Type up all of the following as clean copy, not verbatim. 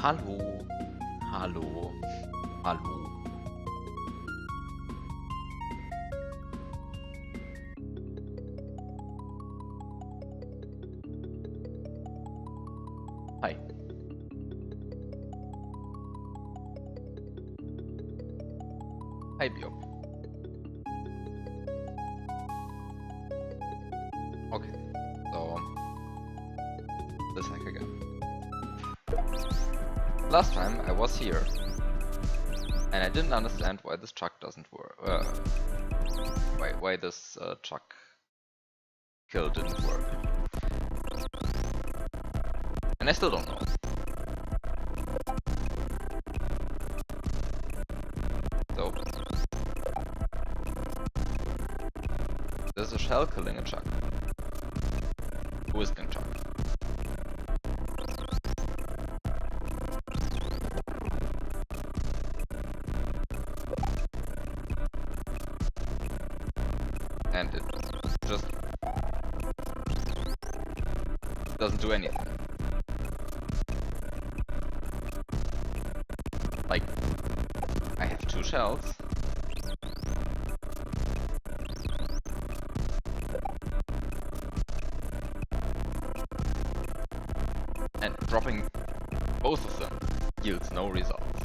Hallo, hallo, hallo. Hi. Hi, Bio. Okay, so this hack again. Last time I was here, and I didn't understand why this truck doesn't work. Why this truck kill didn't work, and I still don't know. So there's a shell killing a truck. Who is killing truck? And it just doesn't do anything. Like, I have 2 shells. And dropping both of them yields no results.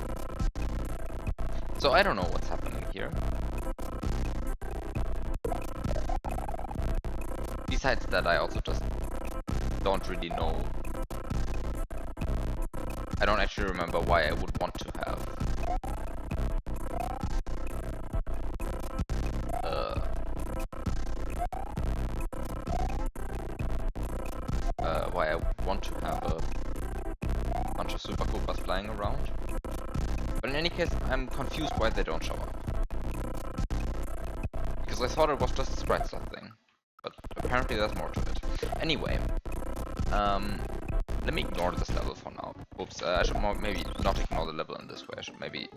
So I don't know what's happening here. Besides that, I also just don't really know. I don't actually remember why I would want to have a bunch of Super Koopas flying around. But in any case, I'm confused why they don't show up. Because I thought it was just a sprite slot thing. But apparently there's more to it. Anyway, let me ignore this level for now. Oops, I should maybe not ignore the level in this way. I should maybe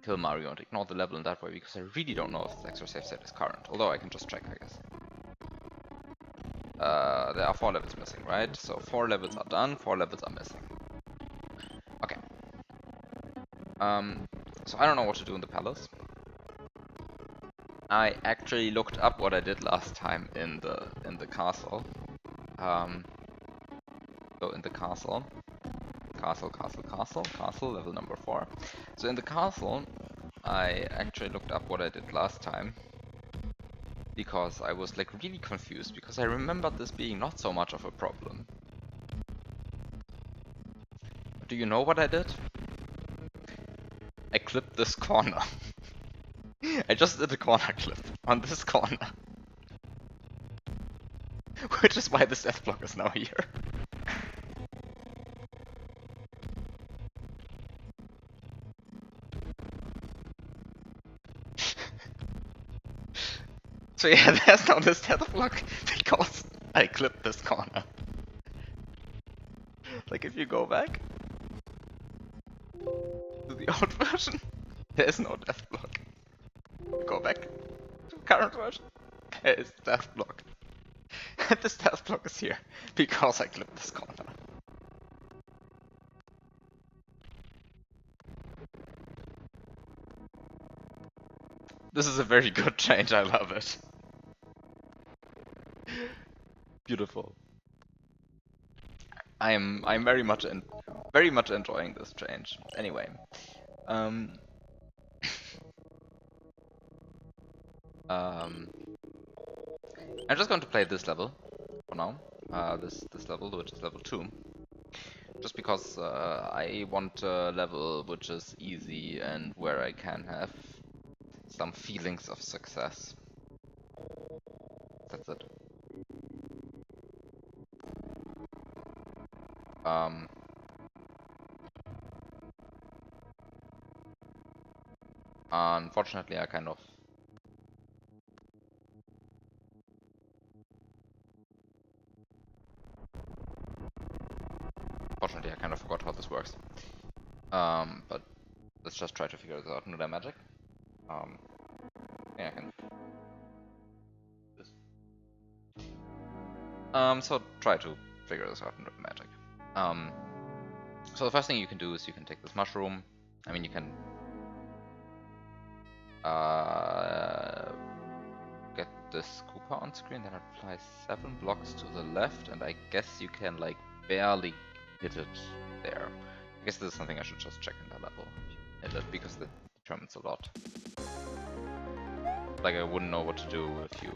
kill Mario and ignore the level in that way, because I really don't know if the extra save set is current. Although I can just check, I guess. There are 4 levels missing, right? So 4 levels are done, 4 levels are missing. Okay. So I don't know what to do in the palace. I actually looked up what I did last time in the castle. So in the castle, level number 4. So in the castle, I actually looked up what I did last time, because I was like really confused, because I remembered this being not so much of a problem. Do you know what I did? I clipped this corner. I just did a corner clip on this corner. Which is why this death block is now here. So yeah, there's now this death block because I clipped this corner. Like if you go back to the old version, there is no death block. Go back to current version, there is death block. And this death block is here because I clipped this corner. This is a very good change, I love it. Beautiful. I'm very much enjoying this change. Anyway, I'm just going to play this level for now. This level, which is level 2, just because I want a level which is easy and where I can have some feelings of success. That's it. Unfortunately, I kind of forgot how this works. But let's just try to figure this out. Nuda magic. Yeah, I can. This. So try to figure this out in magic. So the first thing you can do is you can take this mushroom. I mean, you can get this Koopa on screen, then apply 7 blocks to the left, and I guess you can like barely hit it there. I guess this is something I should just check in the level, because that determines a lot. Like I wouldn't know what to do if you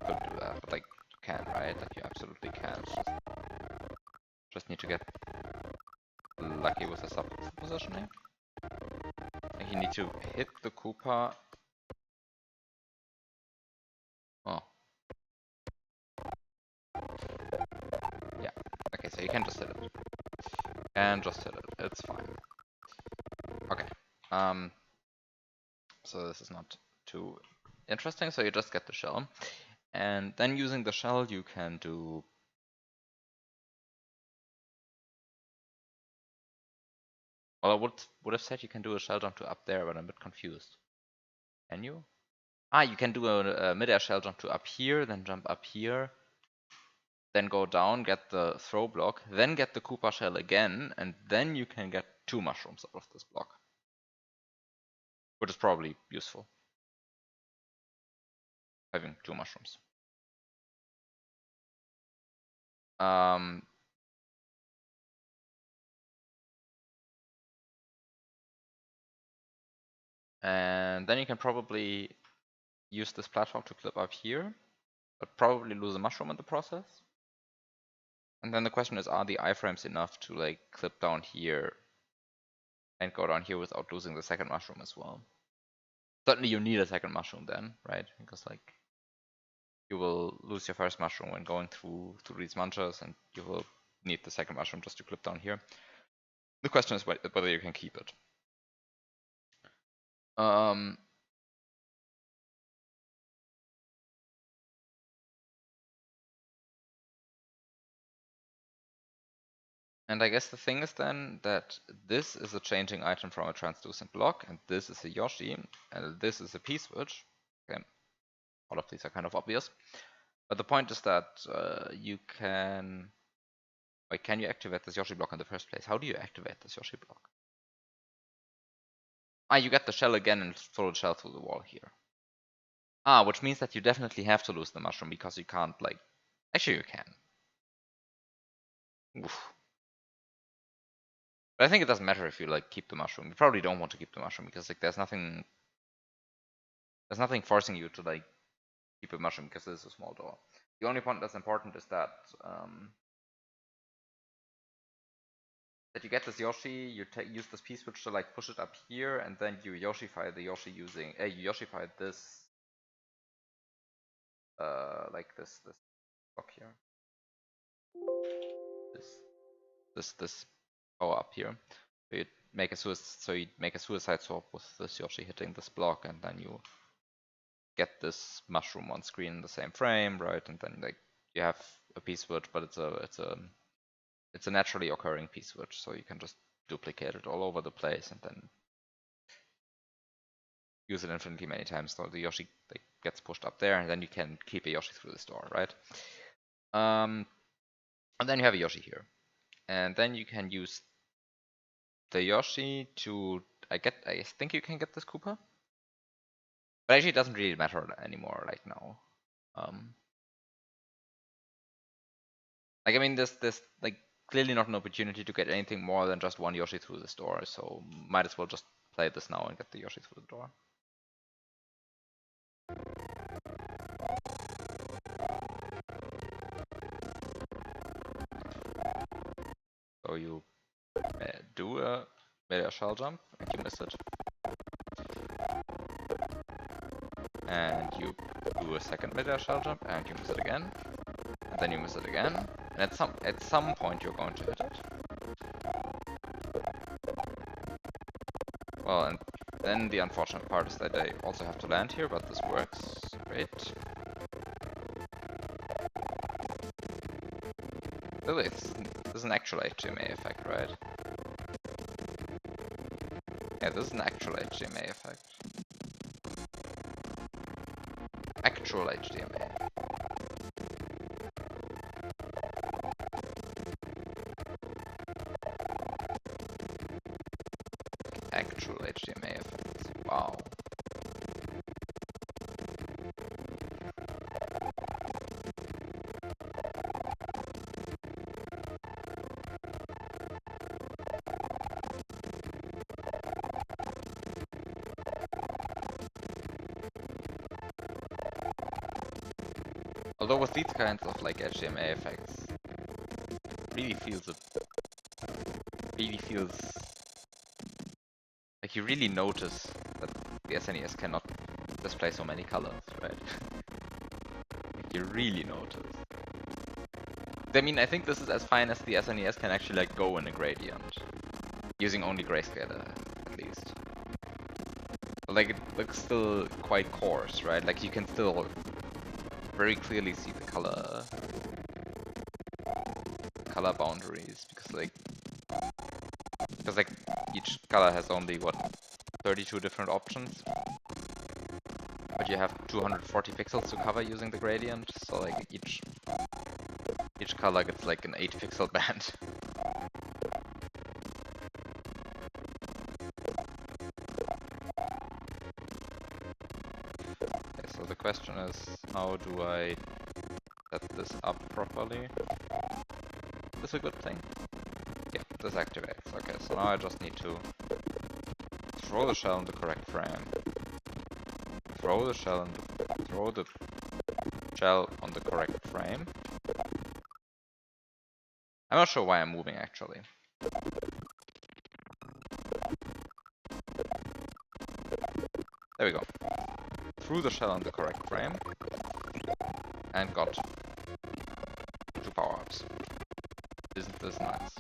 could do that, but like you can, right? Like you absolutely can. Just need to get lucky with the sub positioning. Like you need to hit the Koopa. Oh. Yeah. Okay, so you can just hit it. And just hit it. It's fine. Okay. So this is not too interesting. So you just get the shell. And then using the shell you can do... Well, I would have said you can do a shell jump to up there, but I'm a bit confused. Can you? Ah, you can do a mid-air shell jump to up here, then jump up here, then go down, get the throw block, then get the Koopa shell again, and then you can get 2 mushrooms out of this block. Which is probably useful. Having 2 mushrooms. And then you can probably use this platform to clip up here, but probably lose a mushroom in the process. And then the question is, are the iframes enough to like clip down here and go down here without losing the second mushroom as well? Certainly you need a second mushroom then, right? Because like you will lose your first mushroom when going through these munchers, and you will need the second mushroom just to clip down here. The question is whether you can keep it. And I guess the thing is then that this is a changing item from a translucent block, and this is a Yoshi, and this is a P-switch. Okay, all of these are kind of obvious. But the point is that you can... Wait, can you activate this Yoshi block in the first place? How do you activate this Yoshi block? Ah, you get the shell again and throw the shell through the wall here. Ah, which means that you definitely have to lose the mushroom because you can't like... Actually, you can. Oof. But I think it doesn't matter if you like keep the mushroom. You probably don't want to keep the mushroom because like there's nothing forcing you to like keep a mushroom because this is a small door. The only point that's important is that that you get this Yoshi, you use this P-switch to like push it up here, and then you Yoshify the Yoshi using you Yoshify this like this block here. This power up here. So you make a suicide swap with this Yoshi hitting this block, and then you get this mushroom on screen in the same frame, right? And then like you have a P-switch, but it's a naturally occurring P-switch, so you can just duplicate it all over the place and then use it infinitely many times. So the Yoshi like, gets pushed up there, and then you can keep a Yoshi through this door, right? And then you have a Yoshi here, and then you can use the Yoshi to I think you can get this Koopa, but actually it doesn't really matter anymore right now. Like I mean, there's like clearly not an opportunity to get anything more than just one Yoshi through this door, so might as well just play this now and get the Yoshi through the door. So you do a mid-air shell jump and you miss it. And you do a second mid-air shell jump and you miss it again. And then you miss it again. And at some point you're going to hit it. Well, and then the unfortunate part is that they also have to land here, but this works. Great. Oh wait, this is an actual HDMA effect, right? Yeah, this is an actual HDMA effect. Actual HDMA. actual HDMA effects. Wow. Although with these kinds of like HDMA effects, really feels like you really notice that the SNES cannot display so many colors, right? Like you really notice. I mean, I think this is as fine as the SNES can actually like go in a gradient, using only grayscale at least. But, like it looks still quite coarse, right? Like you can still very clearly see the color boundaries because like each color has only what 32 different options, but you have 240 pixels to cover using the gradient, so like each color gets like an 8 pixel band. Okay, so the question is, how do I set this up properly? Is this a good thing? Yeah, this activates. Okay, so now I just need to throw the shell in the correct frame. Throw the shell on the correct frame. I'm not sure why I'm moving actually. There we go. Threw the shell on the correct frame and got 2 power-ups. Isn't this nice?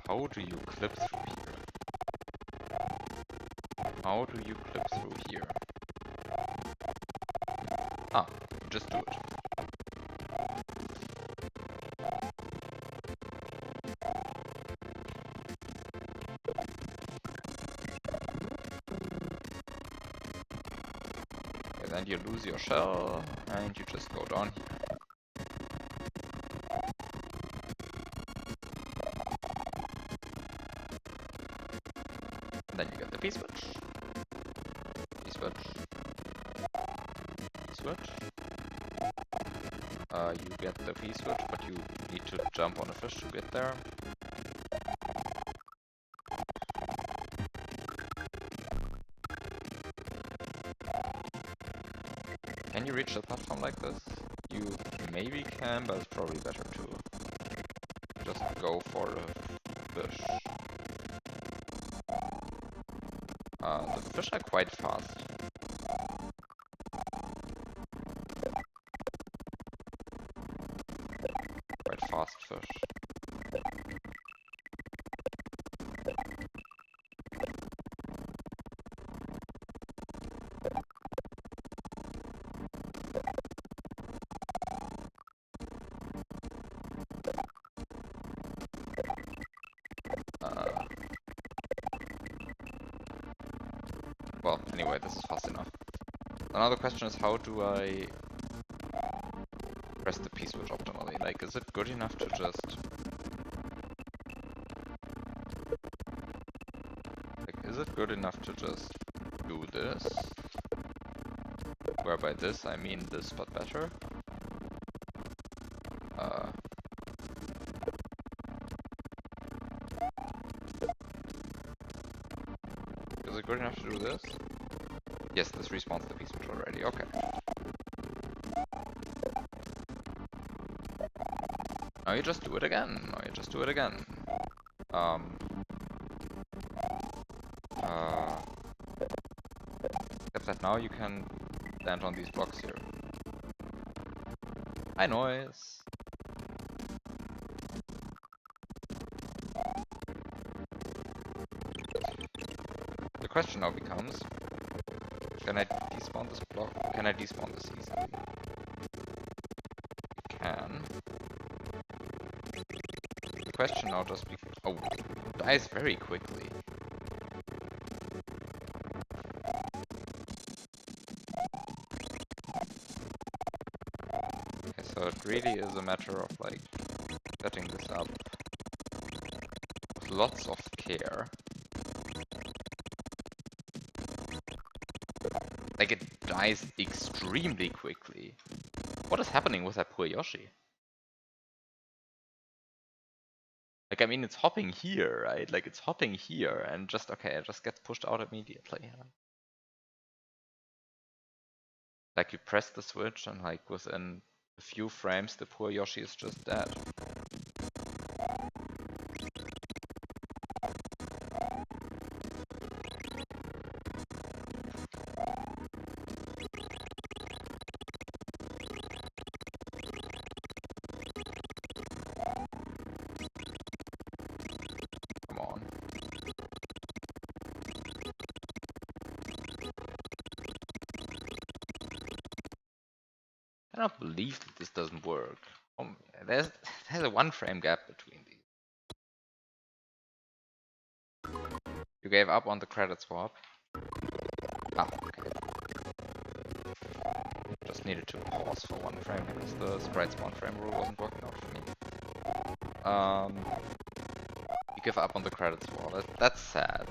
How do you clip through here? How do you clip through here? Ah, just do it. Okay, then you lose your shell, and you just go down here. Then you get the P-switch. P-switch. P-switch. You get the P-switch, but you need to jump on a fish to get there. Can you reach the platform like this? You maybe can, but it's probably better to just go for the fish. The fish are quite fast. Quite fast fish. Well, anyway, this is fast enough. Another question is, how do I press the P-switch optimally? Like, is it good enough to just... Like, is it good enough to just do this? Where by this, I mean this, but better. Is it good enough to do this? Yes, this respawns the P-switch already, okay. Now you just do it again, Except that now you can land on these blocks here. Hi, noise! The question now becomes, can I despawn this block? Can I despawn this easily? I can. The question now just becomes... Oh, dies very quickly. So it really is a matter of like setting this up with lots of care. Like it dies extremely quickly. What is happening with that poor Yoshi? Like, I mean, it's hopping here, right? Like, it's hopping here and just, okay, it just gets pushed out immediately. Like, you press the switch and, like, within a few frames, the poor Yoshi is just dead. Come on. I don't believe that this doesn't work. There's a 1 frame gap between these. You gave up on the credit swap. Ah, okay. Just needed to pause for 1 frame because the sprite spawn frame rule wasn't working out for me. You give up on the credit swap. That's sad.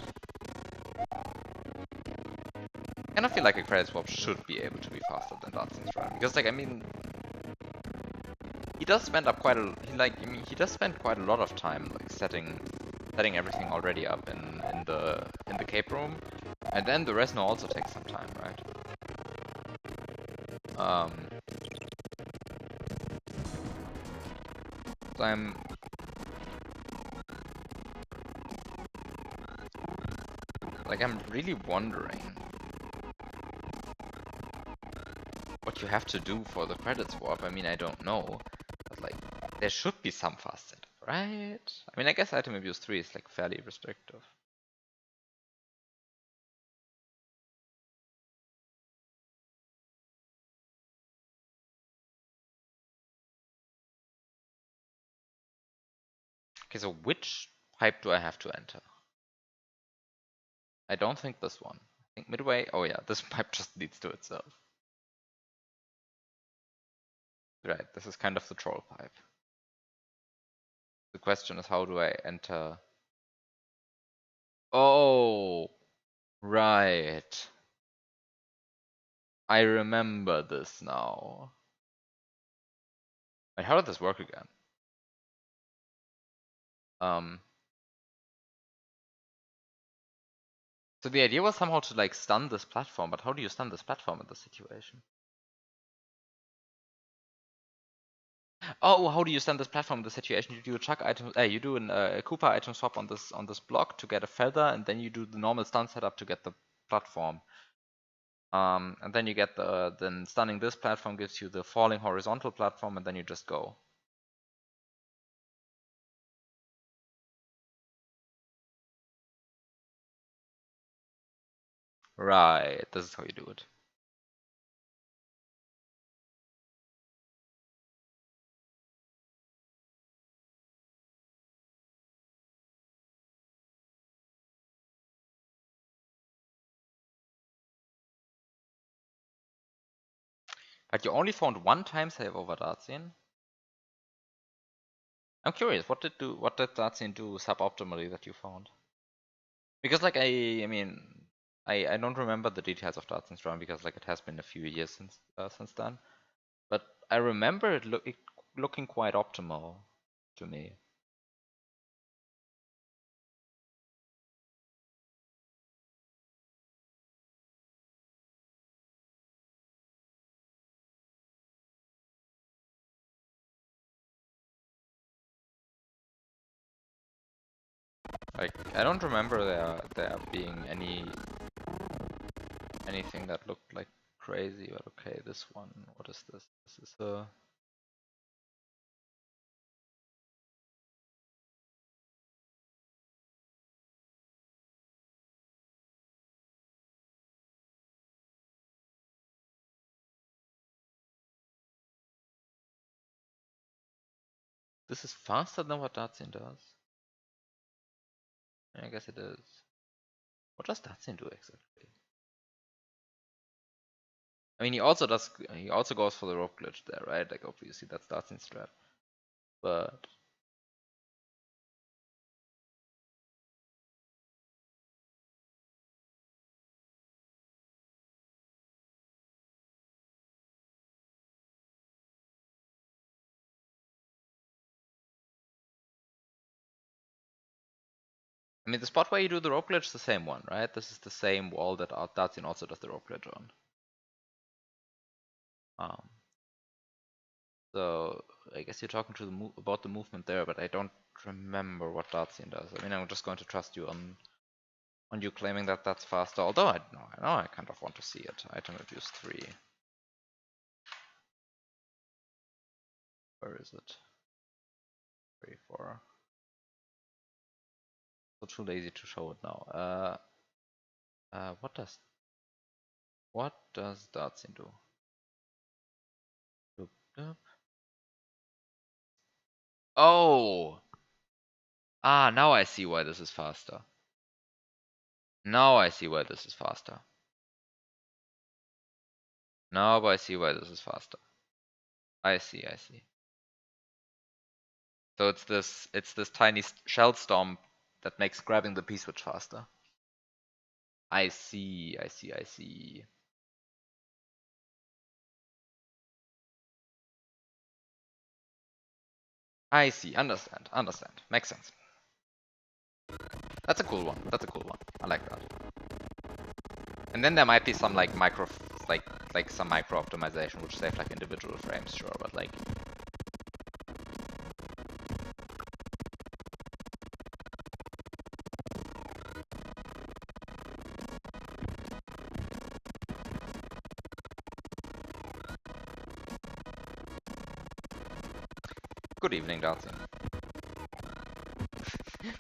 I kind of feel like a credit swap should be able to be faster than Datsun's run because, like, I mean, he does spend up quite a he does spend quite a lot of time like setting everything already up in the cape room, and then the Resno also takes some time, right? So I'm really wondering what you have to do for the credit swap. I mean, I don't know, but like there should be some fast setup, right? I mean, I guess item abuse 3 is like fairly restrictive. Okay, so which pipe do I have to enter? I don't think this one. I think midway. Oh yeah, this pipe just leads to itself. Right, this is kind of the troll pipe. The question is, how do I enter? Oh, right. I remember this now. Wait, how did this work again? So the idea was somehow to like stun this platform, but how do you stun this platform in this situation? Oh, how do you stun this platform in this situation? You do a chuck item, you do a Koopa item swap on this block to get a feather, and then you do the normal stun setup to get the platform. And then you get then stunning this platform gives you the falling horizontal platform, and then you just go. Right, this is how you do it. But you only found 1 time save over Dartsin? I'm curious, what did Dartsin do suboptimally that you found? Because like I mean, I don't remember the details of Dartsin's run because like it has been a few years since then. But I remember it looking quite optimal to me. Like I don't remember there being anything that looked like crazy, but okay, this one, what is this? This is a this is faster than what Dartsin does. I guess it is. What does Dartsin do exactly? I mean, he also goes for the rope glitch there, right? Like, obviously that's Dart's strat. But I mean, the spot where you do the rope glitch is the same one, right? This is the same wall that Dartsin also does the rope glitch on. Um, so I guess you're talking to about the movement there, but I don't remember what Dartsin does. I mean, I'm just going to trust you on you claiming that that's faster. Although I know I kind of want to see it. Item abuse 3. Where is it? 3, 4. So too lazy to show it now. What does Dartsin do? Doop, doop. Oh! Ah, now I see why this is faster. Now I see why this is faster. Now I see why this is faster. I see. So it's this tiny shell stomp that makes grabbing the P-switch faster. I see. I see. Understand. Makes sense. That's a cool one. I like that. And then there might be some like some micro optimization which save like individual frames, sure, but like good evening, Dartsin.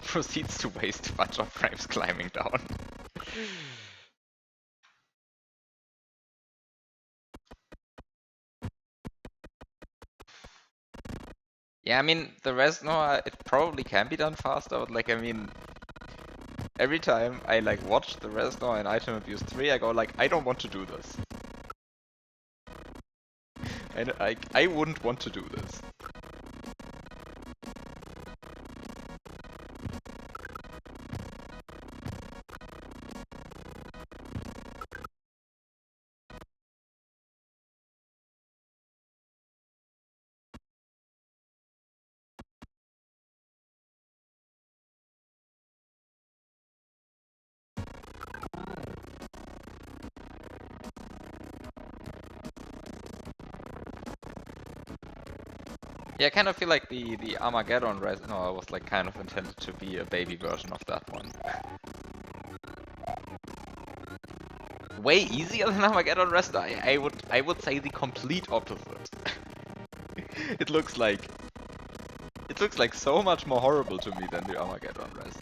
Proceeds to waste a bunch of frames climbing down. Yeah, I mean, the rest, no, it probably can be done faster, but like, I mean, every time I like watch the rest now in Item Abuse 3, I go like, I don't want to do this. And I wouldn't want to do this. Yeah, I kind of feel like the Armageddon no, was like kind of intended to be a baby version of that one. Way easier than Armageddon Rest? I would say the complete opposite. It looks like so much more horrible to me than the Armageddon Rest.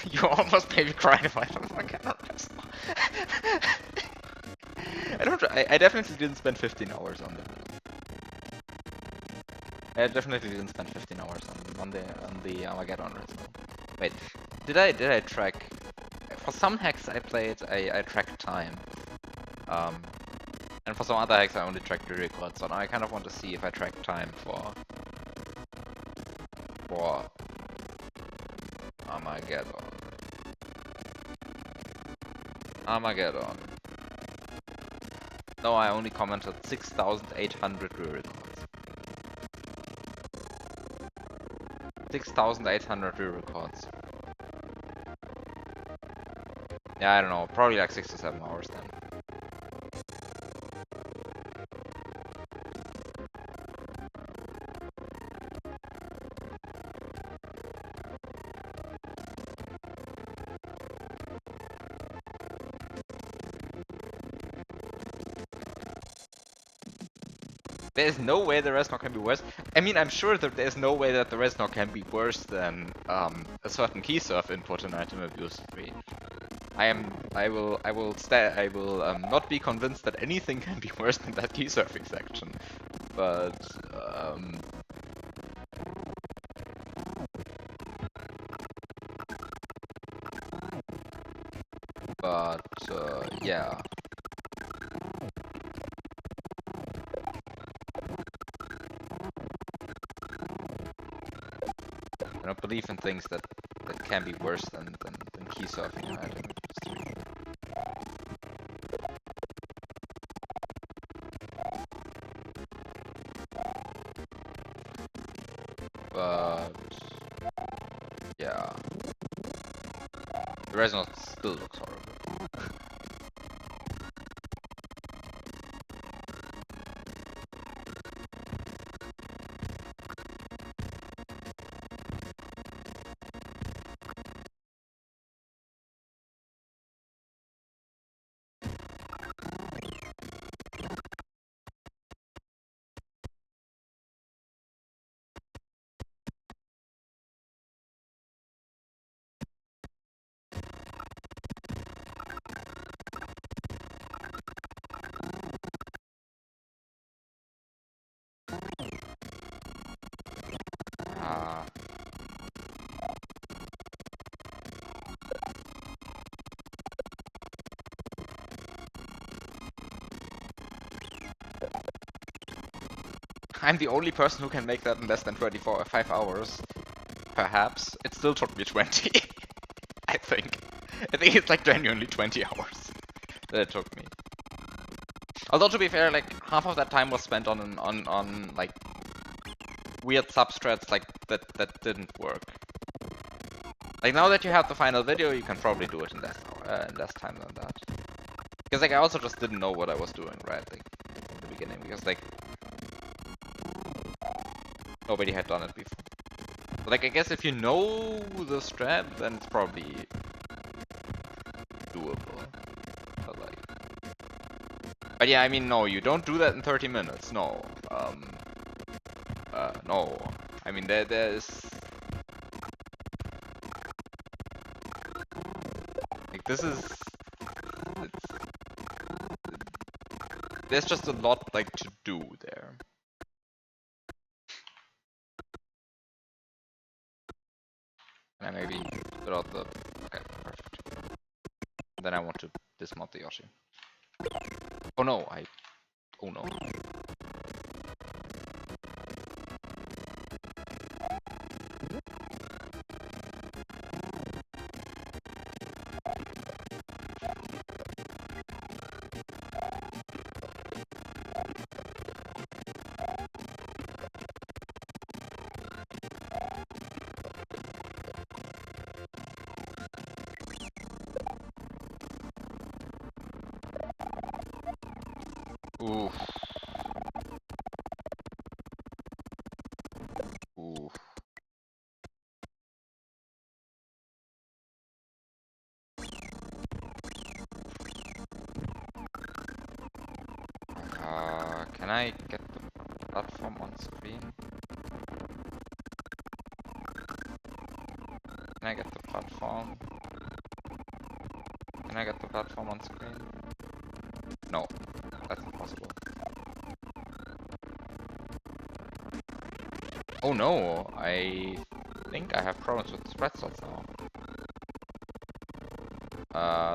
You almost made me cry if I don't Armageddon Rest. I definitely didn't spend 15 hours on it. I definitely didn't spend 15 hours on the Armageddon Rest. Wait, did I track? For some hacks I played, I tracked time. And for some other hacks I only tracked the record. So now I kind of want to see if I track time for Armageddon. No, I only commented 6,800 re-records. 6,800 re-records. Yeah, I don't know, probably like 6 to 7 hours then. There's no way the Resnor can be worse. I mean, I'm sure that there's no way that the Resnor can be worse than a certain key surf input in Item Abuse 3. I will not be convinced that anything can be worse than that key surfing section, but yeah. I don't believe in things that can be worse than key surfing. I think but yeah, the result still looks horrible. I'm the only person who can make that in less than 5 hours. Perhaps. It still took me 20. I think. I think it's like genuinely 20 hours that it took me. Although to be fair, like half of that time was spent on like weird substrats like that didn't work. Like now that you have the final video, you can probably do it in less time than that. Because like I also just didn't know what I was doing, right? Like in the beginning, because like nobody had done it before. But, like I guess if you know the strat, then it's probably doable. But yeah, I mean, no, you don't do that in 30 minutes. No. No. I mean, there's like this is there's just a lot like to do there. And maybe put out the okay, perfect. Then I want to dismount the Yoshi. Oh no, oh no. Oof. Oof. Can I get the platform on screen? Can I get the platform? Can I get the platform on screen? No, that's impossible. Oh no, I think I have problems with spread slots now.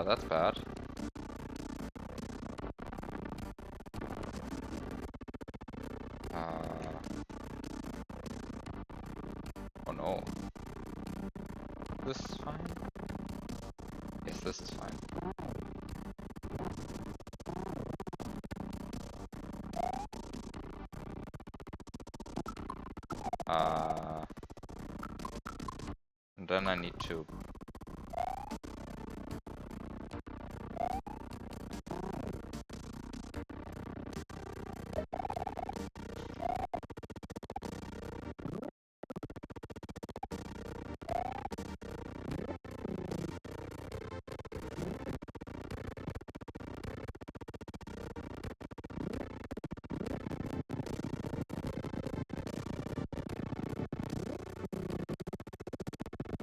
That's bad. Oh no. This is fine? Yes, this is fine. And then I need to...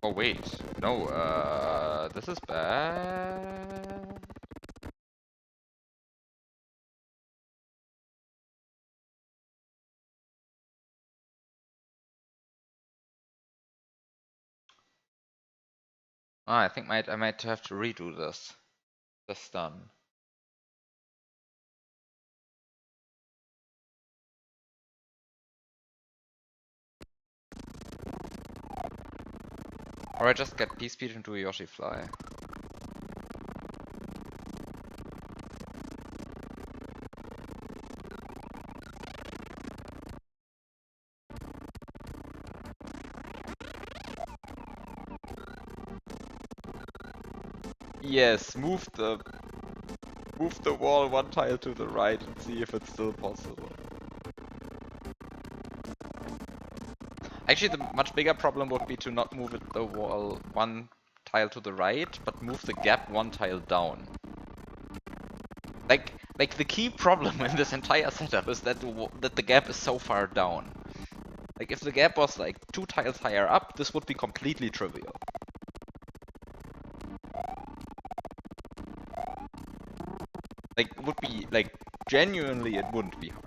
Oh wait, no, This is bad. Ah, I think I might have to redo this. This stun. Or I just get P-Speed into a Yoshi Fly. Yes, move the wall one tile to the right and see if it's still possible. Actually, the much bigger problem would be to not move the wall one tile to the right, but move the gap one tile down. Like the key problem in this entire setup is that the gap is so far down. Like if the gap was like 2 tiles higher up, this would be completely trivial. Like would be like genuinely it wouldn't be hard.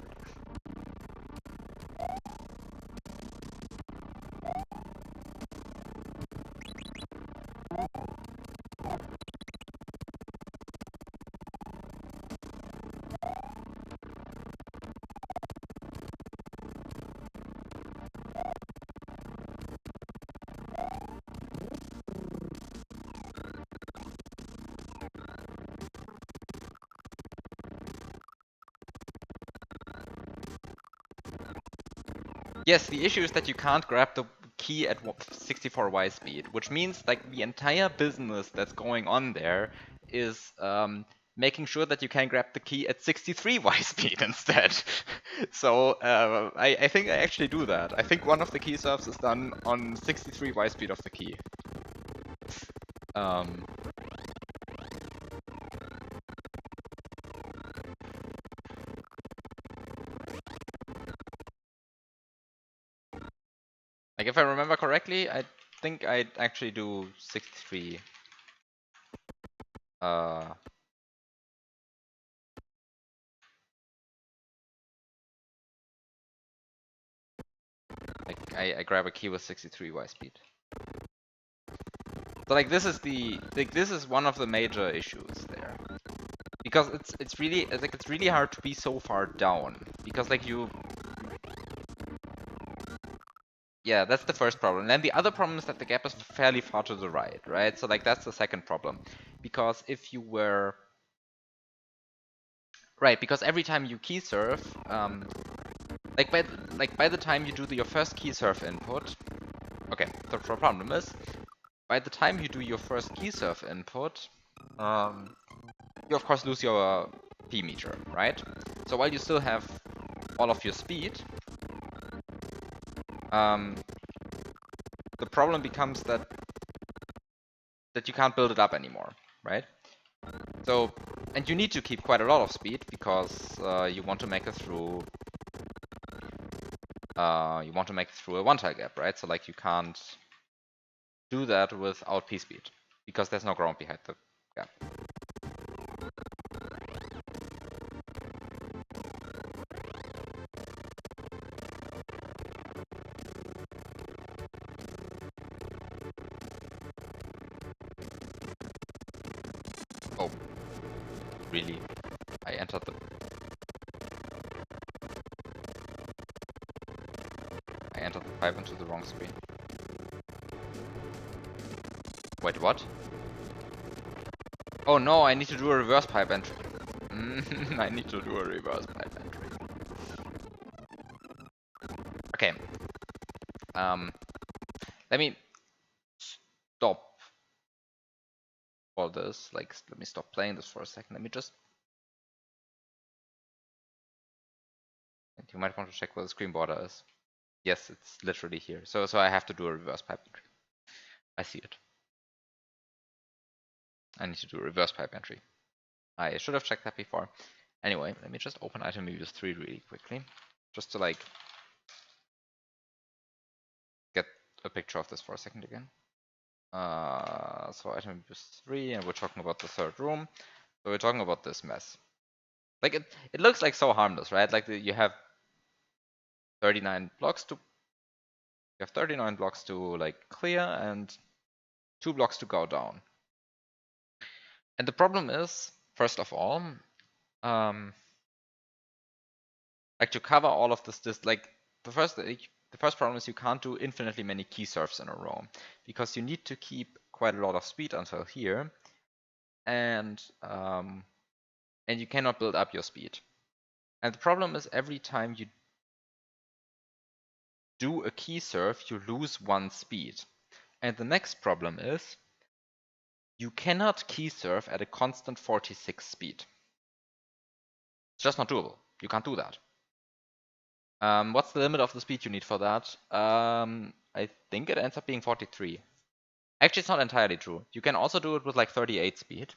Yes, the issue is that you can't grab the key at 64 Y speed, which means like the entire business that's going on there is making sure that you can grab the key at 63 Y speed instead. So I think I actually do that. I think one of the key serves is done on 63 Y speed of the key. Like if I remember correctly, I think I actually do 63. Like I grab a key with 63 Y speed. So like this is one of the major issues there. Because it's really hard to be so far down. Because like yeah, that's the first problem. And then the other problem is that the gap is fairly far to the right? So like that's the second problem. Because if you were because every time you key surf, by the time you do your first key surf input, okay, the problem is by the time you do your first key surf input, you of course lose your P meter, right? So while you still have all of your speed, the problem becomes that you can't build it up anymore, right? So, and you need to keep quite a lot of speed because you want to make it through a one tile gap, right? So like you can't do that without P speed because there's no ground behind the gap. Oh, really? I entered the pipe into the wrong screen. Wait, what? Oh no, I need to do a reverse pipe entry. I need to do a reverse pipe entry. Okay. Let me stop all this. Like, let me stop playing this for a second. Let me just. And you might want to check where the screen border is. Yes, it's literally here. So I have to do a reverse pipe entry. I see it. I need to do a reverse pipe entry. I should have checked that before. Anyway, let me just open item reviews 3 really quickly. Just to like get a picture of this for a second again. So item is 3, and we're talking about the third room. So we're talking about this mess. Like it looks like so harmless, right? Like you have 39 blocks to 39 blocks to like clear and 2 blocks to go down. And the problem is, first of all, like to cover all of this like the first problem is you can't do infinitely many key surfs in a row because you need to keep quite a lot of speed until here, and you cannot build up your speed. And the problem is every time you do a key surf, you lose 1 speed. And the next problem is you cannot key surf at a constant 46 speed. It's just not doable. You can't do that. What's the limit of the speed you need for that? I think it ends up being 43. Actually, it's not entirely true. You can also do it with like 38 speed.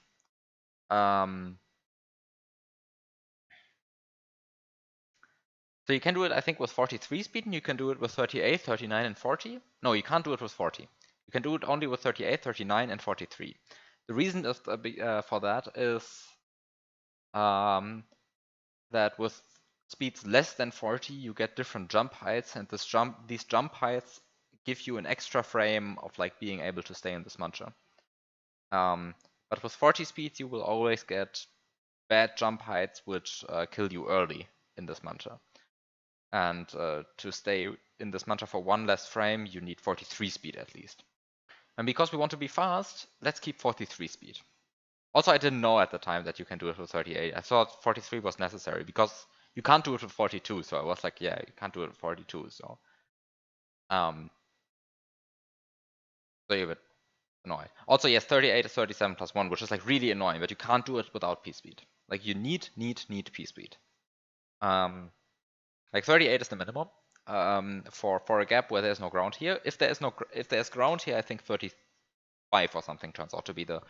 So you can do it, I think, with 43 speed, and you can do it with 38, 39, and 40. No, you can't do it with 40. You can do it only with 38, 39, and 43. The reason is for that is that with speeds less than 40, you get different jump heights, and these jump heights give you an extra frame of like being able to stay in this muncher. But with 40 speeds, you will always get bad jump heights, which kill you early in this muncher. And to stay in this mantra for 1 less frame, you need 43 speed at least. And because we want to be fast, let's keep 43 speed. Also, I didn't know at the time that you can do it with 38. I thought 43 was necessary because you can't do it with 42. So I was like, yeah, you can't do it with 42. So, so you're a bit annoyed. Also, yes, 38 is 37 plus 1, which is like really annoying, but you can't do it without P speed. Like you need P speed. Like 38 is the minimum for a gap where there's no ground here. If there's ground here, I think 35 or something turns out to be the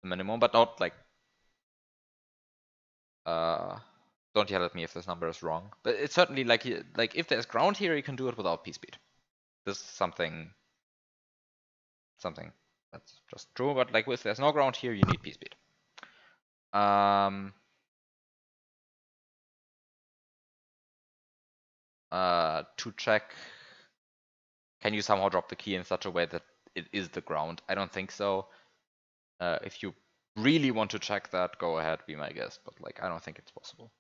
minimum, but not like don't yell at me if this number is wrong. But it's certainly like if there's ground here, you can do it without P speed. This is something that's just true. But like if there's no ground here, you need P speed. To check, can you somehow drop the key in such a way that it is the ground? I don't think so. If you really want to check that, go ahead, be my guest. But like, I don't think it's possible.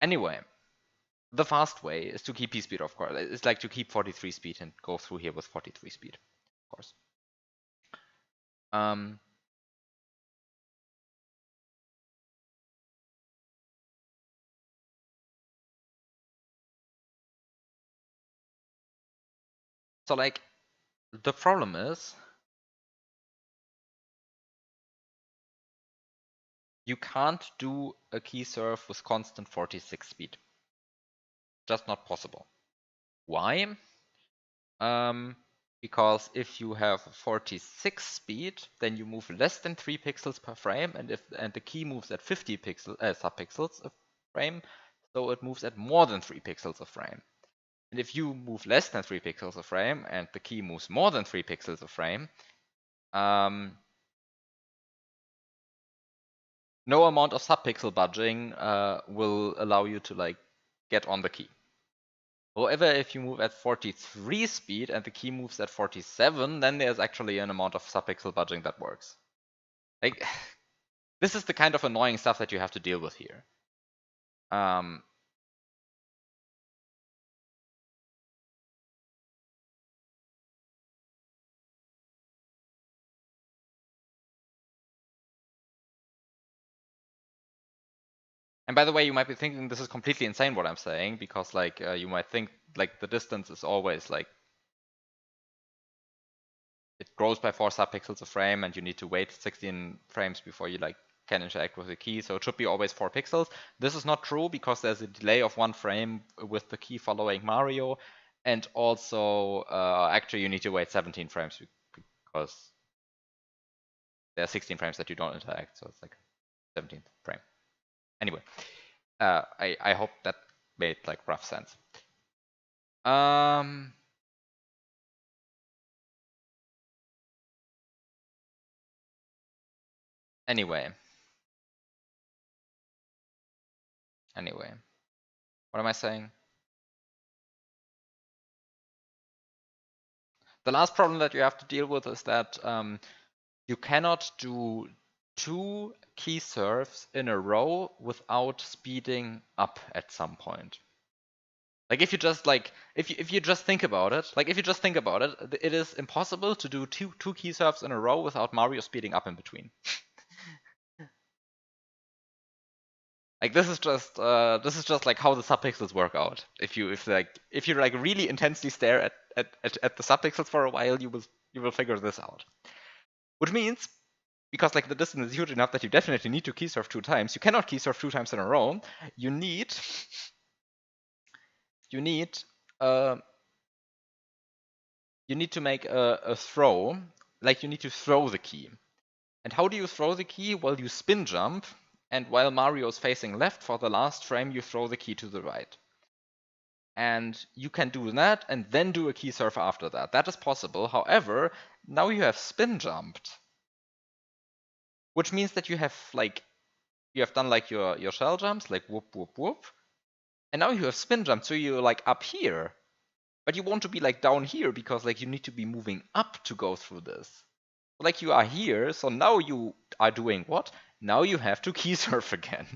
Anyway, the fast way is to keep P speed, of course. It's like to keep 43 speed and go through here with 43 speed, of course. So like, the problem is you can't do a key surf with constant 46 speed. Just not possible. Why? Because if you have 46 speed, then you move less than 3 pixels per frame, and the key moves at 50 subpixels a frame, so it moves at more than 3 pixels a frame. And if you move less than 3 pixels a frame, and the key moves more than 3 pixels a frame, no amount of subpixel budging will allow you to like get on the key. However, if you move at 43 speed and the key moves at 47, then there's actually an amount of subpixel budging that works. Like, this is the kind of annoying stuff that you have to deal with here. And by the way, you might be thinking this is completely insane what I'm saying, because like you might think like the distance is always like it grows by 4 subpixels a frame, and you need to wait 16 frames before you like can interact with the key. So it should be always 4 pixels. This is not true because there's a delay of 1 frame with the key following Mario, and also actually you need to wait 17 frames because there are 16 frames that you don't interact, so it's like 17th frame. Anyway, I hope that made like rough sense. Anyway, what am I saying? The last problem that you have to deal with is that you cannot do 2 key serves in a row without speeding up at some point. Like if you just if you just think about it, it is impossible to do two key serves in a row without Mario speeding up in between. Like this is just like how the subpixels work out. If you really intensely stare at the subpixels for a while, you will figure this out. Which means, because like the distance is huge enough that you definitely need to key serve 2 times, you cannot key serve 2 times in a row. You need uh, you need to make a throw, like you need to throw the key. And how do you throw the key? Well, you spin jump, and while Mario is facing left for the last frame, you throw the key to the right. And you can do that and then do a key serve after that. That is possible. However, now you have spin jumped, which means that you have done like your shell jumps, like whoop whoop whoop, and now you have spin jumped, so you're like up here, but you want to be like down here because like you need to be moving up to go through this. Like you are here, so now you are doing what? Now you have to key surf again.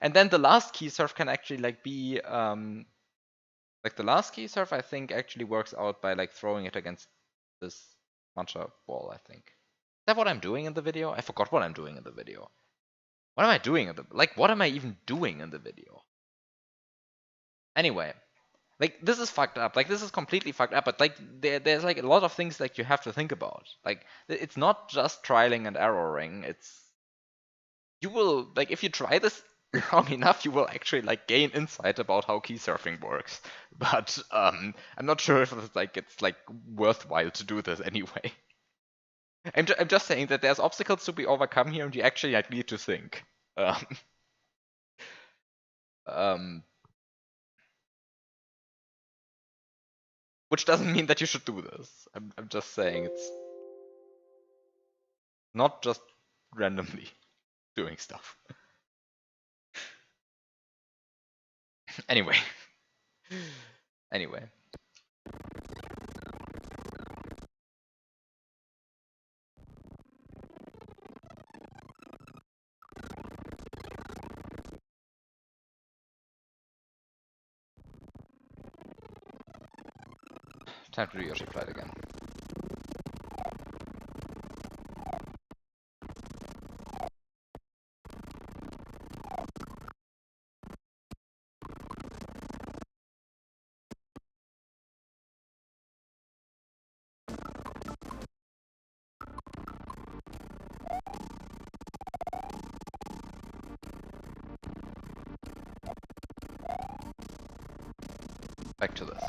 And then the last key surf can actually like be like the last key surf I think actually works out by like throwing it against this matcha wall, I think. Is that what I'm doing in the video? I forgot what I'm doing in the video. What am I doing in the what am I even doing in the video? Anyway, like this is fucked up. Like this is completely fucked up. But like there's like a lot of things like you have to think about. Like it's not just trialing and erroring. You will like if you try this long enough, you will actually like gain insight about how key surfing works. But I'm not sure if it's like worthwhile to do this anyway. I'm just saying that there's obstacles to be overcome here, and you actually like need to think. Um, which doesn't mean that you should do this. I'm just saying it's not just randomly doing stuff. Anyway. Anyway. Time to do Yoshi Flight again. Back to this.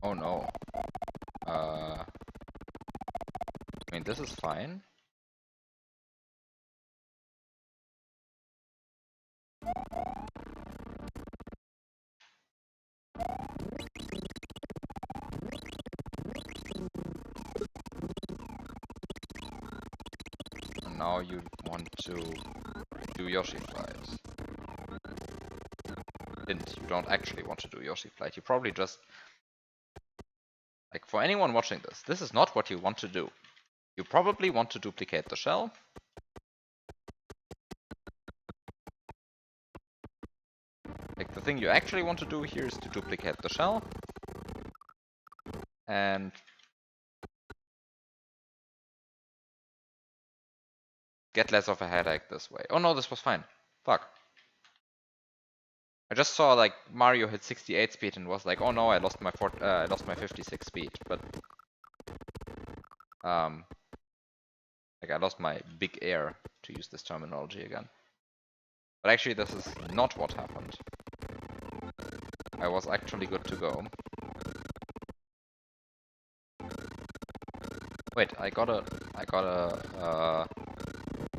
Oh no. I mean, this is fine. And now you want to do Yoshi Flight. You don't actually want to do Yoshi Flight. You probably just... Like, for anyone watching this, this is not what you want to do. You probably want to duplicate the shell. Like, the thing you actually want to do here is to duplicate the shell. And... get less of a headache this way. Oh no, this was fine. Fuck. I just saw like Mario hit 68 speed and was like, oh no, I lost my 56 speed. But like I lost my big air, to use this terminology again. But actually this is not what happened. I was actually good to go. Wait, I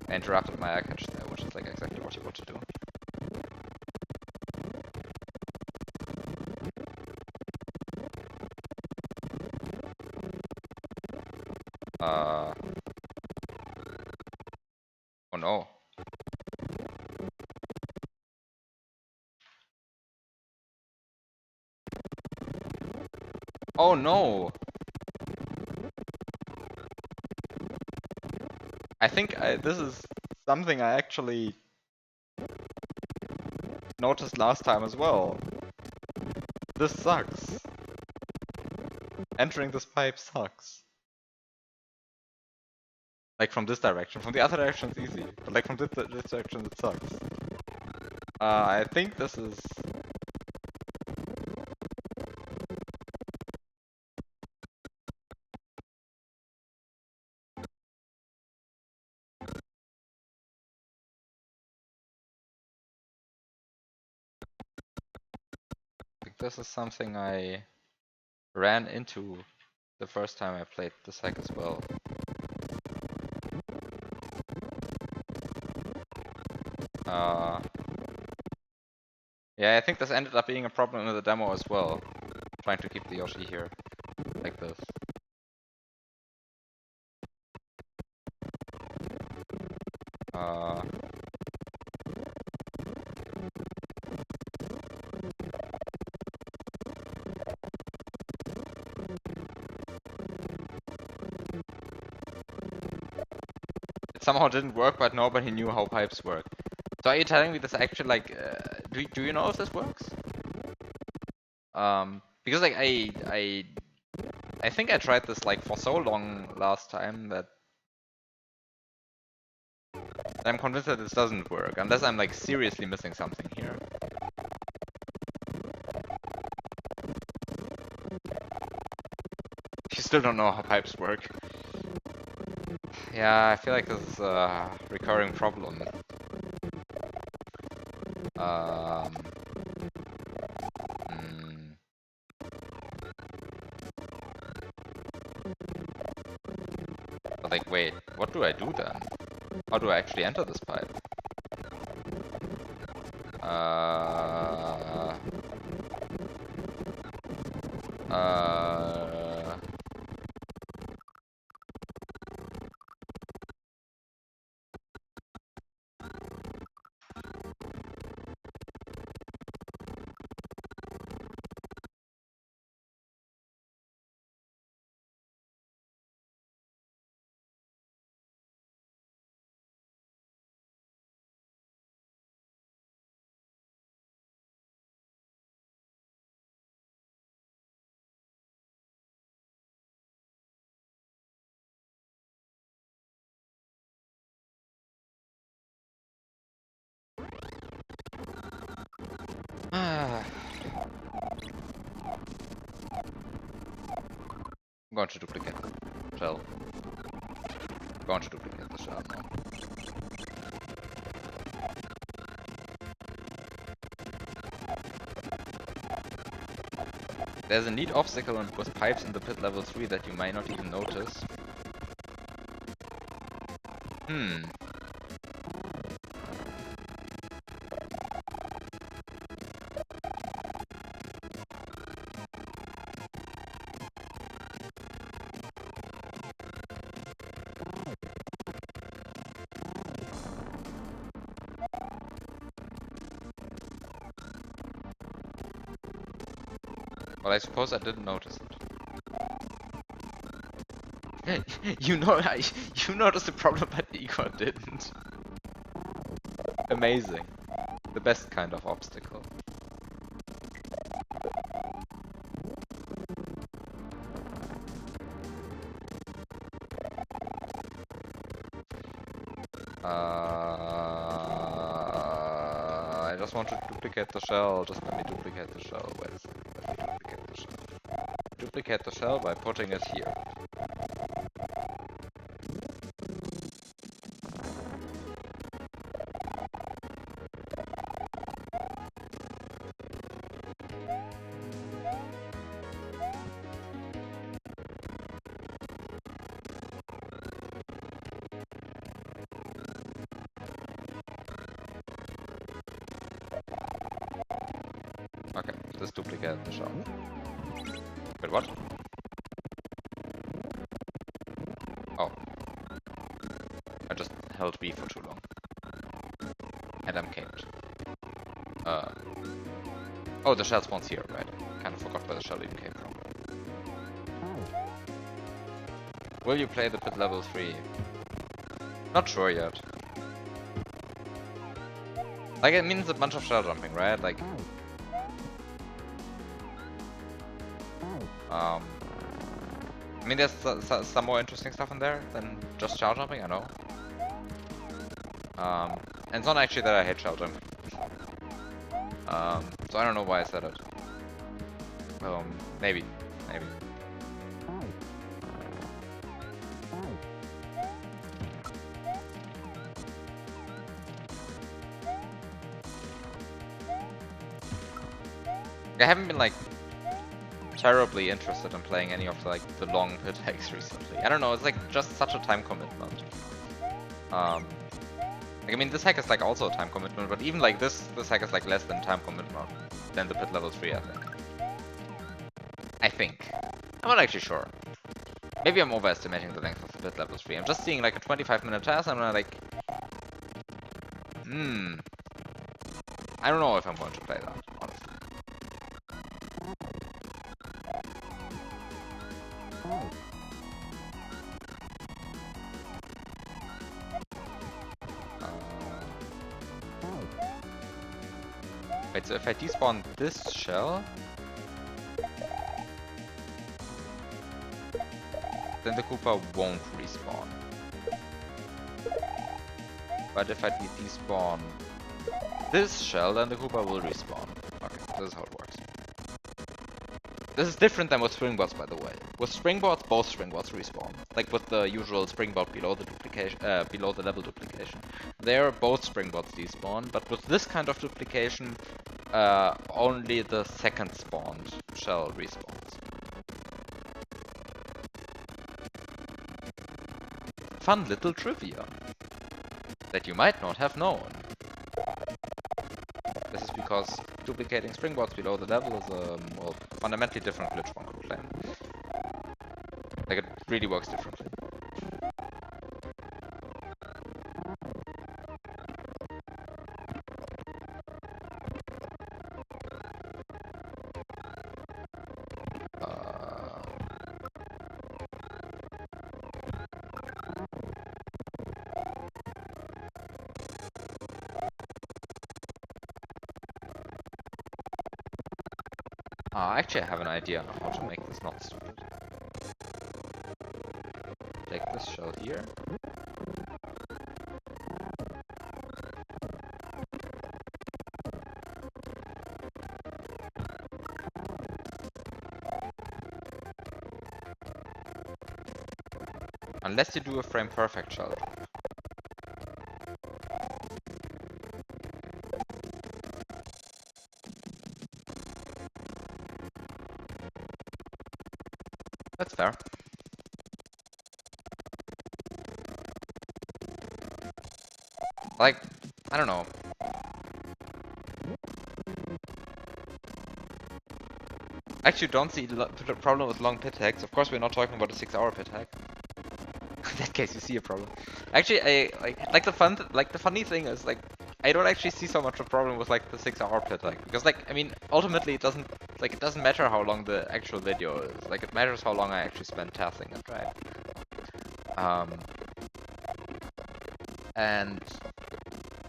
interrupted my air catch there, which is like exactly what you want to do. Oh no. Oh no! I think this is something I actually noticed last time as well. This sucks. Entering this pipe sucks. Like from this direction. From the other direction it's easy. But like from this direction it sucks. I think this is... I think this is something I ran into the first time I played this hack as well. Yeah, I think this ended up being a problem in the demo as well. Trying to keep the Yoshi here, like this. It somehow didn't work, but nobody knew how pipes work. So are you telling me this actually, like, do you know if this works? Because like I think I tried this like for so long last time that I'm convinced that this doesn't work, unless I'm like seriously missing something here. You still don't know how pipes work. Yeah, I feel like this is a recurring problem. But like, wait, what do I do then? How do I actually enter this pipe? I'm going to duplicate the shell. I'm going to duplicate the shell now. There's a neat obstacle with pipes in the pit level 3 that you might not even notice. Well, I suppose I didn't notice it. You noticed the problem, but Igor didn't. Amazing. The best kind of obstacle. I just want to duplicate the shell. Just let me duplicate the shell. Wait a second. Let me duplicate the shell. Duplicate the shell by putting it here. This duplicated the shell. Wait, what? Oh. I just held B for too long. And I'm caged. Oh, the shell spawns here, right? Kind of forgot where the shell even came from. Will you play the pit level 3? Not sure yet. Like, it means a bunch of shell jumping, right? Like... I mean, there's some more interesting stuff in there than just shell jumping, I know. And it's not actually that I hate shell jumping. So I don't know why I said it. Maybe. I haven't been like terribly interested in playing any of like the long pit hacks recently. I don't know, it's like just such a time commitment. Like, I mean, this hack is like also a time commitment, but even like this hack is like less than time commitment than the pit level 3, I think. I'm not actually sure. Maybe I'm overestimating the length of the pit level 3. I'm just seeing like a 25-minute task and I'm like, I don't know if I'm going to play that, honestly. Wait, so if I despawn this shell, then the Koopa won't respawn. But if I despawn this shell, then the Koopa will respawn. Okay, this is how it works. This is different than with springboards, by the way. With springboards, both springboards respawn. Like with the usual springboard below the duplication, below the level duplication. There, both springboards despawn, but with this kind of duplication, only the second spawned shell respawns. Fun little trivia that you might not have known. This is because duplicating springboards below the level is a well, fundamentally different glitch, one could claim. Like, it really works differently. Actually, I have an idea on how to make this not stupid. Take this shell here. Unless you do a frame perfect shell drop. That's fair. Like, I don't know. I actually don't see the problem with long pit hacks. Of course, we're not talking about a 6-hour pit hack. In that case, you see a problem. Actually, the funny thing is like I don't actually see so much a problem with like the 6-hour pit hack because like I mean ultimately it doesn't matter how long the actual video is. Like it matters how long I actually spend testing it, right? And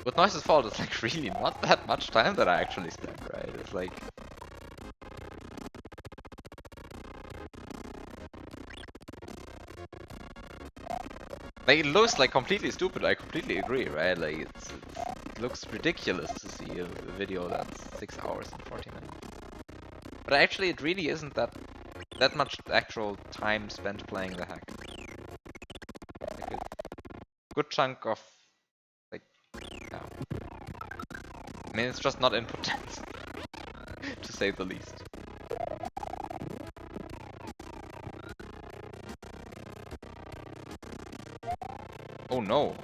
with Noise's fault, it's like really not that much time that I actually spend, right? It's like. Like, it looks like completely stupid, I completely agree, right? Like, it looks ridiculous to see a video that's 6 hours and 40 minutes. But actually, it really isn't that much actual time spent playing the hack. Like a good chunk of, like, yeah. I mean, it's just not input dense, to say the least. Oh no.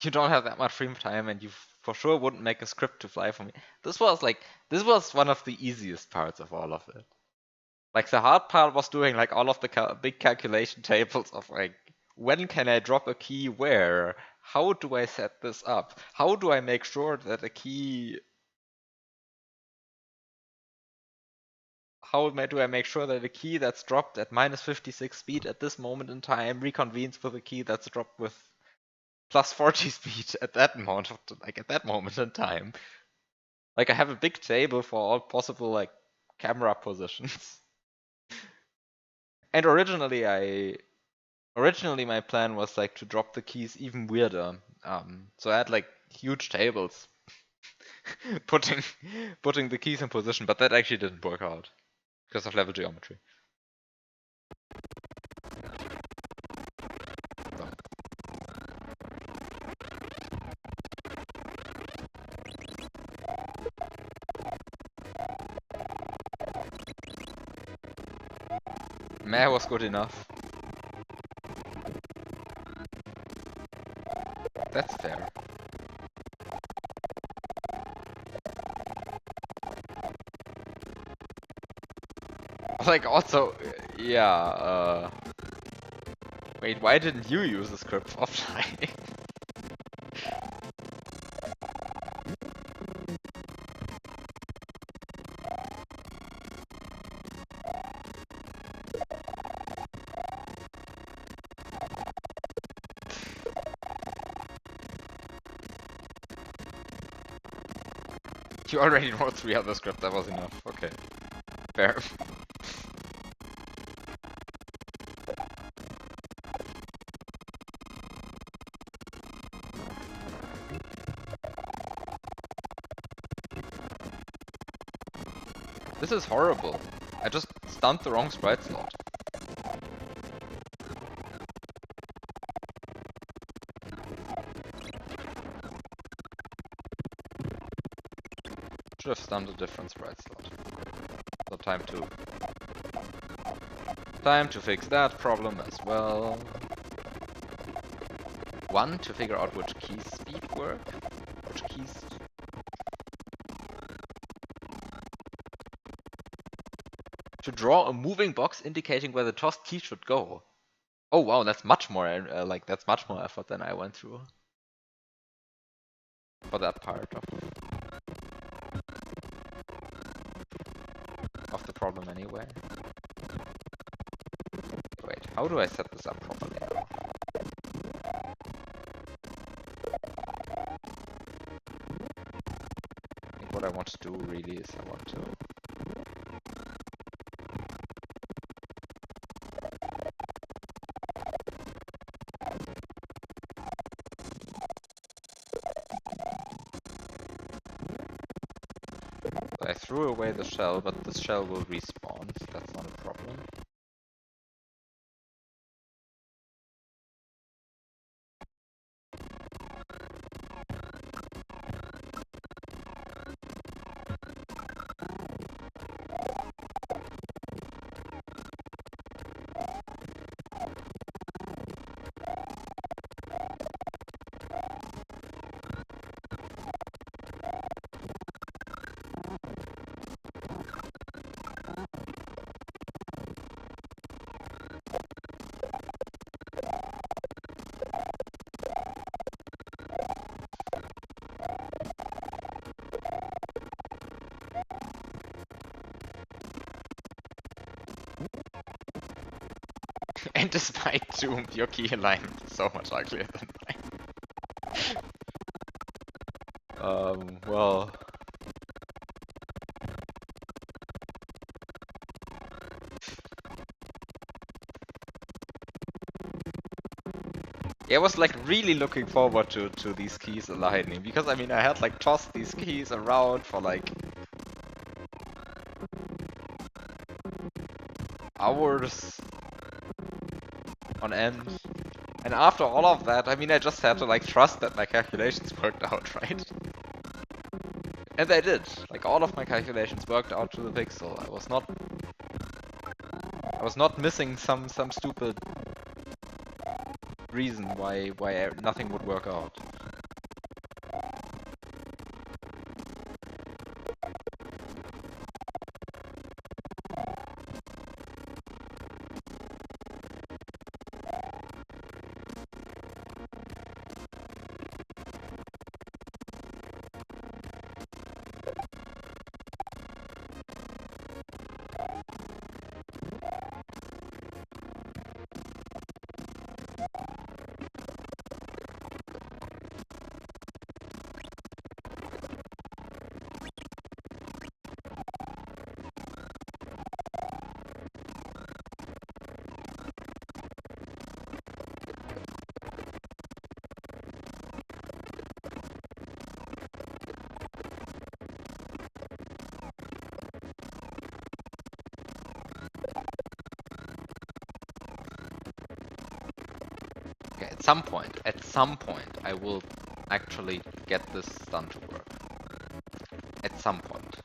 you don't have that much free time, and you for sure wouldn't make a script to fly for me. This was one of the easiest parts of all of it. Like the hard part was doing like all of the big calculation tables of like when can I drop a key where? How do I set this up? How do I make sure that a key do I make sure that a key that's dropped at minus 56 speed at this moment in time reconvenes with a key that's dropped with plus 40 speed at that moment in time? Like I have a big table for all possible like camera positions. And originally my plan was like to drop the keys even weirder. So I had like huge tables putting the keys in position, but that actually didn't work out because of level geometry. So. Meh was good enough. That's fair. Like also, yeah, wait, why didn't you use the script offline? You already wrote 3 other scripts, that was enough. Okay. Fair. This is horrible. I just stunned the wrong sprite slot. Should have stunned a different sprite slot. So time to fix that problem as well. 1 to figure out which keys speed work. Which keys to draw a moving box indicating where the tossed key should go. Oh wow, that's much more effort than I went through for that part of the problem anyway. Wait, how do I set this up properly now? I think what I want to do really is I want to I threw away the shell, but the shell will respawn, so that's not a problem. And despite Doom, your key alignment is so much uglier than mine. Well... Yeah, I was like really looking forward to these keys aligning, because I mean I had like tossed these keys around for like hours on end. And after all of that, I mean I just had to like trust that my calculations worked out, right? And they did. Like all of my calculations worked out to the pixel. I was not missing some stupid reason why nothing would work out. at some point, I will actually get this done to work. At some point.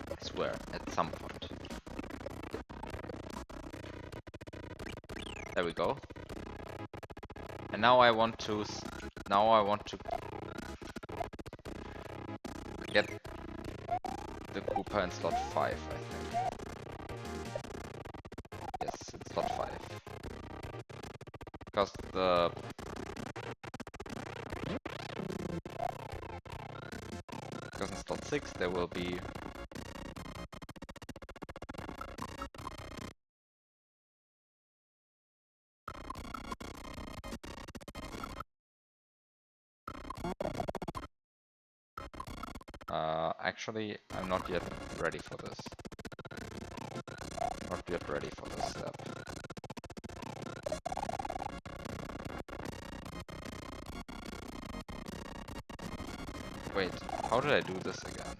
I swear, at some point. There we go. And now I want to get the Koopa in slot 5, I think. Yes, in slot 5. Because in slot 6 there will be actually, I'm not yet ready for this. Not yet ready for this step. Wait, how did I do this again?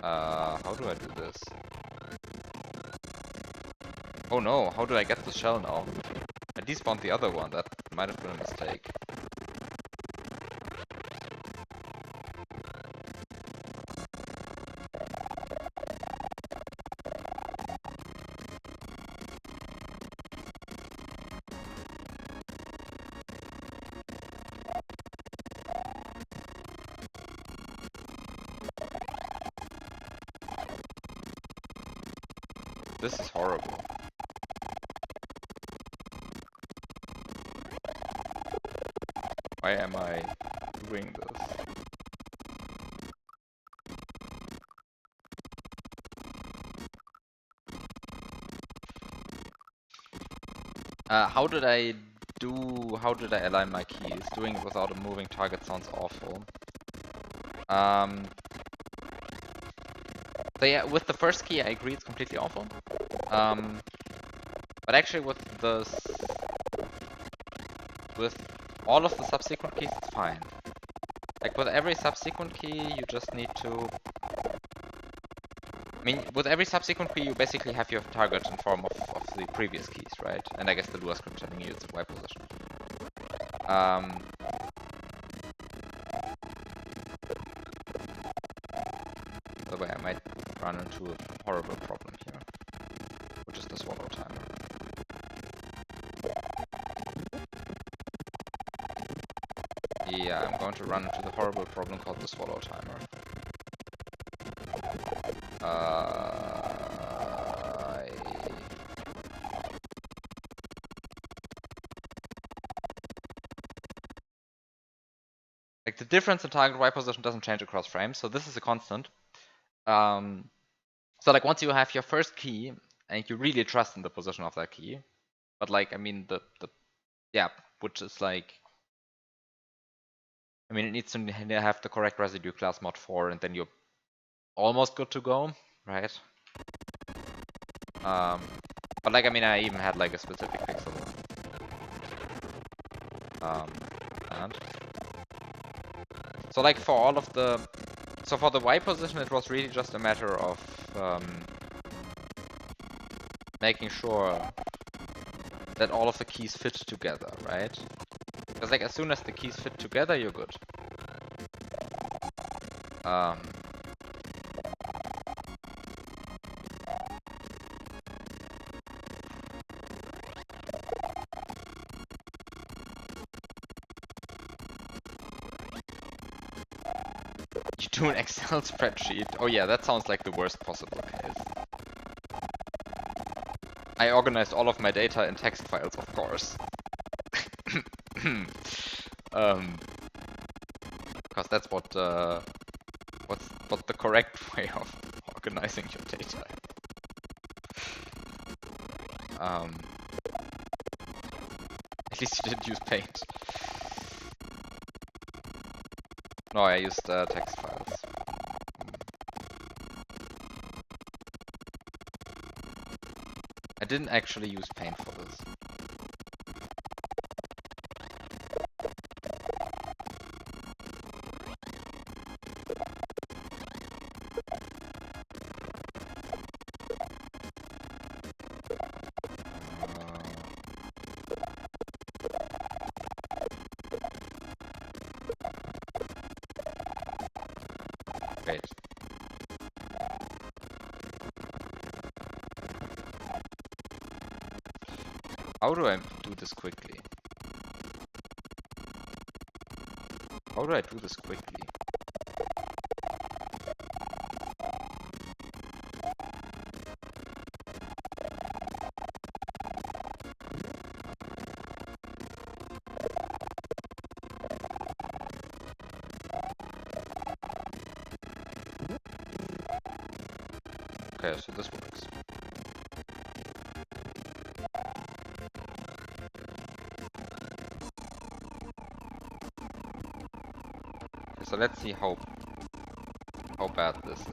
How do I do this? Oh no, how do I get the shell now? I despawned the other one, that might have been a mistake. This is horrible. Why am I doing this? How did I align my keys? Doing it without a moving target sounds awful. So yeah, with the first key I agree it's completely awful. But actually with all of the subsequent keys it's fine. Like with every subsequent key you just need to... I mean, with every subsequent key you basically have your target in form of the previous keys, right? And I guess the Lua script telling you it's a Y position. By the way, I might run into a horrible problem here, which is the swallow timer. Yeah, I'm going to run into the horrible problem called the swallow timer. Like the difference in target Y position doesn't change across frames, so this is a constant. So like once you have your first key and you really trust in the position of that key, but like I mean yeah, which is like, I mean it needs to have the correct residue class mod 4 and then you're almost good to go, right? But like I mean I even had like a specific pixel. And so like for all of the, so for the Y position it was really just a matter of making sure that all of the keys fit together, right? Because like as soon as the keys fit together, you're good. You do an Excel spreadsheet? Oh yeah, that sounds like the worst possible case. I organized all of my data in text files, of course. Because that's what the correct way of organizing your data. At least you didn't use Paint. No, I used text files. I didn't actually use Paint for this. Wait. How do I do this quickly? How do I do this quickly? Okay, so this works. Okay, so let's see how bad this is.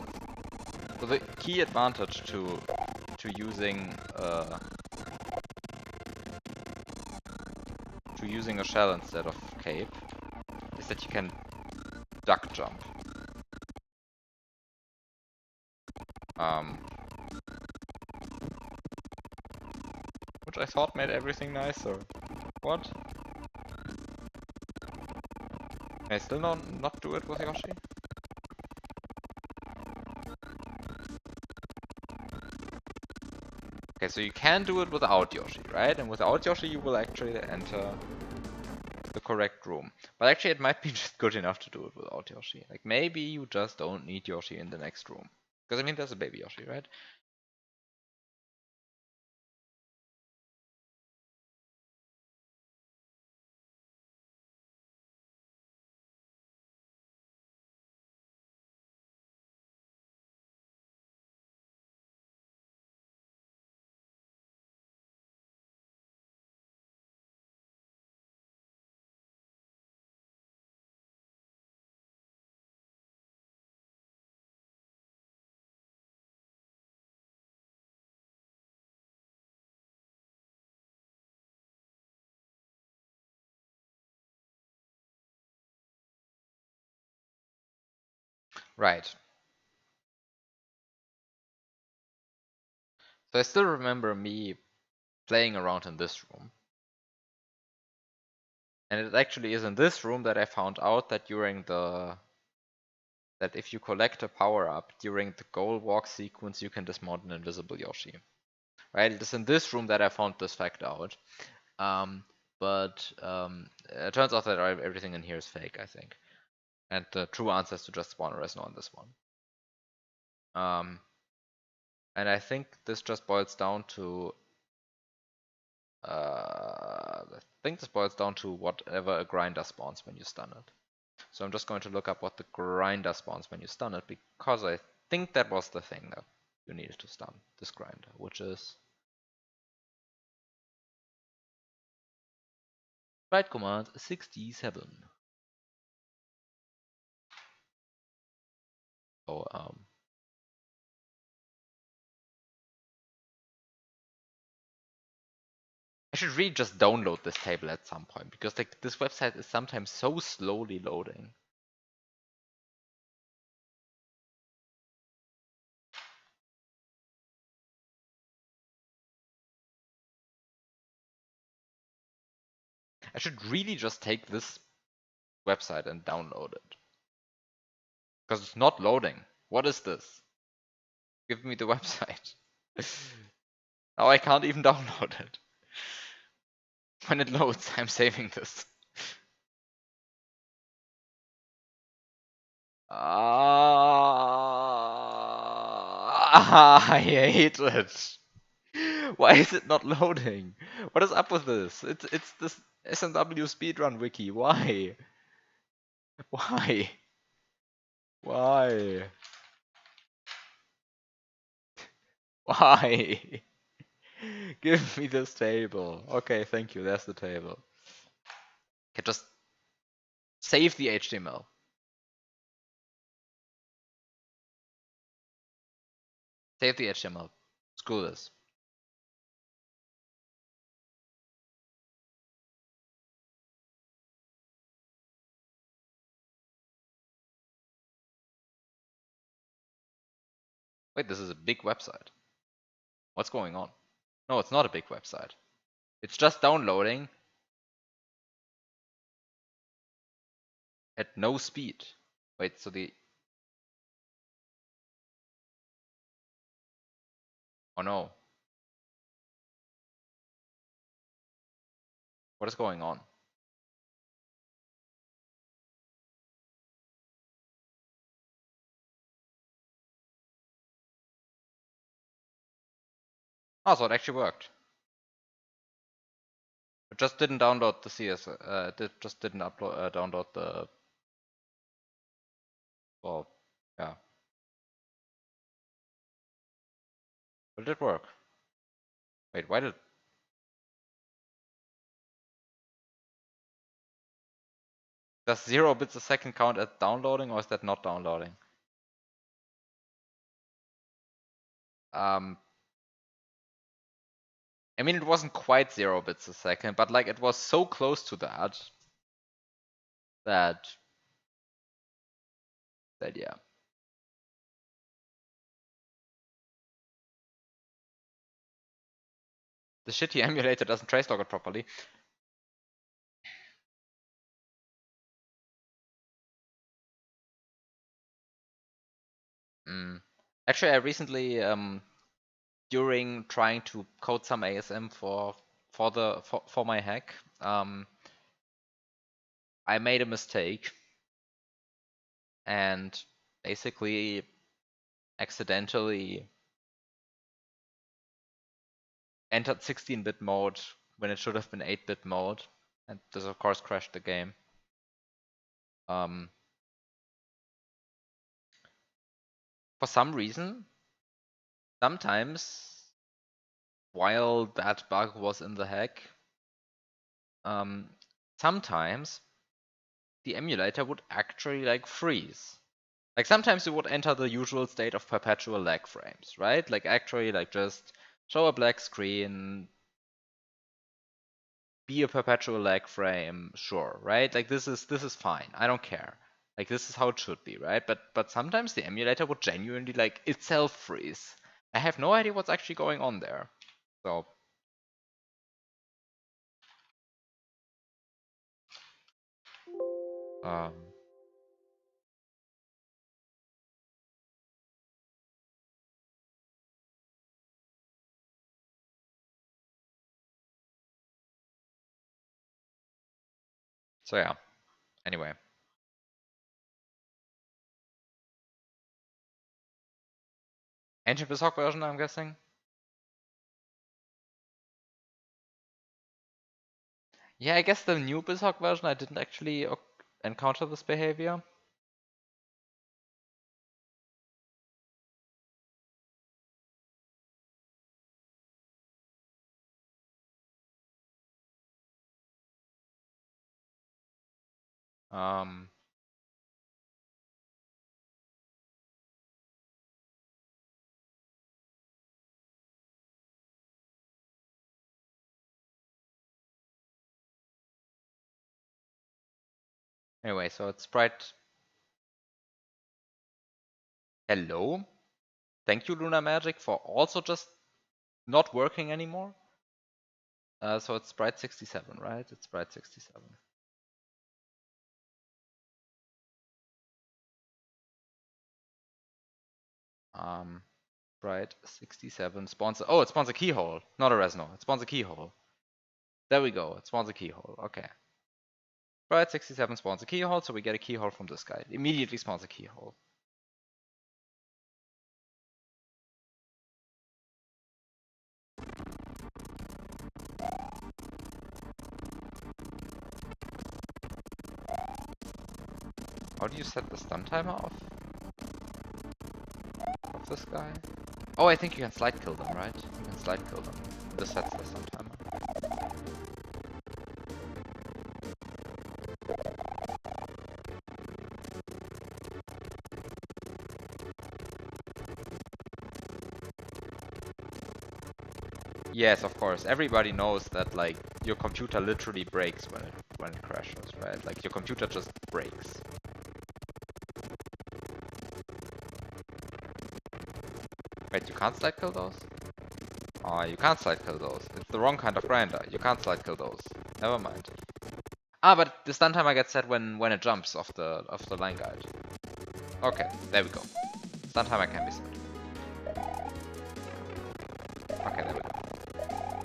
So the key advantage to using a shell instead of cape is that you can duck jump. Which I thought made everything nicer. What? Can I still not do it with Yoshi? Okay, so you can do it without Yoshi, right? And without Yoshi you will actually enter the correct room. But actually it might be just good enough to do it without Yoshi. Like maybe you just don't need Yoshi in the next room. Because I mean there's a baby Yoshi, right? Right. So I still remember me playing around in this room. And it actually is in this room that I found out that that if you collect a power-up during the goal walk sequence, you can dismount an invisible Yoshi. Right? It is in this room that I found this fact out. But it turns out that everything in here is fake, I think. And the true answer is to just spawn a Resno on this one. And I think this just boils down to whatever a grinder spawns when you stun it. So I'm just going to look up what the grinder spawns when you stun it, because I think that was the thing that you needed to stun this grinder, which is Flight Command 67. So I should really just download this table at some point, because like this website is sometimes so slowly loading. I should really just take this website and download it. Because it's not loading. What is this? Give me the website. Now I can't even download it. When it loads, I'm saving this. I hate it. Why is it not loading? What is up with this? It's this SMW speedrun wiki. Why? Why? Why? Why? Give me this table. Okay, thank you. There's the table. Okay, just save the HTML. Save the HTML. Screw this. Wait, this is a big website. What's going on? No, it's not a big website. It's just downloading at no speed. Wait, so the Oh no. What is going on? Oh, so it actually worked. It just didn't download the CS. It just didn't upload, download the. Well, yeah. But it did work. Wait, why did? Does 0 bits a second count as downloading, or is that not downloading? Um, I mean, it wasn't quite 0 bits a second, but like it was so close to that that yeah. The shitty emulator doesn't trace log it properly. Actually, I recently, during trying to code some ASM for my hack, I made a mistake and basically accidentally entered 16-bit mode when it should have been 8-bit mode, and this of course crashed the game. For some reason, sometimes while that bug was in the hack, sometimes the emulator would actually like freeze. Like sometimes it would enter the usual state of perpetual lag frames, right? Like actually like just show a black screen, be a perpetual lag frame, sure, right? Like this is fine. I don't care. Like this is how it should be, right? But sometimes the emulator would genuinely like itself freeze. I have no idea what's actually going on there. So um so yeah. Anyway. Ancient BizHawk version, I'm guessing. Yeah, I guess the new BizHawk version I didn't actually encounter this behavior. Um, anyway, so it's sprite. Hello. Thank you, Luna Magic, for also just not working anymore. So it's sprite 67, right? It's sprite 67. Sprite 67 spawns. Oh, it spawns a keyhole, not a resno. It spawns a keyhole. There we go. It spawns a keyhole. Okay. Sprite 67 spawns a keyhole, so we get a keyhole from this guy. It immediately spawns a keyhole. How do you set the stun timer off? Of this guy? Oh, I think you can slide kill them, right? You can slide kill them. This sets the stun timer. Yes, of course. Everybody knows that like your computer literally breaks when it crashes, right? Like your computer just breaks. Wait, you can't slide kill those? Oh, you can't slide kill those. It's the wrong kind of grinder. You can't slide kill those. Never mind. Ah, but the stun timer gets set when it jumps off the line guide. Okay, there we go. Stun timer can be set.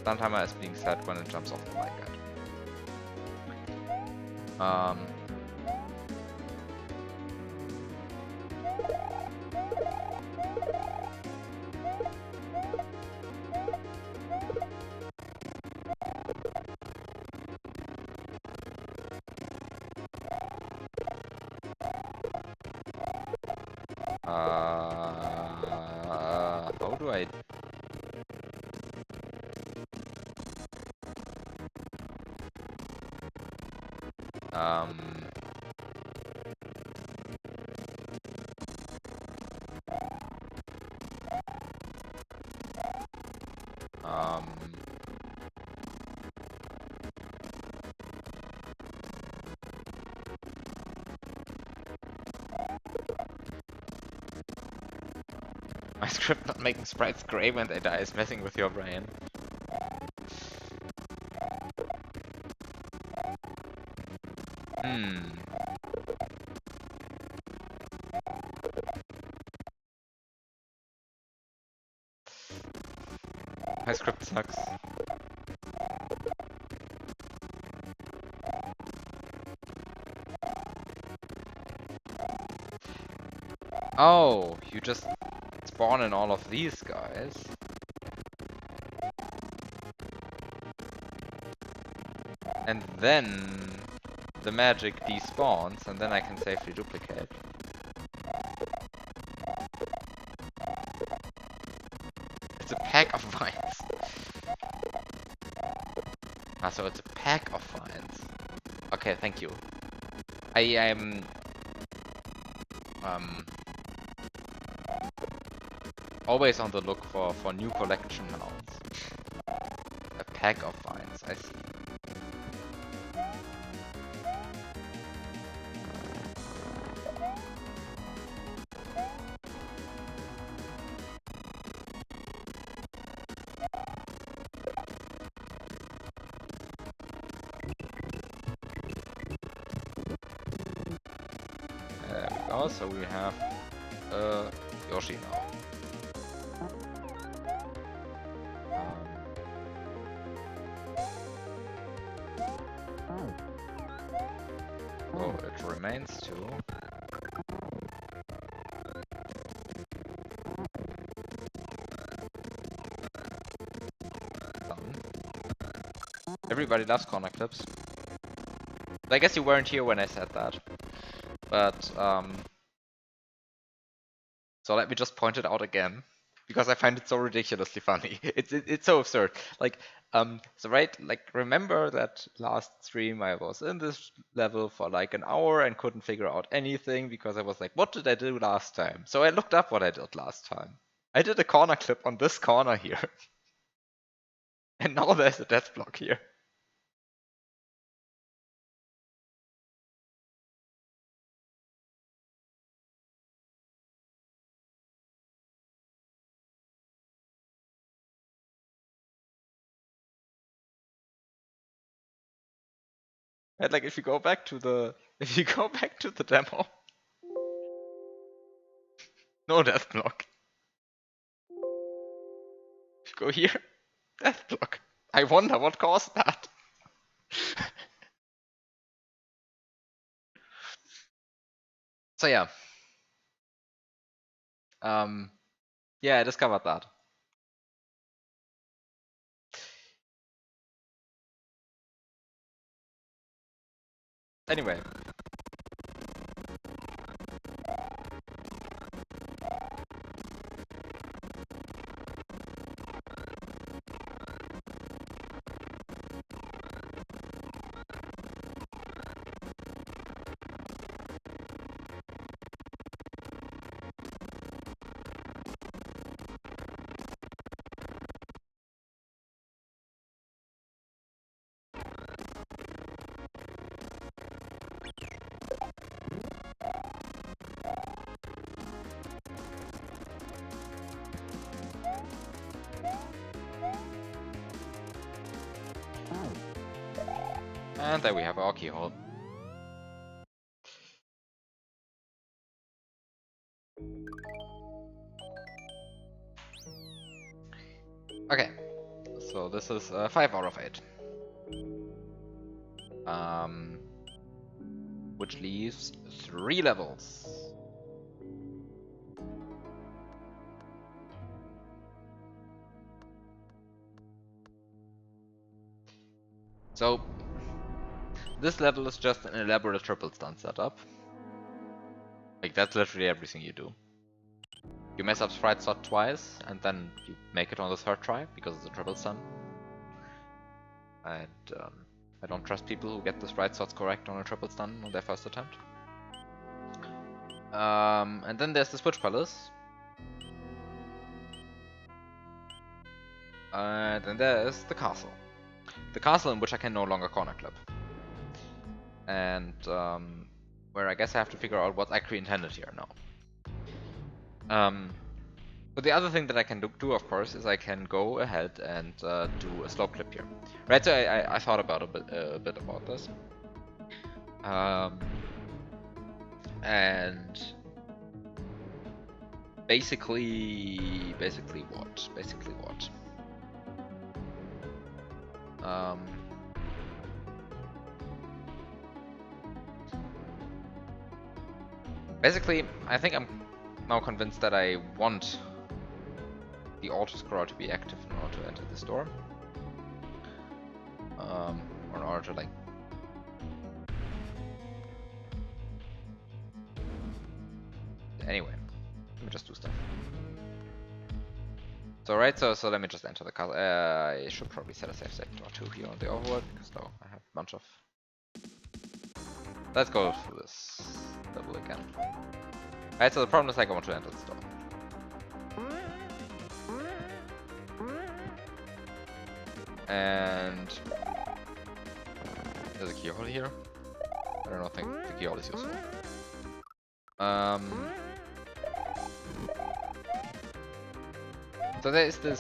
Stun timer is being set when it jumps off the blanket. How do I... Um... My script not making sprites gray when they die is messing with your brain. My script sucks. Oh, you just spawn in all of these guys. And then the magic despawns, and then I can safely duplicate. It's a pack of vines. Ah, so it's a pack of vines. Okay, thank you. I am always on the look for new collection mounts. A pack of vines, I see. There we go, so we have Yoshi now. Oh, it remains two. Done. Everybody loves corner clips. I guess you weren't here when I said that. But, so let me just point it out again. Because I find it so ridiculously funny. It's so absurd. Like, so right, like, remember that last stream I was in this level for like an hour and couldn't figure out anything because I was like, what did I do last time? So I looked up what I did last time. I did a corner clip on this corner here. And now there's a death block here. And like if you go back to the demo, no death block. If you go here, death block. I wonder what caused that. So yeah. Yeah, I discovered that. Anyway. And there we have our keyhole. Okay, So this is 5 out of 8. Which leaves 3 levels. So this level is just an elaborate triple stun setup. Like that's literally everything you do. You mess up sprite slot twice, and then you make it on the 3rd try because it's a triple stun. And I don't trust people who get the sprite slots correct on a triple stun on their 1st attempt. And then there's the Switch Palace. And then there's the castle. The castle in which I can no longer corner clip. And where I guess I have to figure out what's actually intended here now. But the other thing that I can do, of course, is I can go ahead and do a slow clip here. Right, so I thought about a bit about this. And basically what? Basically, I think I'm now convinced that I want the auto-scroll to be active in order to enter this door. Or in order to like... Anyway, let me just do stuff. So right, so let me just enter the castle. I should probably set a safe state or 2 here on the overworld, because now I have a bunch of... Let's go through this level again. Right, so the problem is like I want to enter this door. And there's a keyhole here. I don't think the keyhole is useful. So there is this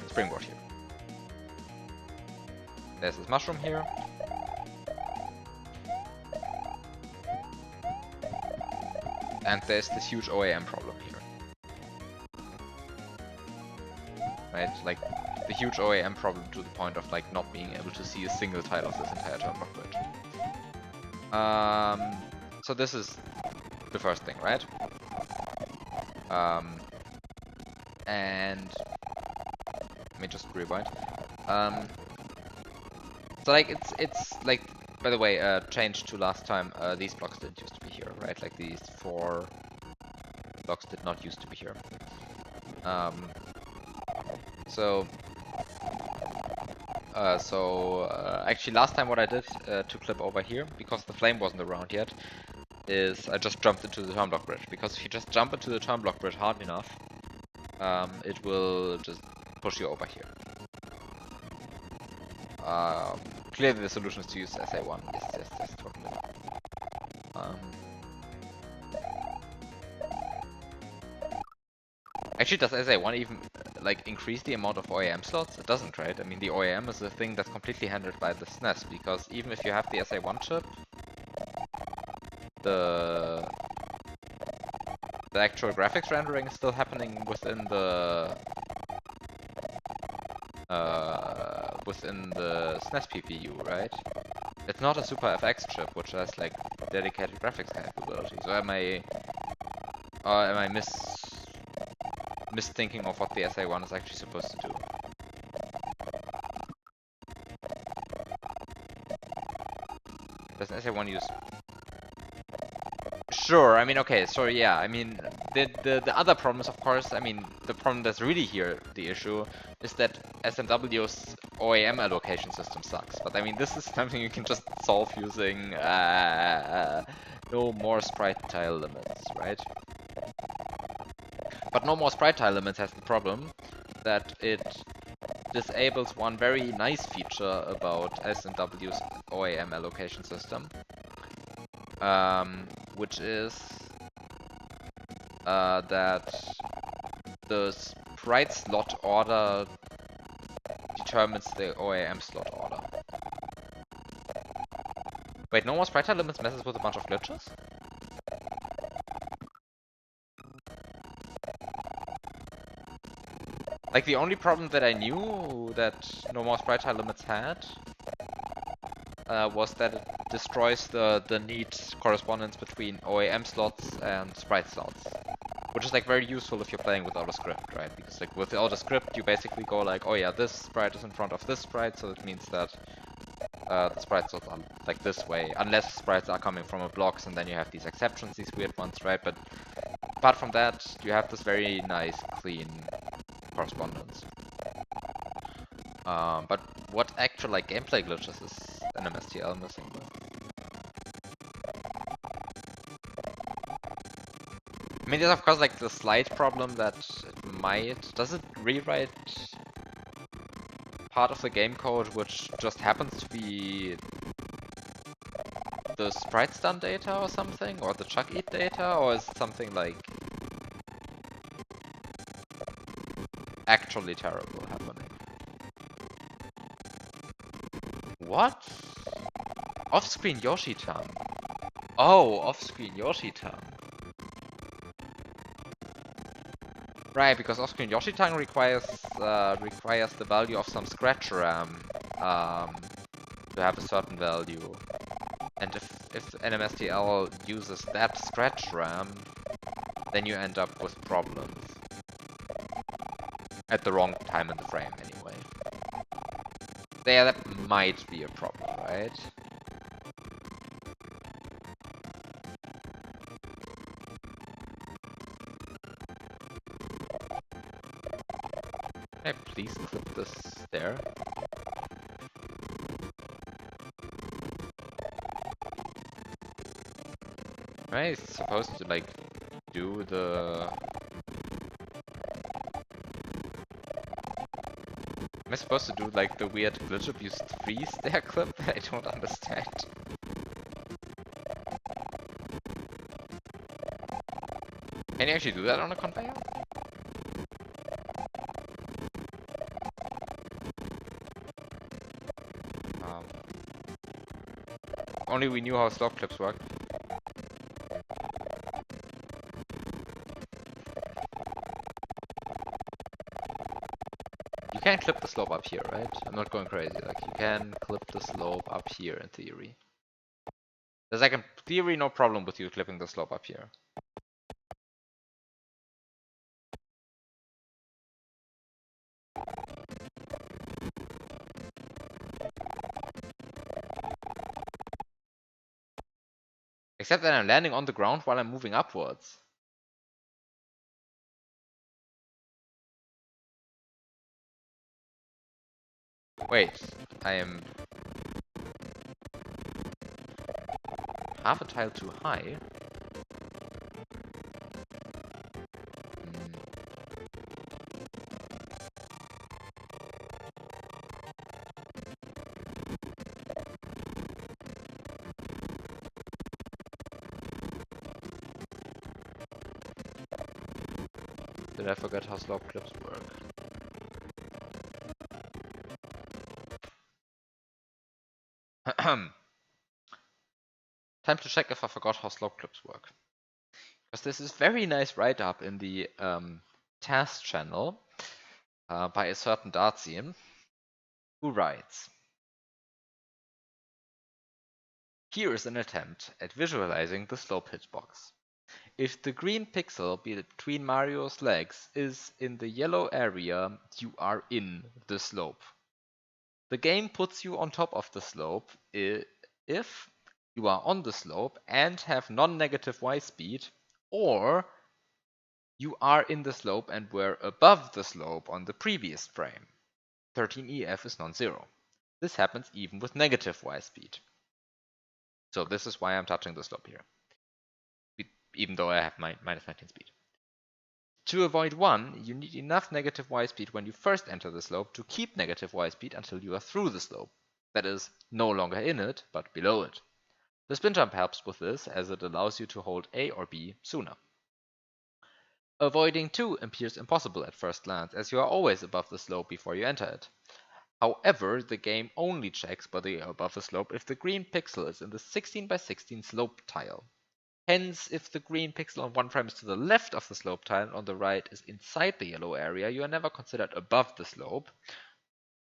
springboard here. There's this mushroom here. And there's this huge OAM problem here. Right, like the huge OAM problem to the point of like not being able to see a single tile of this entire turnbuck bridge. So this is the first thing, right? And let me just rewind. So like it's like, by the way, changed to last time. These blocks didn't used to be here, right? Like these 4 blocks did not used to be here. Actually last time what I did to clip over here, because the flame wasn't around yet, is I just jumped into the turnblock bridge. Because if you just jump into the turnblock bridge hard enough, it will just push you over here. Clearly the solution is to use SA1. Yes, totally. Actually, does SA1 even like increase the amount of OAM slots? It doesn't, right? I mean, the OAM is a thing that's completely handled by the SNES, because even if you have the SA1 chip, the actual graphics rendering is still happening within the SNES PPU, right? It's not a Super FX chip, which has like dedicated graphics capability. So am I misthinking of what the SA1 is actually supposed to do? Does an SA1 use? Sure, I mean, okay, so yeah, I mean, the other problem is, of course, I mean, the problem that's really here, the issue, is that SMW's OAM allocation system sucks. But I mean, this is something you can just solve using no more sprite tile limits, right? But no more sprite tile limits has the problem that it disables one very nice feature about SMW's OAM allocation system. Which is that the sprite slot order determines the OAM slot order. Wait, no more sprite tile limits messes with a bunch of glitches? Like the only problem that I knew that No More Sprite Tile Limits had was that it destroys the neat correspondence between OAM slots and sprite slots. Which is like very useful if you're playing without a script, right? Because like without a script you basically go like, oh yeah, this sprite is in front of this sprite, so it means that the sprite slots are like this way, unless sprites are coming from a blocks, and then you have these exceptions, these weird ones, right? But apart from that, you have this very nice, clean correspondence. But what actual like gameplay glitches is NMSTL missing with? I mean, there's of course like the slight problem that does it rewrite part of the game code which just happens to be the sprite stun data or something, or the chuck eat data, or is it something like actually terrible happening? What? Off-screen Yoshi-tan. Oh, off-screen Yoshi-tan. Right, because off-screen Yoshi-tan requires the value of some scratch RAM to have a certain value. And if NMSTL uses that scratch RAM, then you end up with problems. At the wrong time in the frame, anyway. Yeah, that might be a problem, right? Can I please clip this there? Am I supposed to, like, do the... Am I supposed to do, like, the weird glitch abuse 3 stair clip that I don't understand? Can you actually do that on a conveyor? Only we knew how slope clips work. You can clip the slope up here, right? I'm not going crazy. Like, you can clip the slope up here in theory. There's like in theory no problem with you clipping the slope up here. Except that I'm landing on the ground while I'm moving upwards. Wait, I am half a tile too high. Did I forget how slope clips work? Time to check if I forgot how slope clips work. Because this is very nice write-up in the task channel by a certain Dartsian, who writes, here is an attempt at visualizing the slope hitbox. If the green pixel between Mario's legs is in the yellow area, you are in the slope. The game puts you on top of the slope if you are on the slope and have non-negative y speed, or you are in the slope and were above the slope on the previous frame. 13EF is non-zero. This happens even with negative y speed. So this is why I'm touching the slope here, even though I have minus 19 speed. To avoid 1, you need enough negative y speed when you first enter the slope to keep negative y speed until you are through the slope. That is, no longer in it, but below it. The spin jump helps with this, as it allows you to hold A or B sooner. Avoiding 2 appears impossible at first glance, as you are always above the slope before you enter it. However, the game only checks whether you are above the slope if the green pixel is in the 16 by 16 slope tile. Hence, if the green pixel on one frame is to the left of the slope tile and on the right is inside the yellow area, you are never considered above the slope.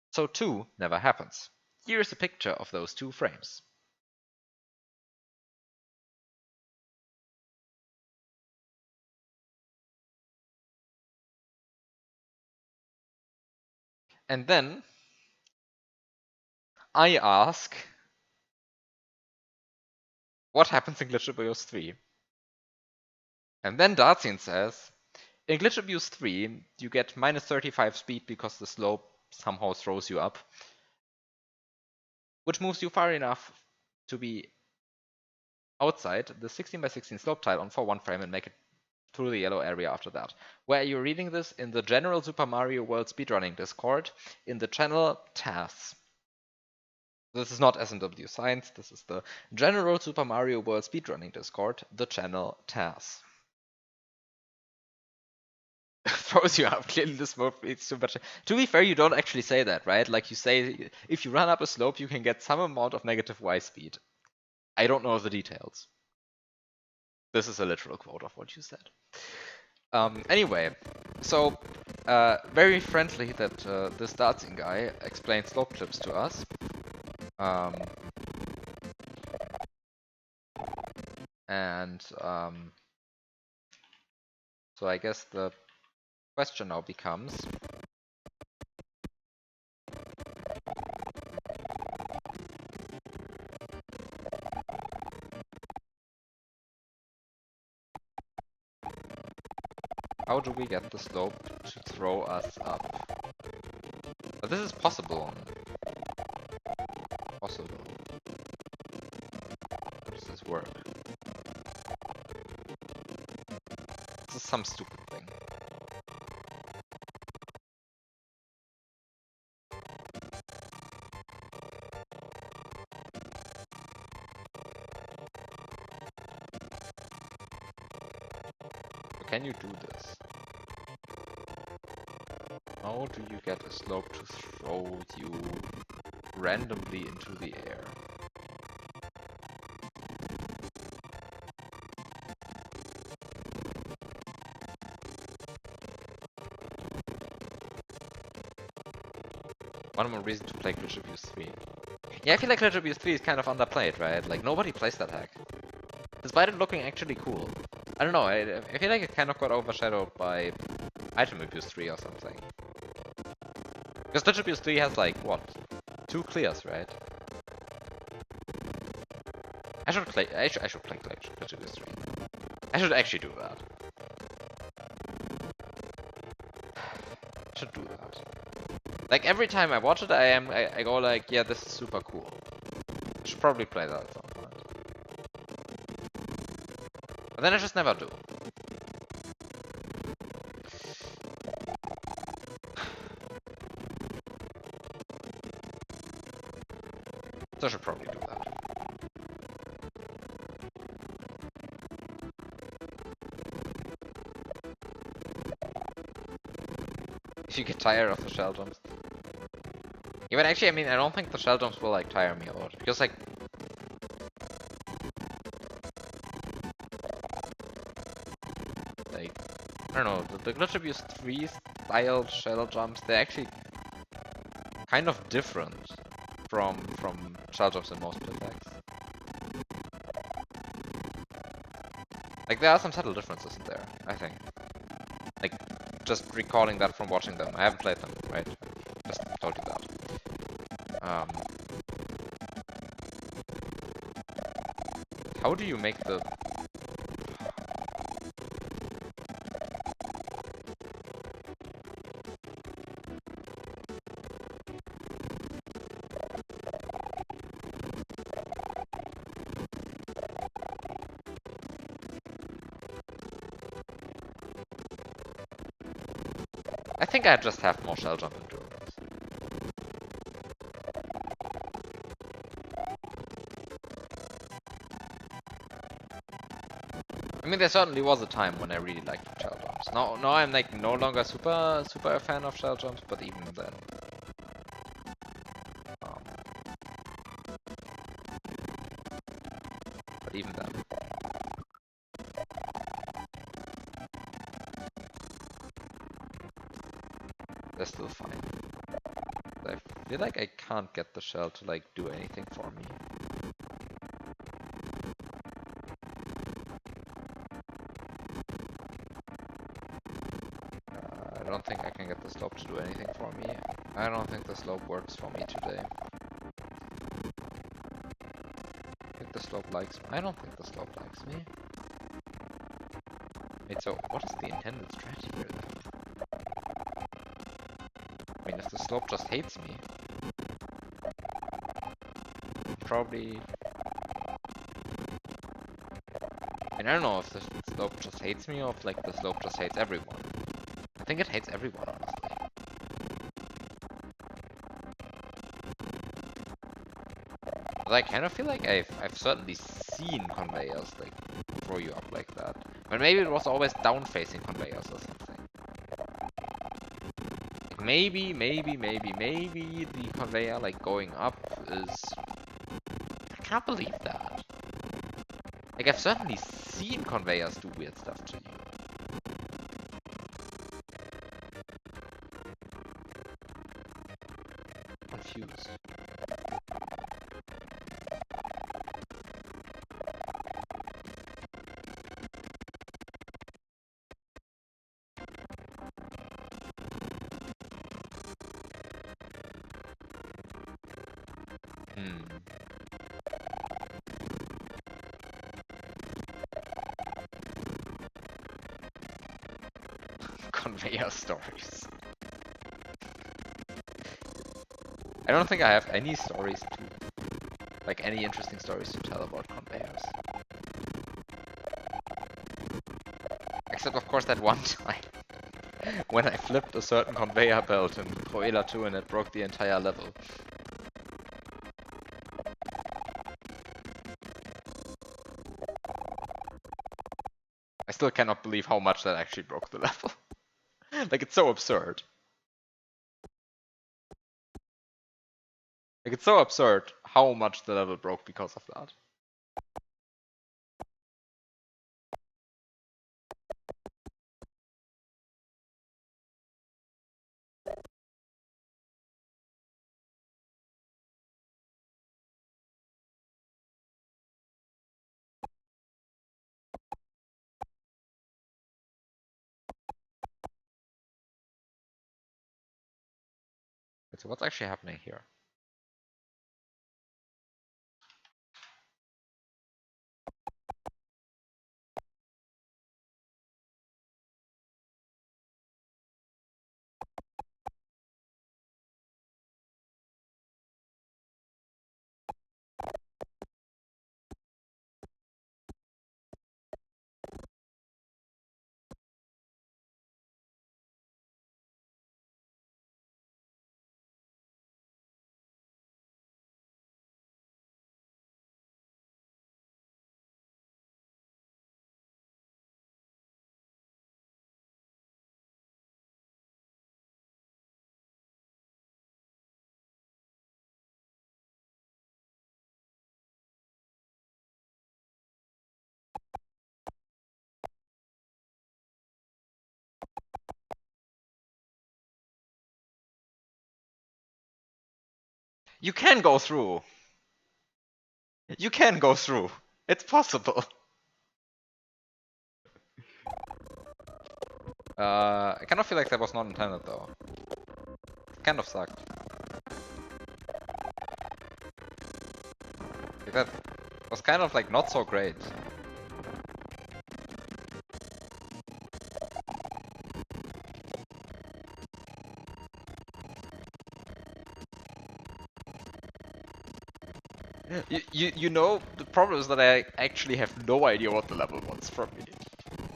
So 2 never happens. Here is a picture of those 2 frames. And then I ask, what happens in Glitch Abuse 3? And then Dartzian says, in Glitch Abuse 3, you get minus 35 speed because the slope somehow throws you up, which moves you far enough to be outside the 16 by 16 slope tile on for one frame and make it through the yellow area after that. Where are you reading this? In the general Super Mario World speedrunning Discord, in the channel TAS. This is not SMW Science, this is the general Super Mario World speedrunning Discord, the channel TAS. Throws you up. Clearly this mode needs too much. To be fair, you don't actually say that, right? Like you say, if you run up a slope, you can get some amount of negative Y speed. I don't know the details. This is a literal quote of what you said. Anyway, so very friendly that this Dartzing guy explained slope clips to us. So I guess the question now becomes, how do we get the slope to throw us up? But this is possible. Possible. How does this work? This is some stupid thing. Can you do this? How do you get a slope to throw you randomly into the air? One more reason to play Glitch Abuse 3. Yeah, I feel like Glitch Abuse 3 is kind of underplayed, right? Like, nobody plays that hack. Despite it looking actually cool. I don't know, I feel like it kind of got overshadowed by Item Abuse 3 or something. Because Glitch Abuse 3 has like, what? 2 clears, right? I should play Glitch Abuse 3. I should actually do that. I should do that. Like every time I watch it, I go like, yeah, this is super cool. I should probably play that at some point. But then I just never do. So I should probably do that. If you get tired of the shell jumps. Yeah, but actually, I mean, I don't think the shell jumps will like tire me out. Because like, I don't know, the Glitch Abuse 3 style shell jumps, they're actually kind of different from shell jumps in most attacks. Like, there are some subtle differences in there, I think. Like, just recalling that from watching them. I haven't played them, right? Just told you that. How do you make the... I think I just have more shell jump endurance. I mean, there certainly was a time when I really liked shell jumps. Now I'm like no longer super a fan of shell jumps, but even then. But even then. they're still fine. I feel like I can't get the shell to like do anything for me. I don't think I can get the slope to do anything for me. I don't think the slope works for me today. I think the slope likes me. I don't think the slope likes me. Wait, so what is the intended strategy here then? I mean, if the slope just hates me, probably... I don't know if the slope just hates me or if like the slope just hates everyone. I think it hates everyone, honestly. But I kind of feel like I've certainly seen conveyors like throw you up like that. But maybe it was always down-facing conveyors or something. Like maybe the conveyor like going up is... I can't believe that. Like I've certainly seen conveyors do weird stuff to you. Confused. Conveyor stories. I don't think I have any stories to, like any interesting stories to tell about conveyors. Except of course that one time when I flipped a certain conveyor belt in Proela 2 and it broke the entire level. I still cannot believe how much that actually broke the level. Like it's so absurd. Like it's so absurd how much the level broke because of that. So what's actually happening here? You can go through. You can go through. It's possible. I kind of feel like that was not intended though. It kind of sucked. Like that was kind of like not so great. You know, the problem is that I actually have no idea what the level wants from me.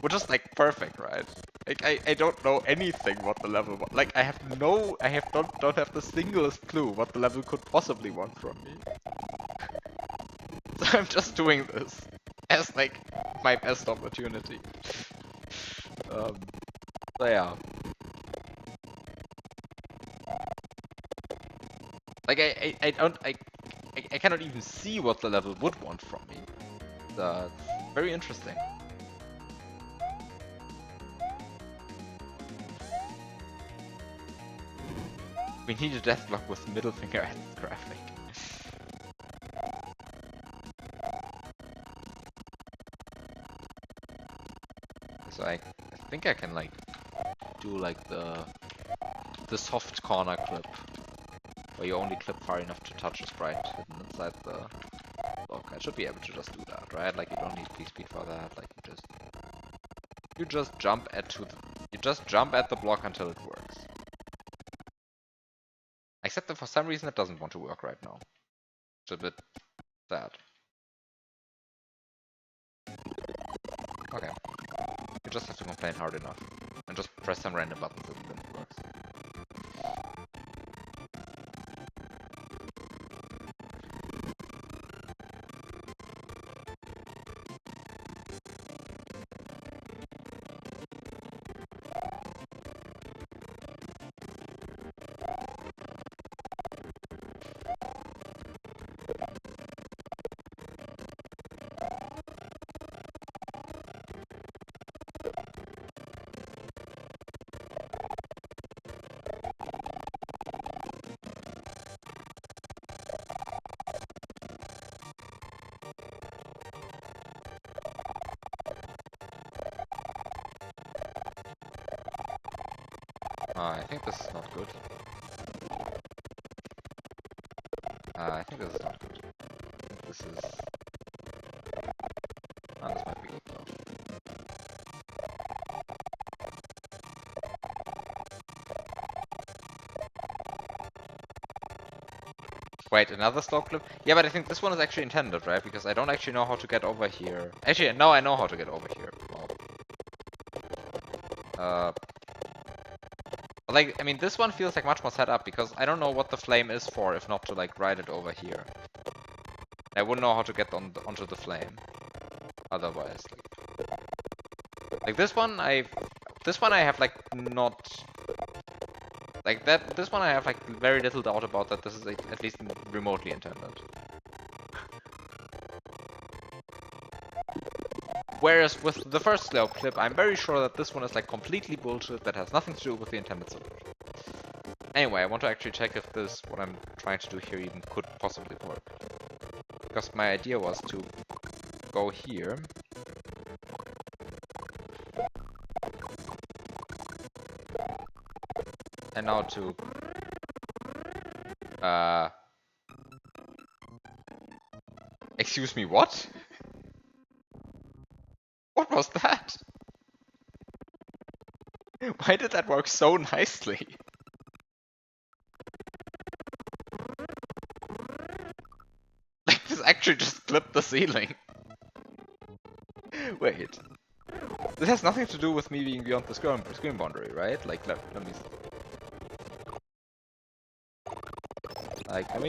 Which is like perfect, right? Like I don't know anything what the level wants. Like I don't have the singlest clue what the level could possibly want from me. So I'm just doing this as like my best opportunity. So yeah. Like I cannot even see what the level would want from me. That's very interesting. We need a death block with middle finger as graphic. So I think I can like do like the soft corner clip, where you only clip far enough to touch a sprite hidden inside the block. I should be able to just do that, right? Like you don't need P-speed for that. Like you just jump at the block until it works. Except that for some reason it doesn't want to work right now. It's a bit sad. Okay. You just have to complain hard enough. And just press some random buttons and then it works. I think this is not good. I think this is not good. This is... this might be good though. Wait, another slow clip? Yeah, but I think this one is actually intended, right? Because I don't actually know how to get over here. Actually, no, I know how to get over here. Well, like, I mean, this one feels like much more set up because I don't know what the flame is for if not to like ride it over here. I wouldn't know how to get onto the flame otherwise. Like this one I have like not like that. This one I have like very little doubt about that this is at least remotely intended. Whereas with the first slow clip, I'm very sure that this one is like completely bullshit that has nothing to do with the intended solution. Anyway, I want to actually check if this, what I'm trying to do here, even could possibly work. Because my idea was to go here. And now to... Excuse me, what? What was that? Why did that work so nicely? Like, this actually just clipped the ceiling. Wait. This has nothing to do with me being beyond the screen boundary, right? Like, let me... Like, let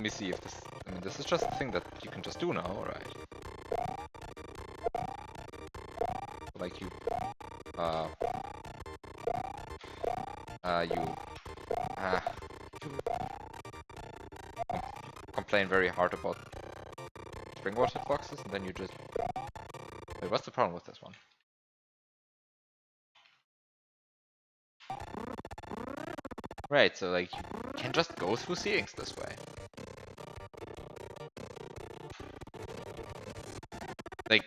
me see if this... I mean, this is just a thing that you can just do now, right? Like, you complain very hard about springboard hitboxes, and then you just... Wait, what's the problem with this one? Right, so like, you can just go through ceilings this way. Like,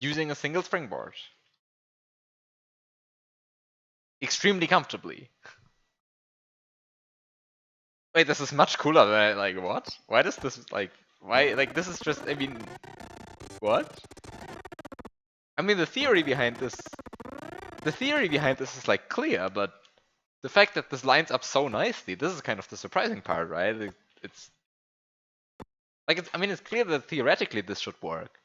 using a single springboard. Extremely comfortably. Wait, this is much cooler than I, like, what? Why does this, like, why, like, this is just, I mean, what? I mean, the theory behind this is, like, clear, but the fact that this lines up so nicely, this is kind of the surprising part, right? It's, like, I mean, it's clear that theoretically this should work.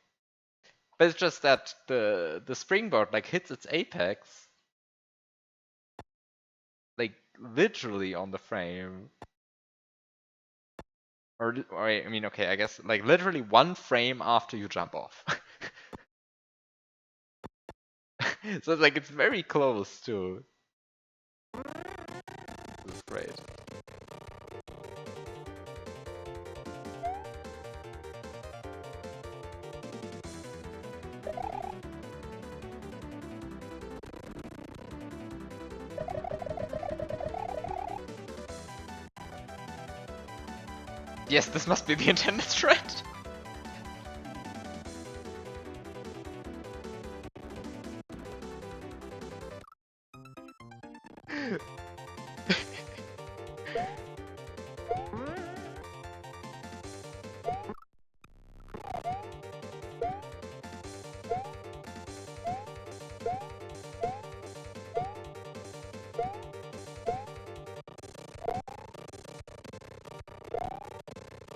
But it's just that the springboard, like, hits its apex, like, literally on the frame. Or I mean, okay, I guess, like, literally one frame after you jump off. So it's like, it's very close to... This is great. Yes, this must be the intended thread.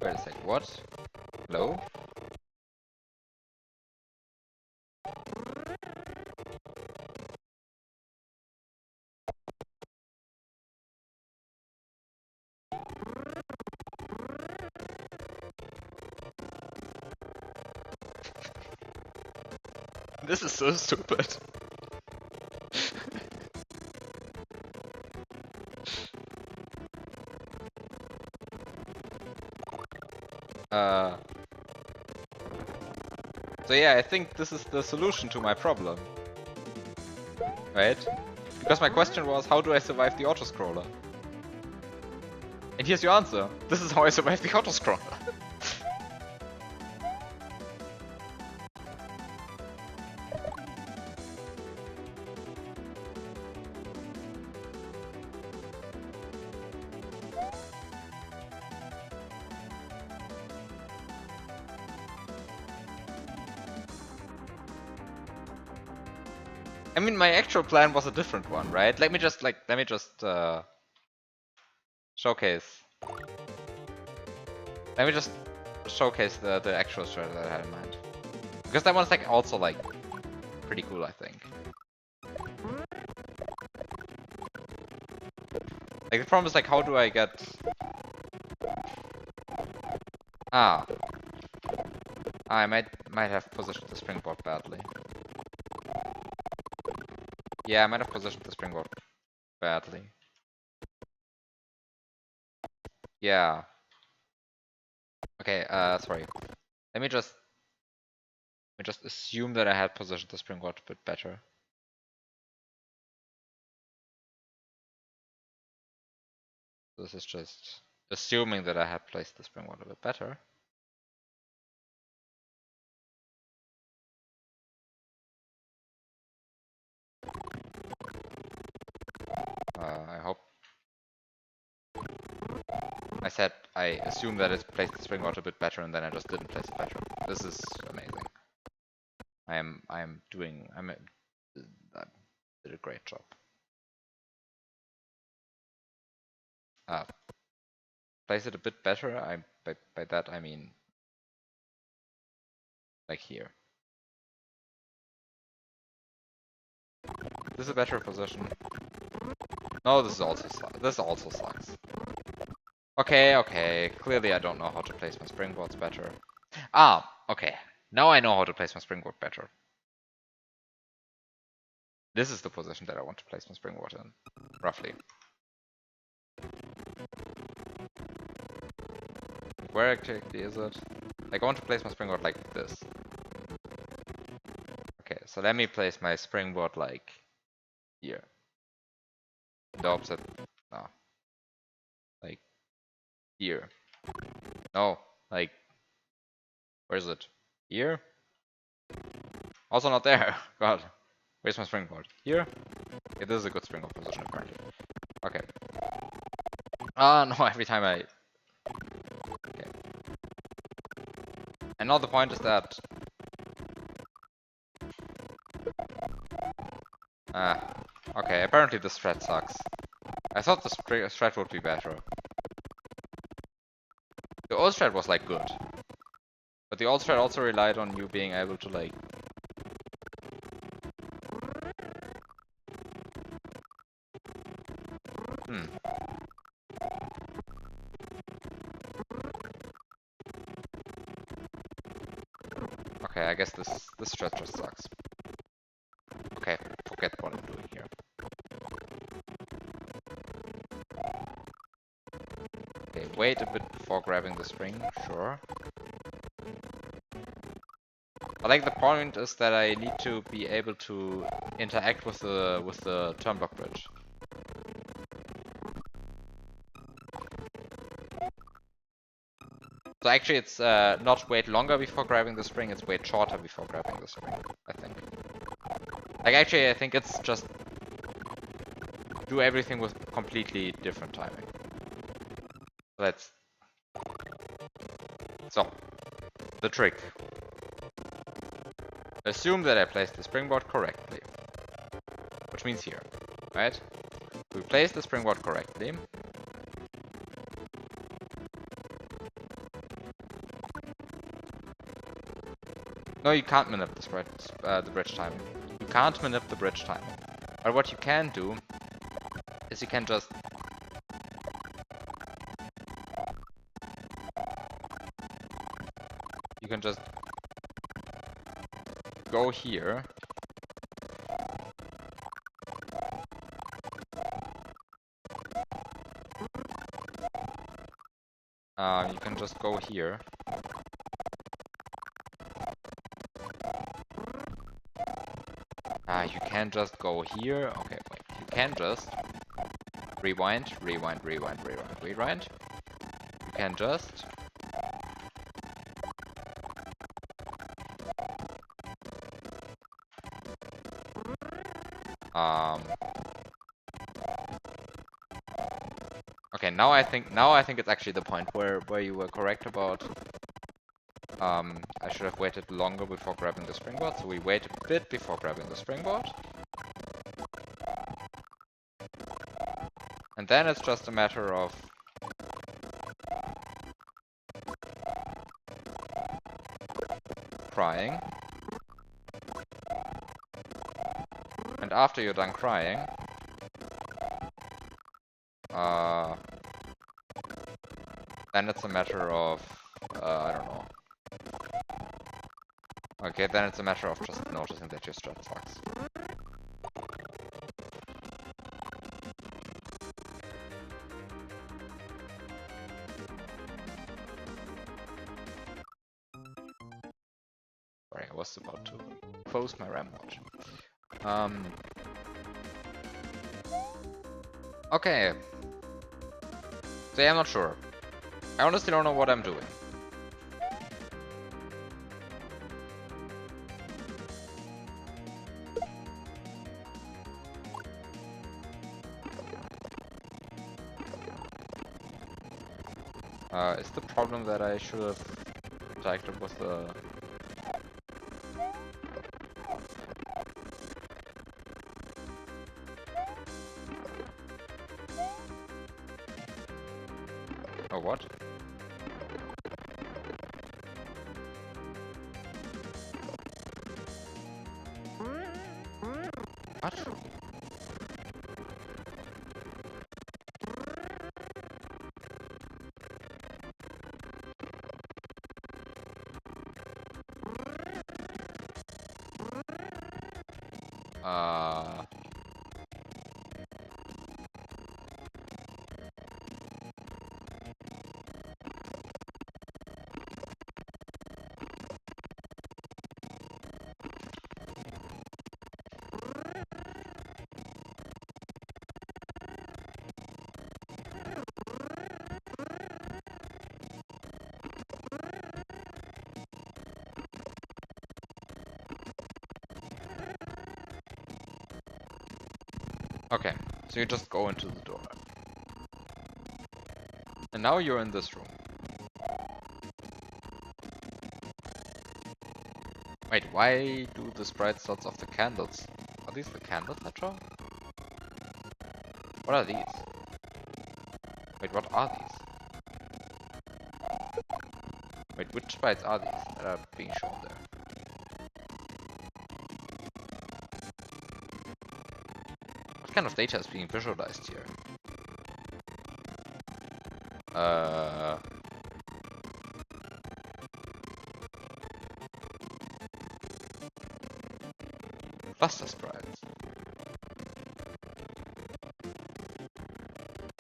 Wait a sec, what? Hello? This is so stupid. uh... So yeah, I think this is the solution to my problem. Right? Because my question was, how do I survive the autoscroller? And here's your answer. This is how I survive the autoscroller. I mean, my actual plan was a different one, right? Let me just showcase. Let me just showcase the actual strat that I had in mind. Because that one's like also like pretty cool, I think. Like the problem is like, how do I get? Ah, I might have positioned the springboard badly. Yeah, I might have positioned the springboard badly. Yeah. Okay. Sorry. Let me just assume that I had positioned the springboard a bit better. This is just assuming that I had placed the springboard a bit better. I hope. I said I assume that it placed the springboard a bit better, and then I just didn't place it better. This is amazing. I did a great job. Place it a bit better. By that I mean like here. This is a better position. No, this also sucks. Okay. Clearly I don't know how to place my springboards better. Ah, okay. Now I know how to place my springboard better. This is the position that I want to place my springboard in, roughly. Where exactly is it? Like I want to place my springboard like this. Okay, so let me place my springboard like here. The opposite. No. Like here. No, like where is it? Here? Also not there. God. Where's my springboard? Here? Okay, this is a good springboard position apparently. Okay. No, every time I... Okay. And now the point is that... okay, apparently this strat sucks. I thought the strat would be better. The old strat was like good. But the old strat also relied on you being able to like... Okay, I guess this strat just sucks. Okay, forget what I'm doing here. Okay, wait a bit before grabbing the spring, sure. I think the point is that I need to be able to interact with the turnblock bridge. So actually it's not wait longer before grabbing the spring, it's wait shorter before grabbing the spring, I think. Like actually I think it's just do everything with completely different timing. Let's... So, the trick. Assume that I placed the springboard correctly. Which means here, right? We place the springboard correctly. No, you can't manip the bridge timing. You can't manip the bridge timing. But what you can do is you can just go here. You can just go here. You can just go here. Okay, wait. You can just rewind, rewind, rewind, rewind, rewind. You can just okay, now I think it's actually the point where you were correct about I should have waited longer before grabbing the springboard, so we wait a bit before grabbing the springboard. And then it's just a matter of crying. And after you're done crying, then it's a matter of, I don't know. Okay, then it's a matter of just noticing that your strat sucks. Sorry, I was about to close my RAM watch. Okay. So yeah, I'm not sure. I honestly don't know what I'm doing. Is the problem that I should have attacked it with the... Oh, what? What? Okay, so you just go into the door. And now you're in this room. Wait, why do the sprite slots of the candles? Are these the candles I draw? What are these? Wait, what are these? Wait, which sprites are these that are being shown there? What kind of data is being visualized here? Cluster sprites.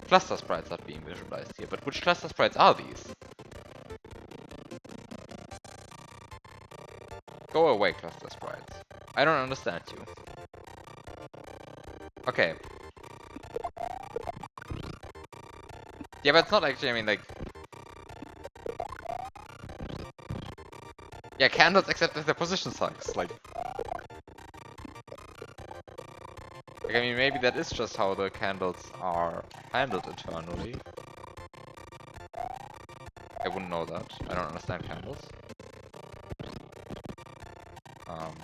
Cluster sprites are being visualized here, but which cluster sprites are these? Go away, cluster sprites. I don't understand you. Okay. Yeah, but it's not actually, I mean, like... Yeah, candles, except that their position sucks. I mean, maybe that is just how the candles are handled internally. I wouldn't know that. I don't understand candles. Um,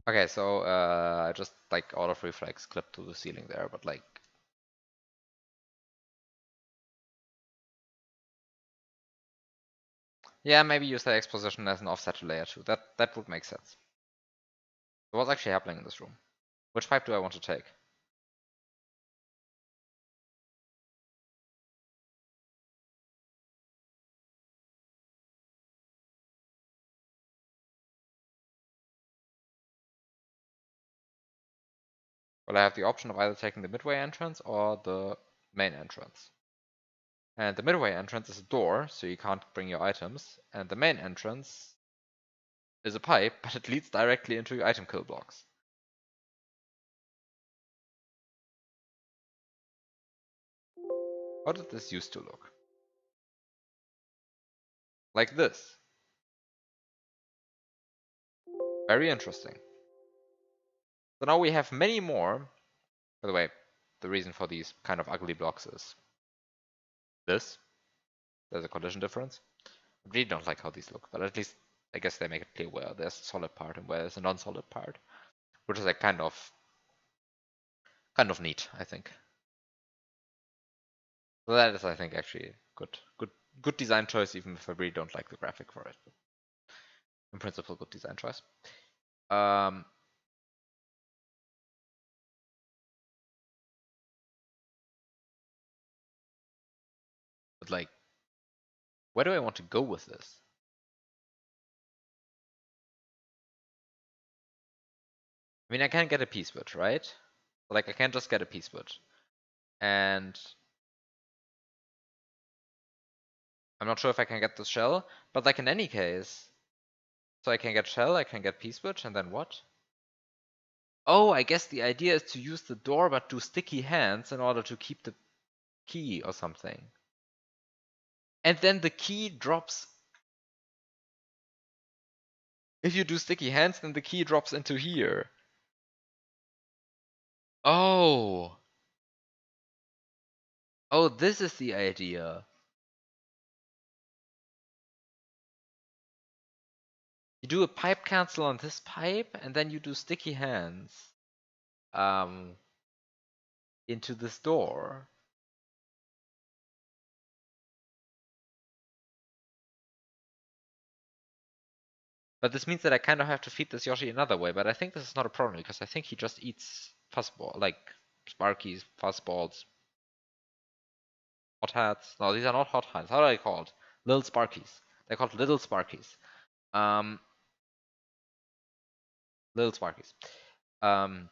okay, so I just like out of reflex clipped to the ceiling there, but like. Yeah, maybe use that exposition as an offset to layer 2. That would make sense. So what's actually happening in this room? Which pipe do I want to take? Well, I have the option of either taking the midway entrance or the main entrance. And the midway entrance is a door, so you can't bring your items. And the main entrance is a pipe, but it leads directly into your item kill blocks. How did this used to look? Like this. Very interesting. So now we have many more. By the way, the reason for these kind of ugly blocks is this. There's a collision difference. I really don't like how these look, but at least I guess they make it clear where there's a solid part and where there's a non-solid part, which is like kind of neat, I think. So that is, I think, actually good design choice, even if I really don't like the graphic for it. But in principle, good design choice. But like, where do I want to go with this? I mean, I can get a P-switch, right? Like, I can't just get a P-switch. And I'm not sure if I can get the shell, but like in any case, so I can get shell, I can get P-switch, and then what? Oh, I guess the idea is to use the door but do sticky hands in order to keep the key or something. And then the key drops. If you do sticky hands, then the key drops into here. Oh. Oh, this is the idea. You do a pipe cancel on this pipe, and then you do sticky hands into this door. But this means that I kind of have to feed this Yoshi another way, but I think this is not a problem, because I think he just eats fuzzball, like Sparkies, fuzzballs, hot hats. No, these are not hot hats. How are they called? Little Sparkies. They're called little Sparkies. Um, little Sparkies. Um,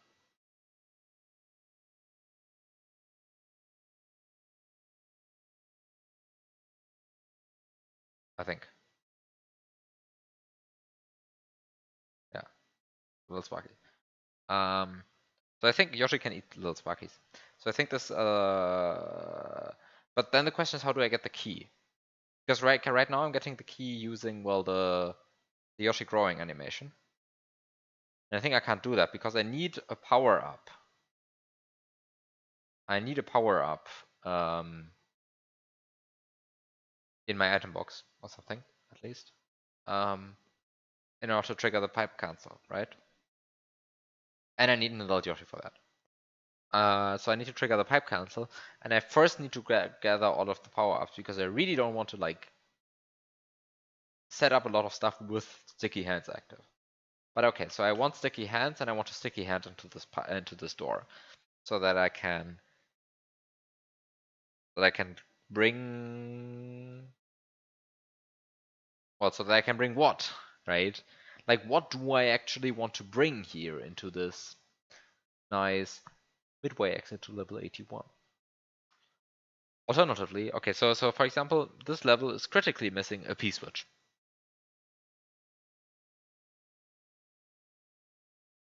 I think. Yeah, little Sparky. So I think Yoshi can eat little Sparkies. So I think this. But then the question is, how do I get the key? Because right now I'm getting the key using, well, the Yoshi growing animation. And I think I can't do that because I need a power up. I need a power up in my item box or something, at least, in order to trigger the pipe cancel, right? And I need an adult Yoshi for that. So I need to trigger the pipe cancel, and I first need to gather all of the power-ups because I really don't want to like set up a lot of stuff with sticky hands active. But okay, so I want sticky hands, and I want a sticky hand into this door, so that I can bring, well, so that I can bring what, right? Like, what do I actually want to bring here into this nice midway exit to level 81? Alternatively, okay, so for example, this level is critically missing a P-switch.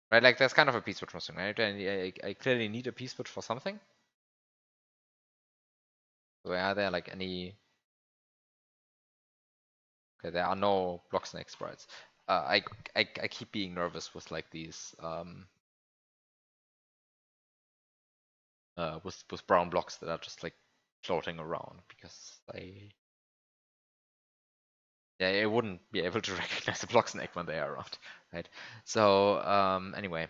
Right, like there's kind of a P-switch missing, right? And I clearly need a P-switch for something. So are there like any? Okay, there are no block snake sprites. I keep being nervous with like these with brown blocks that are just like floating around because I wouldn't be able to recognize a block snake when they are around, right? So anyway.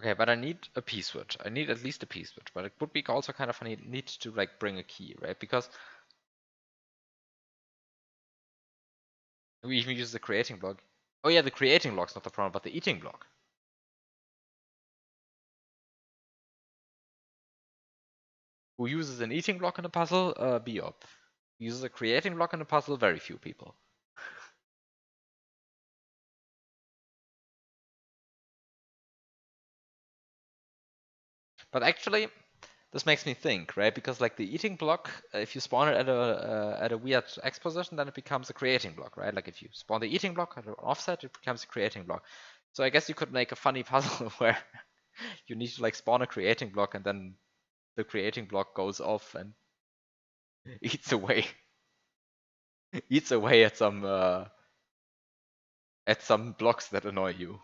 Okay, but I need a P switch. I need at least a P switch, but it would be also kind of funny need to like bring a key, right? Because we even use the creating block. Oh yeah, the creating block's not the problem, but the eating block. Who uses an eating block in a puzzle? Biop. Uses a creating block in a puzzle? Very few people. But actually, this makes me think, right? Because like the eating block, if you spawn it at a weird X position, then it becomes a creating block, right? Like if you spawn the eating block at an offset, it becomes a creating block. So I guess you could make a funny puzzle where you need to like spawn a creating block and then the creating block goes off and eats away eats away at some blocks that annoy you.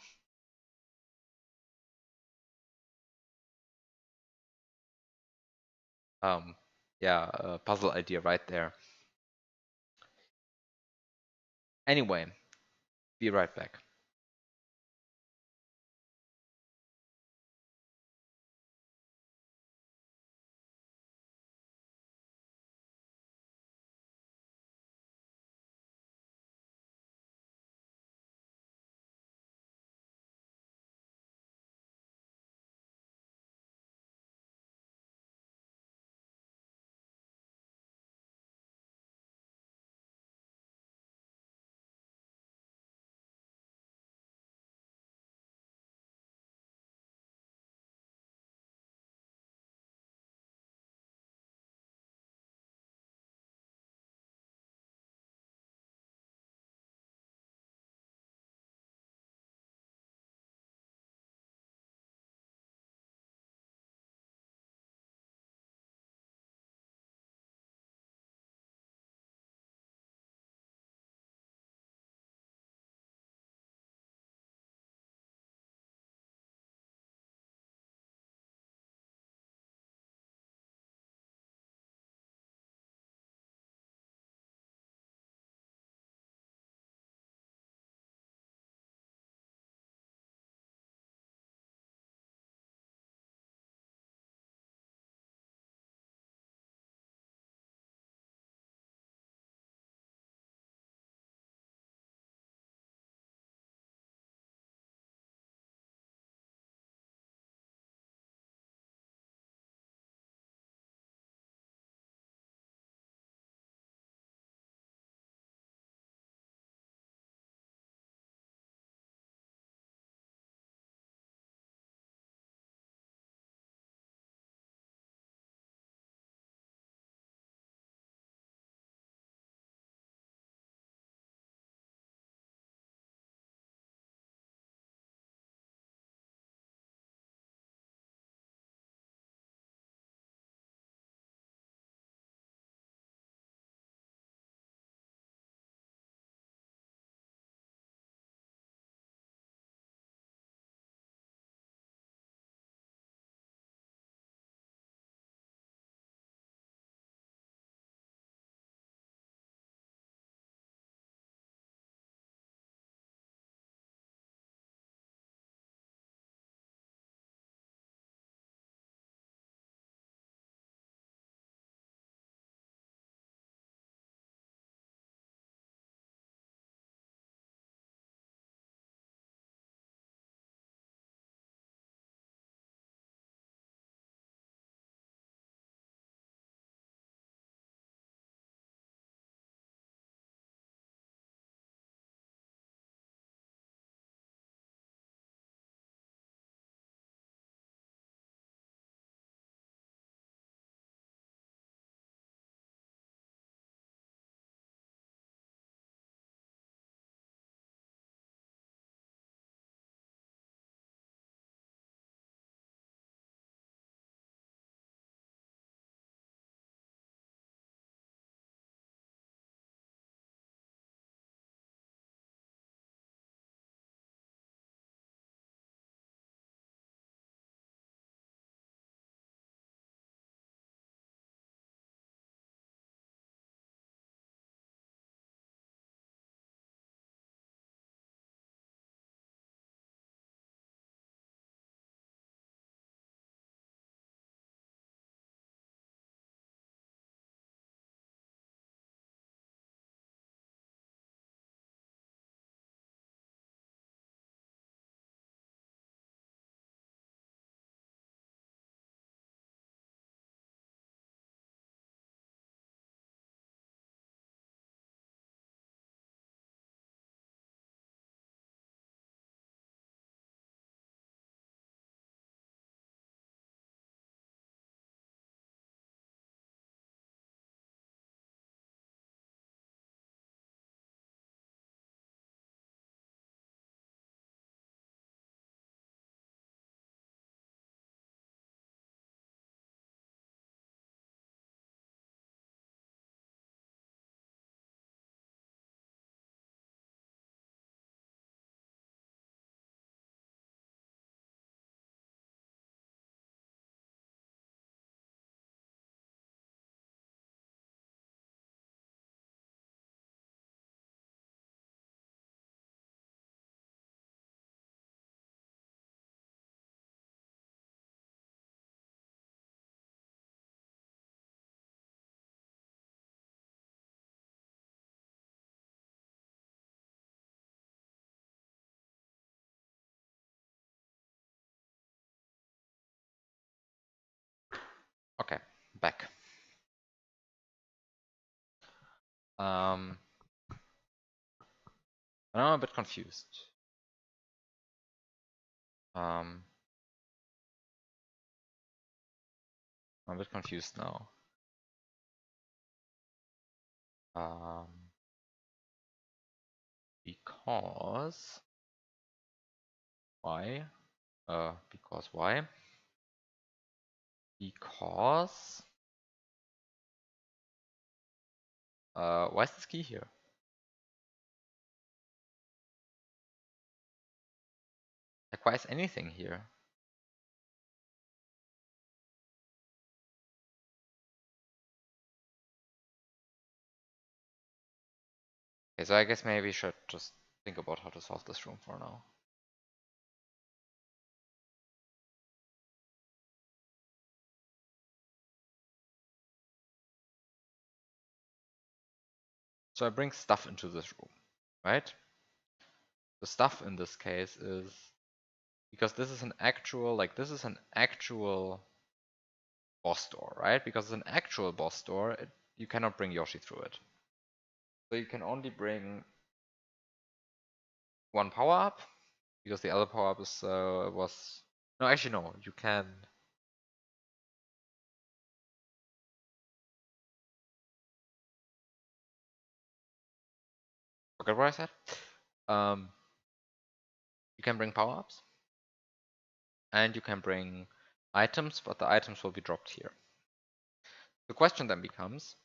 Yeah, puzzle idea right there. Anyway, be right back. back. I'm a bit confused. I'm a bit confused now. Because why? Because why? Because why is this key here? Like, why is anything here? Okay, so I guess maybe we should just think about how to solve this room for now. So I bring stuff into this room, right? The stuff in this case is because this is an actual, like this is an actual boss door, right? Because it's an actual boss door, you cannot bring Yoshi through it. So you can only bring one power up, because the other power up is was no, actually no, you can. Forget what I said. You can bring power ups, and you can bring items, but the items will be dropped here. The question then becomes,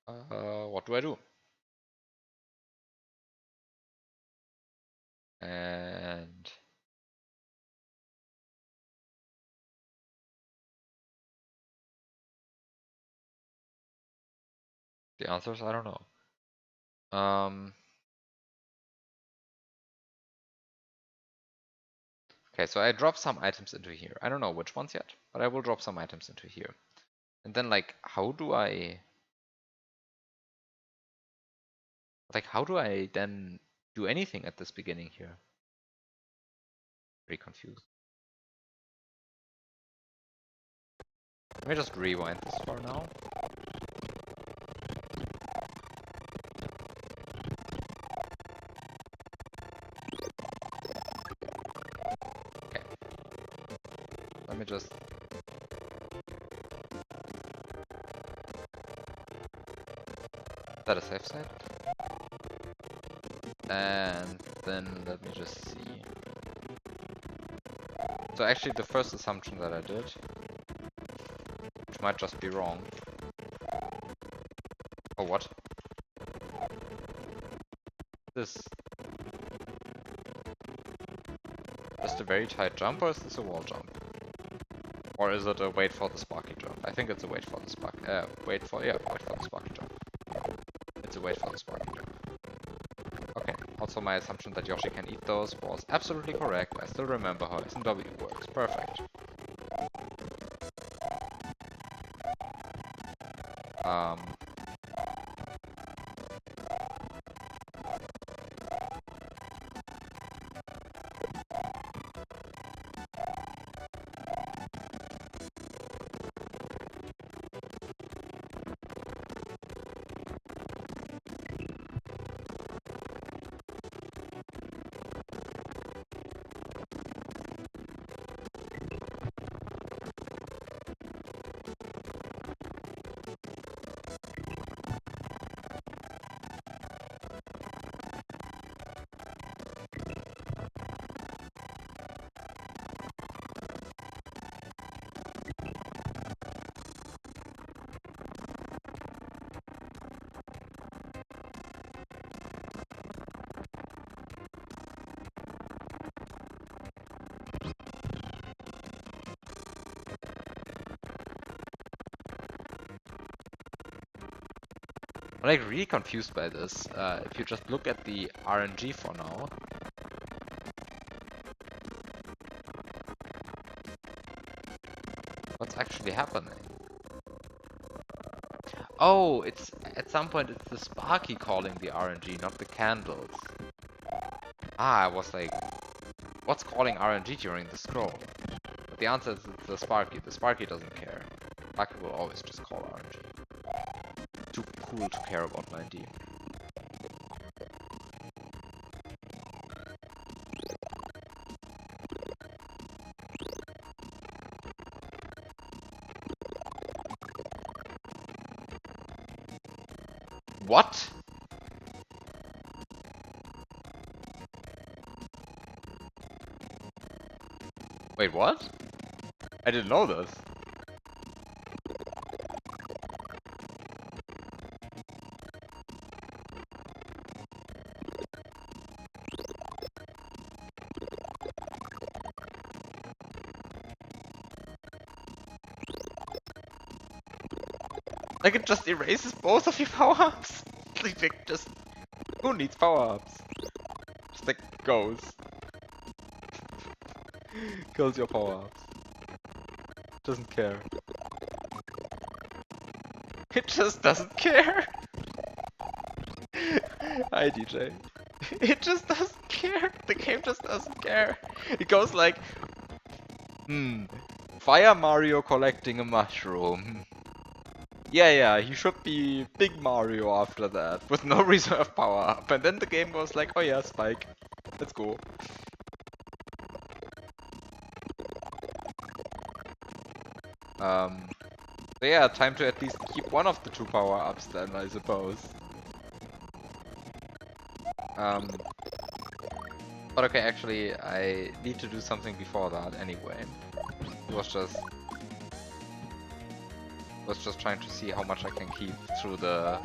what do I do? And the answer is I don't know. Okay, so I drop some items into here. I don't know which ones yet, but I will drop some items into here. And then like, how do I then do anything at this beginning here? Very confused. Let me just rewind this for now. Okay. Let me just set a safe side. And then let me just see. So actually the first assumption that I did, which might just be wrong. Oh, what? This. Just a very tight jump, or is this a wall jump? Or is it a wait for the sparky jump? I think it's a wait for the spark. Wait for the sparky jump. It's a wait for the sparky jump. Okay. Also, my assumption that Yoshi can eat those was absolutely correct. I still remember how S&W works. Perfect. I'm like really confused by this. If you just look at the RNG for now. What's actually happening? Oh, it's at some point it's the Sparky calling the RNG, not the candles. I was like, what's calling RNG during the scroll? But the answer is it's the Sparky. The Sparky doesn't care. Sparky will always just call RNG. Too cool to care about 9D. What? Wait, what? I didn't know this. Like it just erases both of your power-ups. Like just who needs power-ups? Just like goes. Kills your power-ups. Doesn't care. It just doesn't care. Hi DJ. It just doesn't care. The game just doesn't care. It goes like, Fire Mario collecting a mushroom. Yeah, he should be Big Mario after that, with no reserve power up. And then the game goes like, oh yeah, Spike. Let's go. So yeah, time to at least keep one of the two power-ups then, I suppose. But okay, actually, I need to do something before that anyway. It was just trying to see how much I can keep through the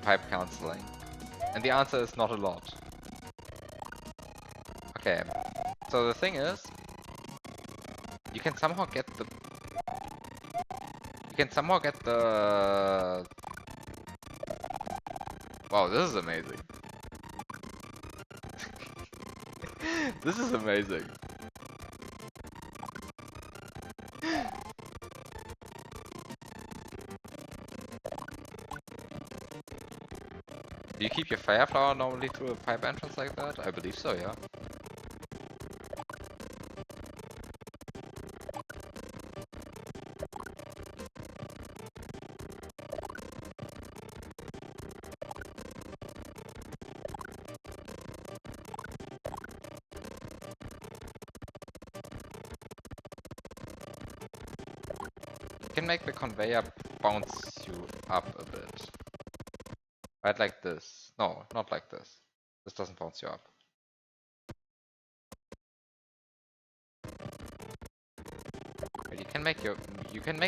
pipe cancelling. And the answer is not a lot. Okay, so the thing is, you can somehow get the... Wow, this is amazing. This is amazing. Do you keep your fire flower normally through a pipe entrance like that? I believe so, yeah. You can make the conveyor bounce you up a bit. Right, like this. No, not like this. This doesn't bounce you up. But you can make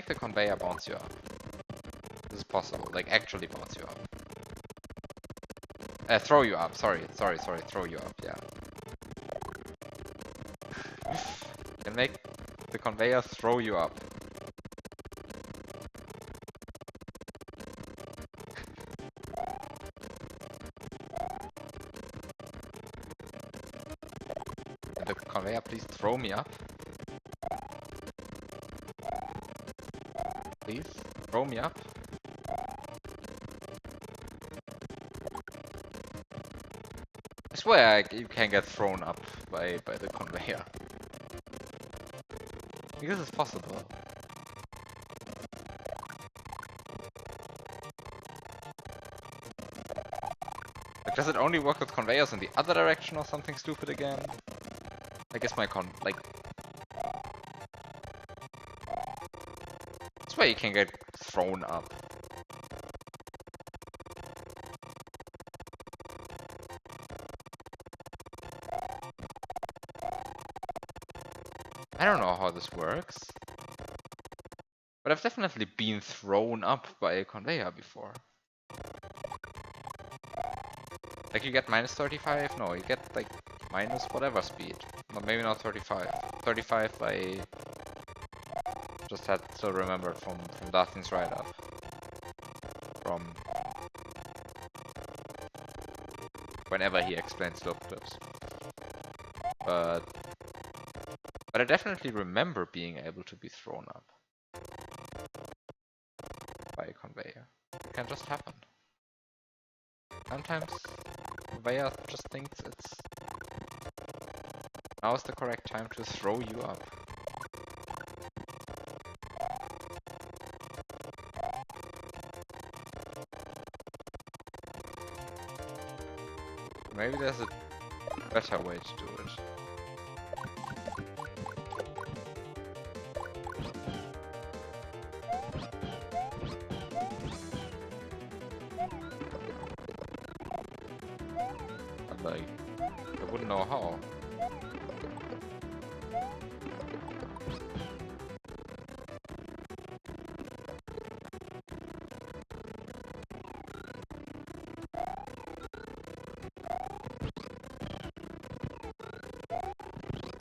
the conveyor bounce you up. This is possible, like actually bounce you up. Throw you up, sorry, throw you up, yeah. You can make the conveyor throw you up. Can the conveyor please throw me up? Please, throw me up. I swear you can get thrown up by the conveyor. Because it's possible. Like, does it only work with conveyors in the other direction or something stupid again? I guess I swear you can get thrown up. I don't know how this works. But I've definitely been thrown up by a conveyor before. Like you get minus 35? No, you get like minus whatever speed. No, maybe not 35. 35 I just had to remember from Dathin's write-up. From whenever he explains loop clips. But I definitely remember being able to be thrown up by a conveyor. It can just happen. Sometimes Vaya just thinks it's... Now is the correct time to throw you up. Maybe there's a better way to do it. But like, I wouldn't know how.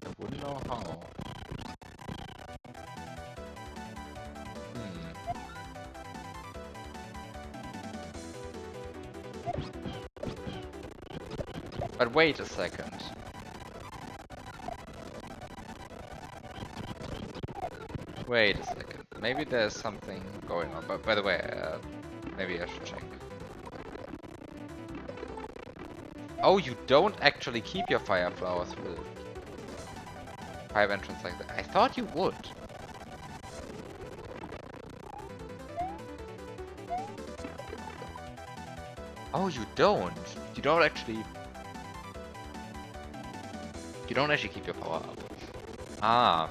I wouldn't know how. But wait a second. Wait a second. Maybe there's something going on. But by the way, maybe I should check. Oh, you don't actually keep your fire flower through the pipe entrance like that. I thought you would. Oh, you don't. You don't actually. You don't actually keep your power up. Ah.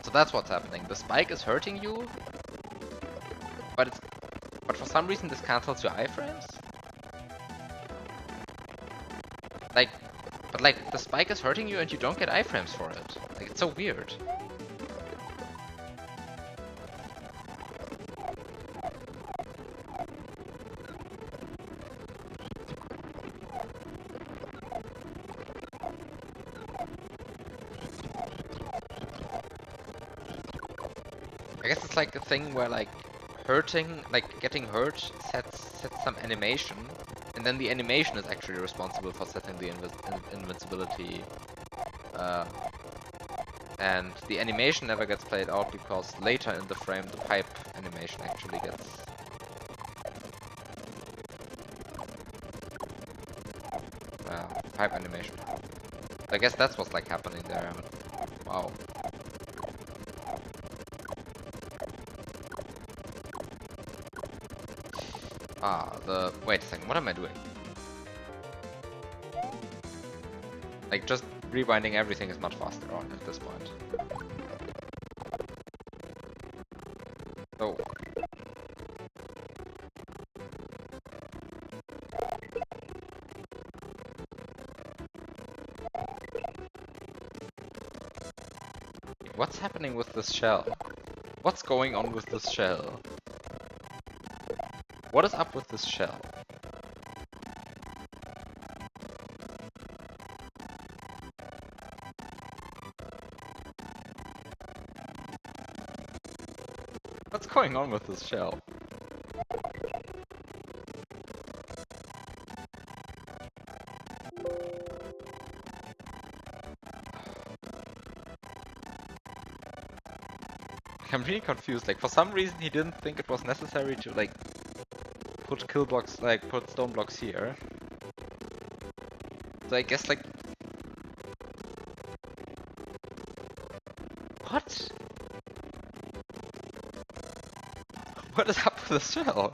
So that's what's happening. The spike is hurting you, but for some reason this cancels your iframes? But the spike is hurting you and you don't get iframes for it. Like, it's so weird. I guess it's like a thing where like getting hurt sets some animation, and then the animation is actually responsible for setting the invincibility. And the animation never gets played out because later in the frame the pipe animation actually gets... pipe animation. I guess that's what's like happening there. Wow. Wait a second, what am I doing? Like, just rewinding everything is much faster on at this point. So... What's happening with this shell? What's going on with this shell? What is up with this shell? What's going on with this shell? I'm really confused. Like, for some reason he didn't think it was necessary to like put kill blocks, like put stone blocks here. So I guess like... What? What is up with the shell?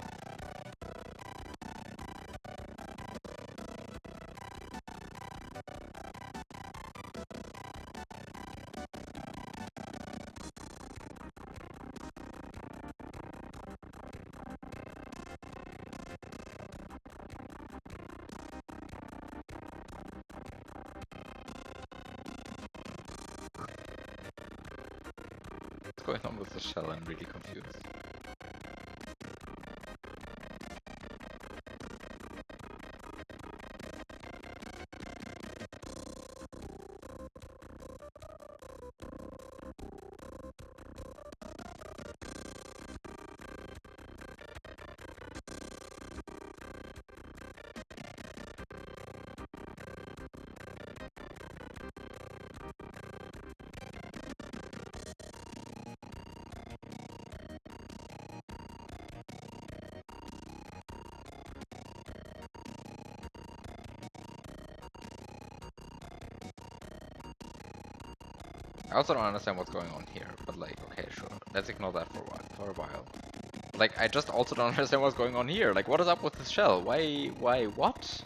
What's going on with the shell? I'm really confused. I also don't understand what's going on here, but like, okay, sure. Let's ignore that for a while. Like, I just also don't understand what's going on here. Like, what is up with this shell? Why, what?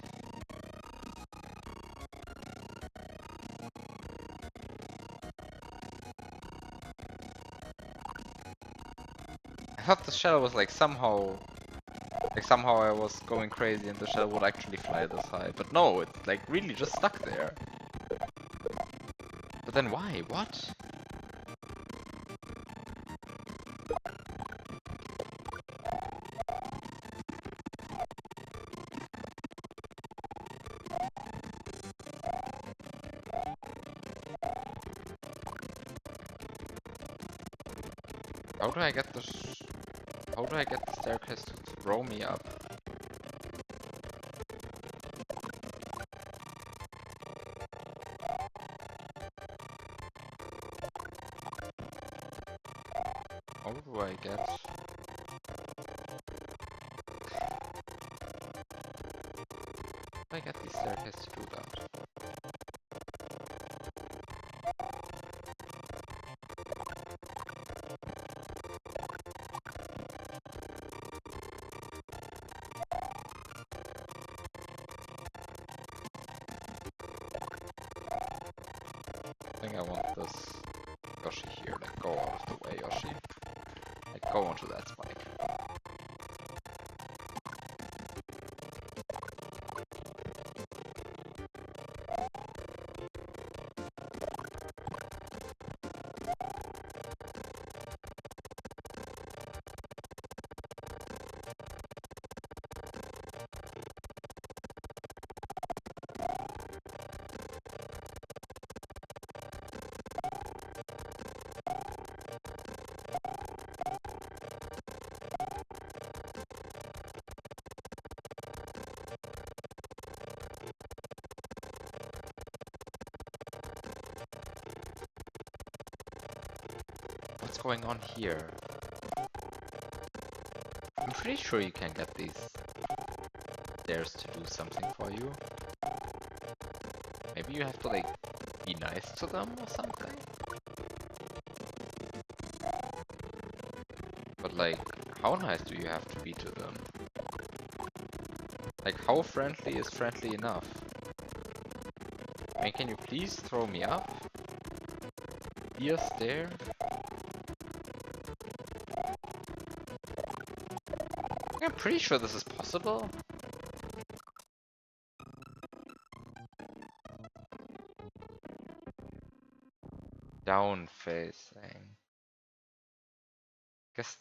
I thought the shell was like somehow I was going crazy and the shell would actually fly this high. But no, it's like really just stuck there. But then why? What? How do I get the staircase to throw me up? How do I get... How do I get the staircase to do that? I think I want this Yoshi here. Like, go out of the way, Yoshi. Like, go onto that spike. What's going on here? I'm pretty sure you can get these stairs to do something for you. Maybe you have to like be nice to them or something? But like, how nice do you have to be to them? Like, how friendly is friendly enough? I mean, can you please throw me up? Be a stair? I'm pretty sure this is possible. Down facing. Guess.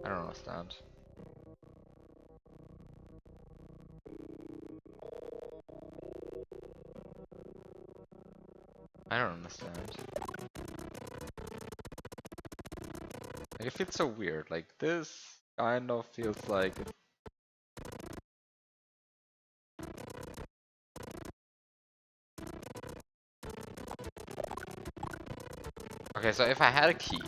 I don't understand. I don't understand. Like, it feels so weird. Like, this kind of feels like... Okay, so if I had a key...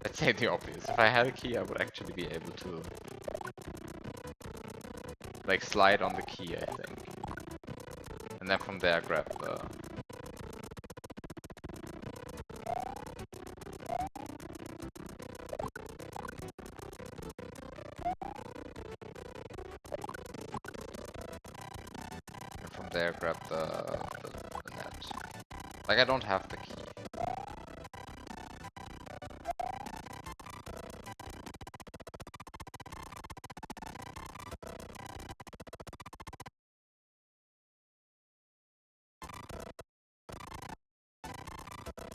Let's say the obvious. If I had a key, I would actually be able to... like, slide on the key, I think. And then from there grab the... And from there grab the net. Like, I don't have the key.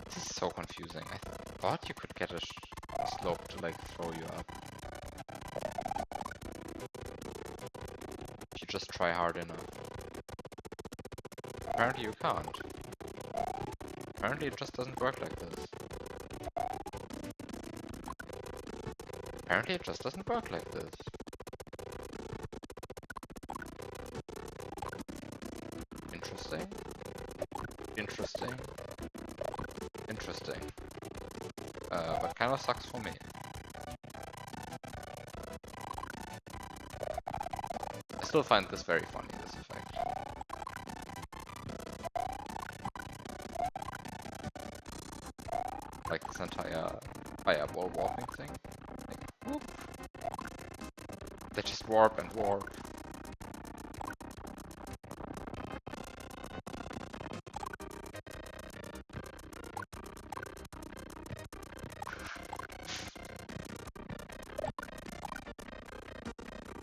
This is so confusing. I thought you could get a slope to like throw you up. If you just try hard enough. Apparently you can't. Apparently it just doesn't work like this. Apparently it just doesn't work like this. Interesting. Interesting. Interesting. But kind of sucks for me. still find this very funny, this effect. Like this entire fireball warping thing. Like, whoop. They just warp and warp.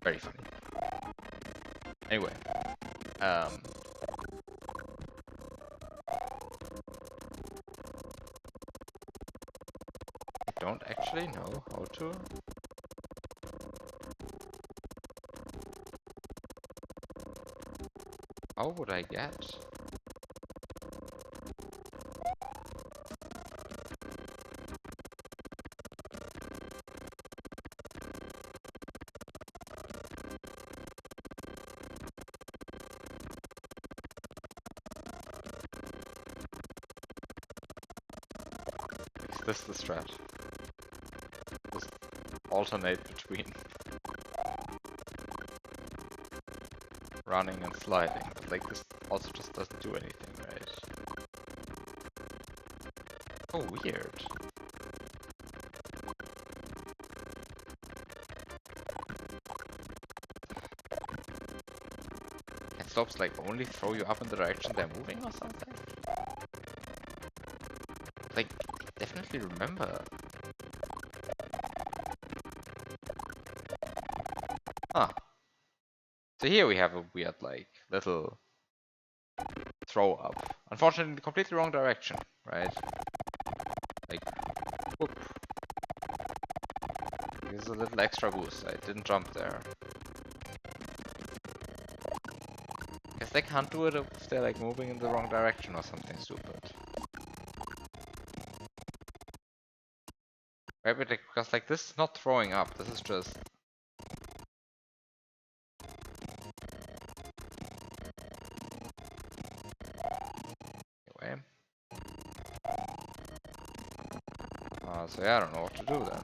Very funny. Anyway, I don't actually know how to. How would I get? Is this the strat? Just alternate between running and sliding, but like this also just doesn't do anything, right? Oh, weird. Can slopes like only throw you up in the direction they're moving or something? Like, definitely remember. Huh. So here we have a weird, like, little throw up. Unfortunately, in the completely wrong direction, right? Like, whoop. Here's a little extra boost. I didn't jump there. Guess they can't do it if they're like moving in the wrong direction or something stupid. Right, but because like this is not throwing up, this is just... Anyway. So yeah, I don't know what to do then.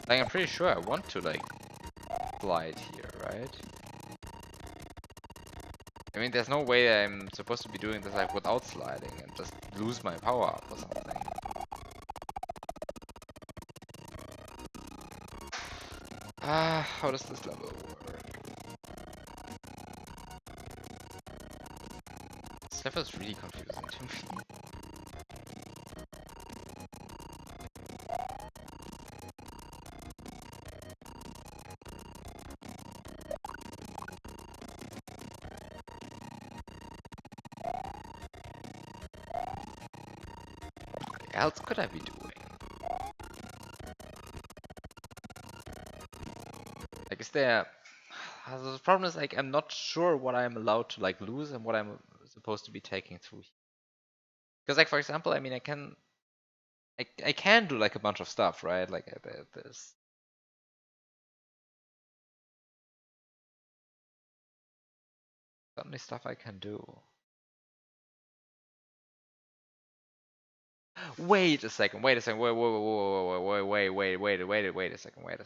Like, I'm pretty sure I want to like slide here, right? I mean, there's no way I'm supposed to be doing this like without sliding and just lose my power up or something. How does this level work? This level is really confusing to me. What else could I be doing? Like, is there... The problem is, like, I'm not sure what I'm allowed to, like, lose and what I'm supposed to be taking through. Because, like, for example, I mean, I can do, like, a bunch of stuff, right? Like, there's... certainly stuff I can do. Wait a second, wait a second, wait a second, wait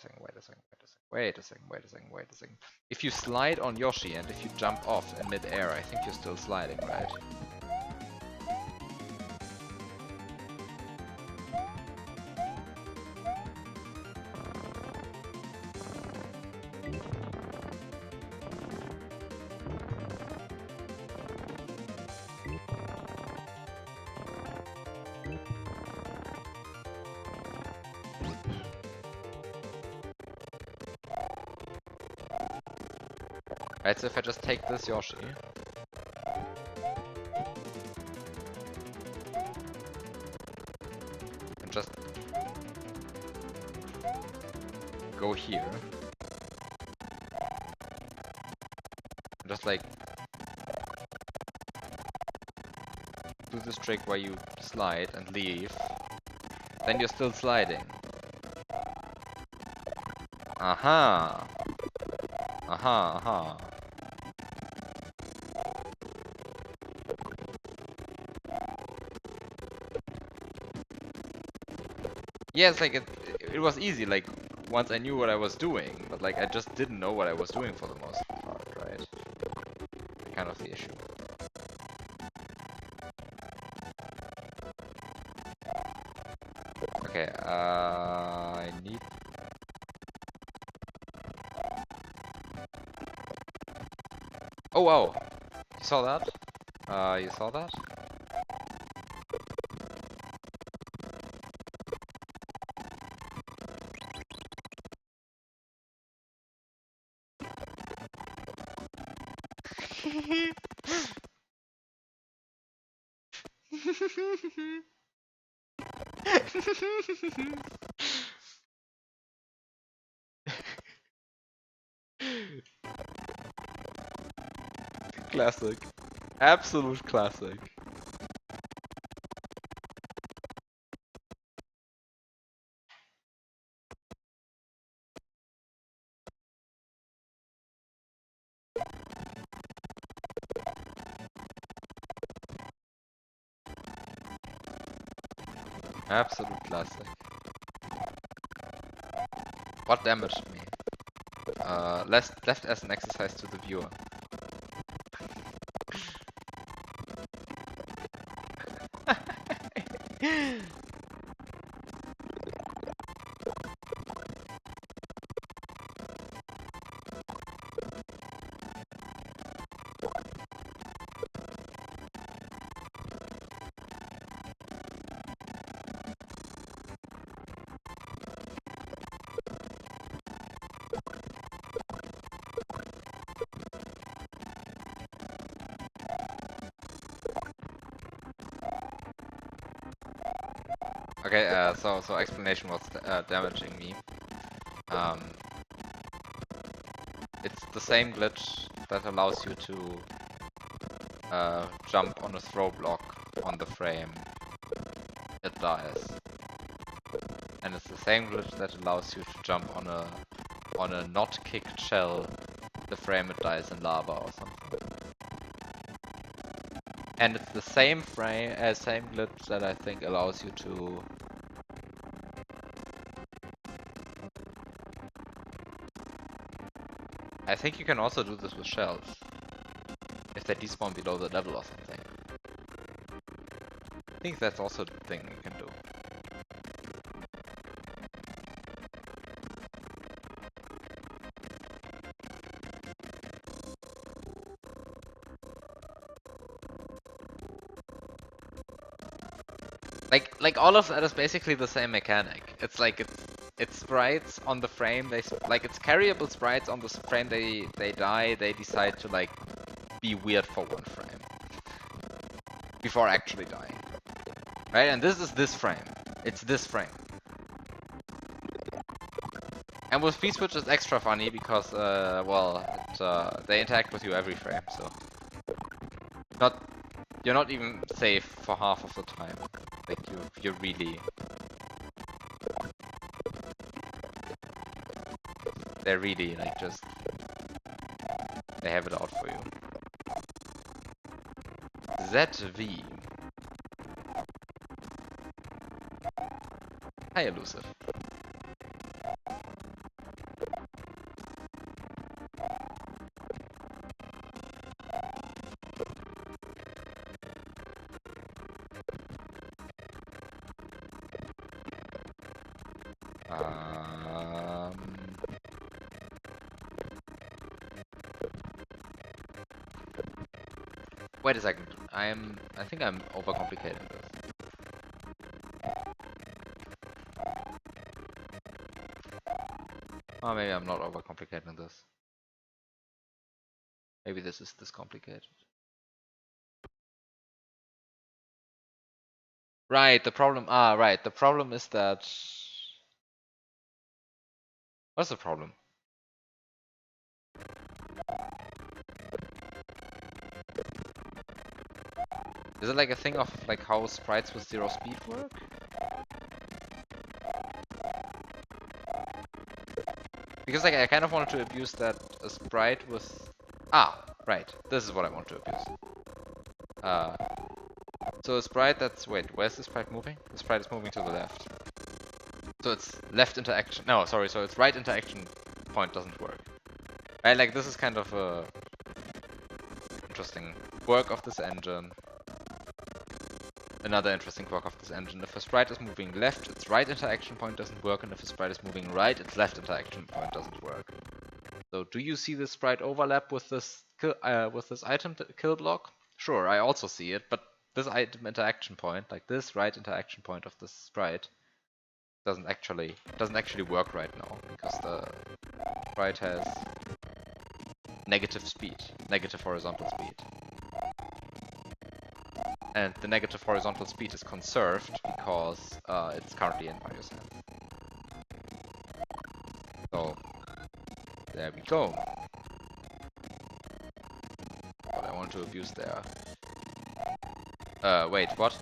a second. If you slide on Yoshi and if you jump off in mid-air, I think you're still sliding, right? Right, so if I just take this Yoshi and just go here and just like do this trick where you slide and leave, then you're still sliding. Aha! Aha, aha. Yeah, it's like it was easy, like, once I knew what I was doing, but like I just didn't know what I was doing for the most part, right? Kind of the issue. Okay, I need... Oh wow! You saw that? You saw that? Classic. Absolute classic. Absolute classic. What damaged me? Left as an exercise to the viewer. Okay, so explanation was damaging me. It's the same glitch that allows you to jump on a throw block on the frame. It dies. And it's the same glitch that allows you to jump on a not kicked shell. The frame it dies in lava or something. And it's the same same glitch that I think allows you to I think you can also do this with shells. If they despawn below the level or something. I think that's also the thing you can do. Like all of that is basically the same mechanic. It's like it's sprites on the frame. Like it's carryable sprites on the frame. They die. They decide to like be weird for one frame before actually dying. Right, and this is this frame. It's this frame. And with V-Switch it's extra funny because, well, they interact with you every frame, so... You're not even safe for half of the time. Like, you're really... They're really, like, just... They have it out for you. ZV. Hi, Lucid. Wait a second. I think I'm overcomplicating this. Oh, maybe I'm not overcomplicating this. Maybe this is this complicated. Right, the problem. Right. The problem is that. What's the problem? Is it like a thing of like how sprites with 0 speed work? Because like I kind of wanted to abuse that a sprite with... right. This is what I want to abuse. So a sprite that's... Wait, where's the sprite moving? The sprite is moving to the left. So it's left interaction. No, sorry. So it's right interaction point doesn't work. Right, like this is kind of a interesting quirk of this engine. Another interesting quirk of this engine. If a sprite is moving left, its right interaction point doesn't work, and if a sprite is moving right, its left interaction point doesn't work. So do you see this sprite overlap with this item kill block? Sure, I also see it, but this item interaction point, like this right interaction point of this sprite, doesn't actually work right now because the sprite has negative speed, negative horizontal speed. And the negative horizontal speed is conserved because it's currently in Mario's hands. So there we go. But I want to abuse there. Wait, what?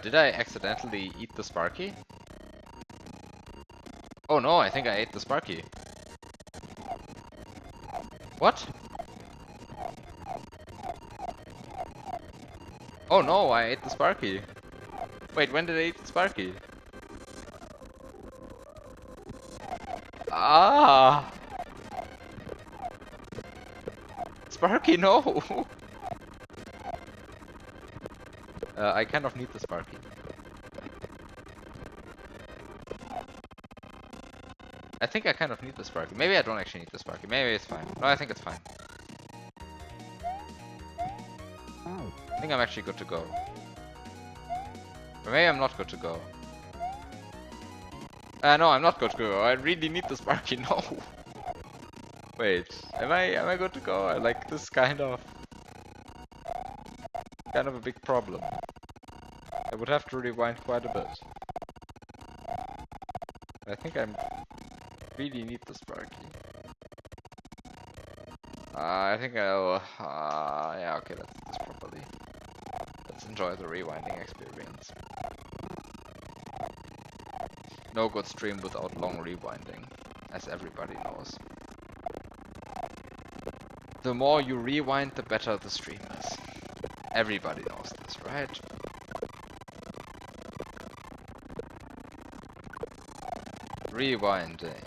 Did I accidentally eat the Sparky? Oh no, I think I ate the Sparky. What? Oh no, I ate the Sparky. Wait, when did I eat the Sparky? Ah! Sparky, no! I kind of need the Sparky. I think I kind of need the Sparky. Maybe I don't actually need the Sparky. Maybe it's fine. No, I think it's fine. I think I'm actually good to go. Or maybe I'm not good to go. No, I'm not good to go. I really need the Sparky. No. Wait, am I good to go? Like this kind of a big problem. I would have to rewind quite a bit. I think I really need the Sparky. I think I'll yeah, okay, let's do this properly. Let's enjoy the rewinding experience. No good stream without long rewinding, as everybody knows. The more you rewind, the better the stream is. Everybody knows this, right? Rewinding.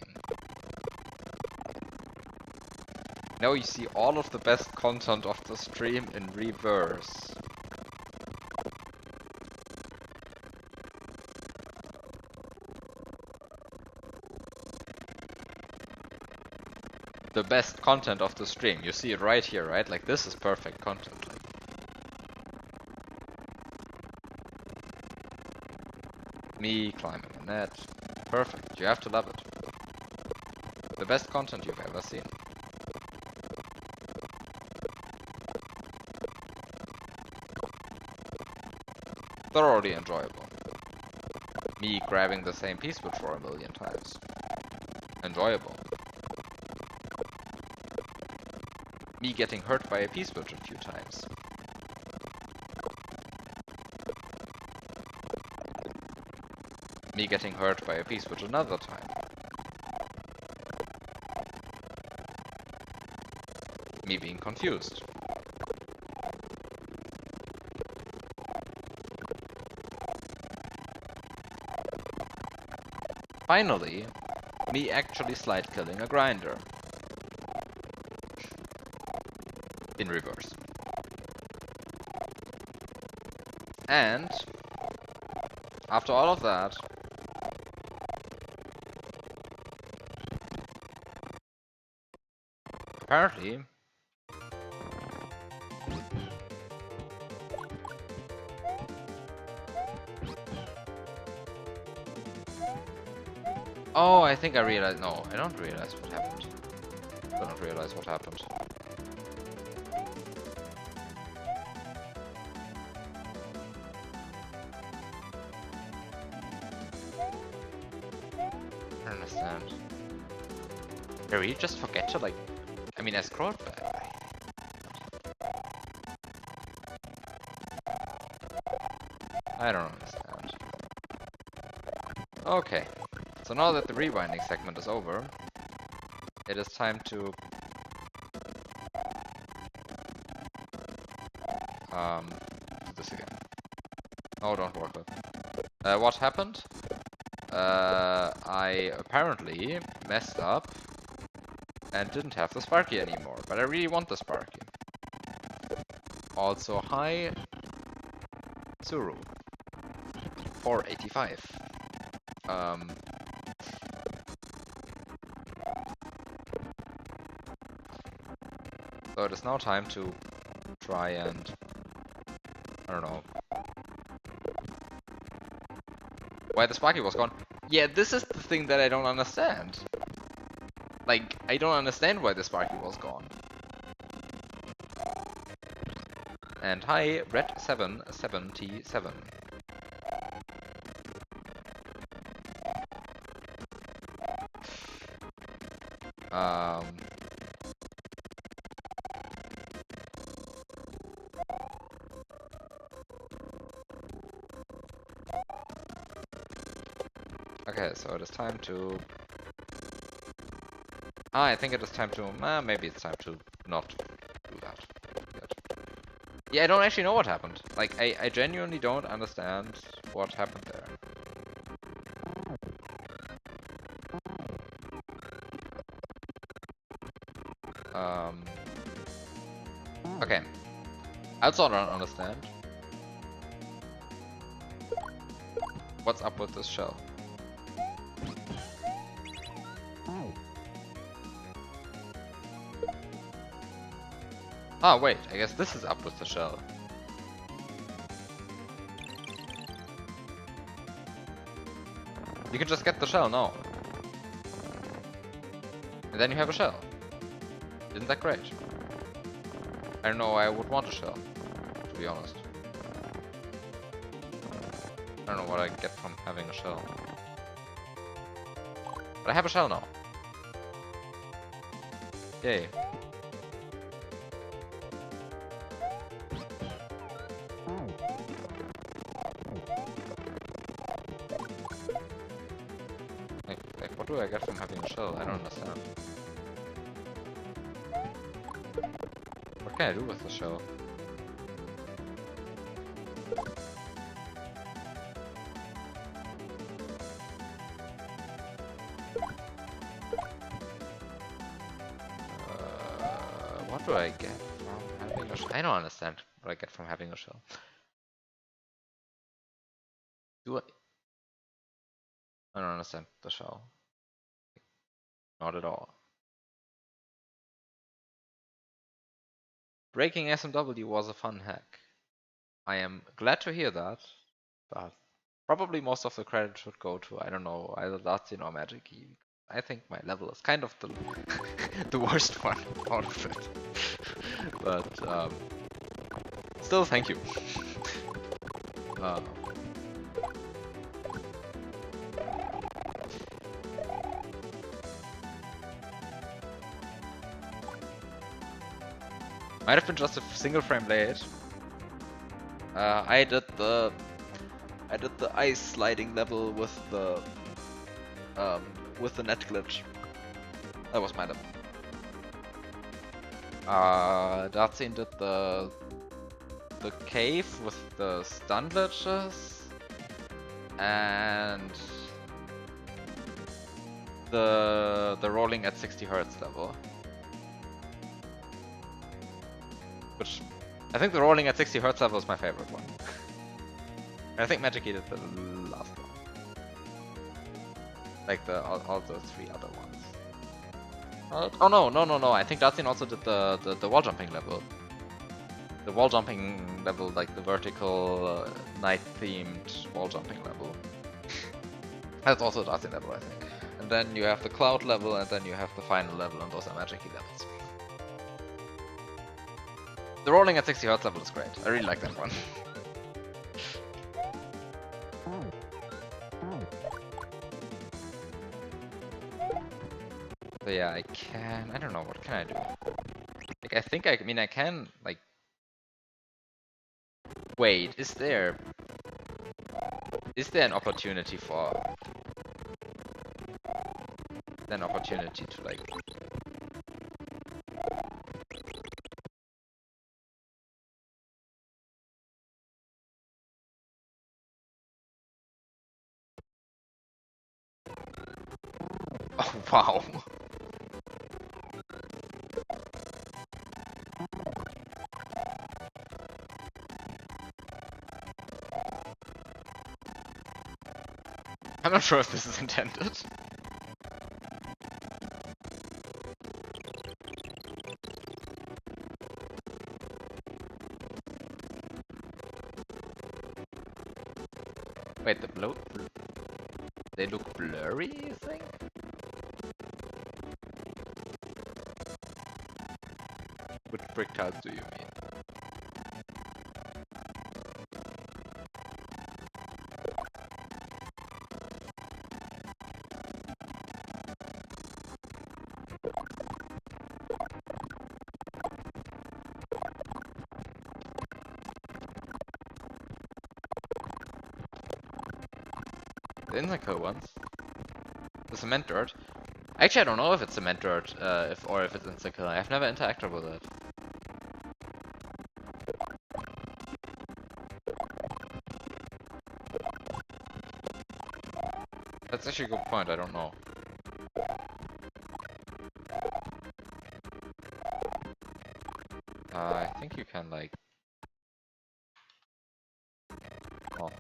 Now you see all of the best content of the stream in reverse. The best content of the stream. You see it right here, right? Like this is perfect content. Me climbing a net. Perfect. You have to love it. The best content you've ever seen. Thoroughly enjoyable. Me grabbing the same P-switch for 1,000,000 times. Enjoyable. Me getting hurt by a P-switch a few times. Me getting hurt by a P-switch another time. Me being confused. Finally, me actually slide killing a grinder. In reverse. And after all of that, apparently oh, I think I realized. No, I don't realize what happened. I don't realize what happened. I don't understand. Did we just forget to like... I mean, I scrolled back. I don't understand. Okay. So now that the rewinding segment is over, it is time to do this again. Oh, don't work with. What happened? I apparently messed up and didn't have the Sparky anymore, but I really want the Sparky. Also, hi, Zuru, 485. So it is now time to try and, I don't know, why the Sparky was gone. Yeah, this is the thing that I don't understand. Like, I don't understand why the Sparky was gone. And hi, Red777. Okay, so it is time to... I think it is time to... maybe it's time to not do that yet. Yeah, I don't actually know what happened. Like, I genuinely don't understand what happened there. Okay. I also don't understand what's up with this shell. Ah, wait, I guess this is up with the shell. You can just get the shell now. And then you have a shell. Isn't that great? I don't know why I would want a shell, to be honest. I don't know what I get from having a shell. But I have a shell now. Yay. Like, what do I get from having a shell? I don't understand. What can I do with the shell? What do I get from having a shell? I don't understand what I get from having a shell. Do I don't understand the shell. Not at all. Breaking SMW was a fun hack. I am glad to hear that, but probably most of the credit should go to, I don't know, either Lazio or Magic Key. I think my level is kind of the the worst one out of it. But still, thank you. Might have been just a single frame late. I did the ice sliding level with the net glitch. That was my level. Darzin did the cave with the stun glitches and the rolling at 60 Hz level. Which I think the rolling at 60 Hz level is my favorite one. I think Magic did the last one. Like all the three other ones. Oh no! I think Darzin also did the wall jumping level. The wall jumping level, like the vertical night themed wall jumping level. That's also Darzin level, I think. And then you have the cloud level, and then you have the final level, and those are Magic levels. The rolling at 60 Hz level is great. I really like that one. But yeah, I don't know, what can I do? Like, I can, like... Wait, is there an opportunity for... to, like... Oh, wow. I'm not sure if this is intended. Wait, the blue? They look blurry, you think? Which brick tiles do you mean? The Inzico ones? The cement dirt? Actually, I don't know if it's cement dirt, or if it's Inzico. I've never interacted with it. That's actually a good point, I don't know. I think you can, like... Oh.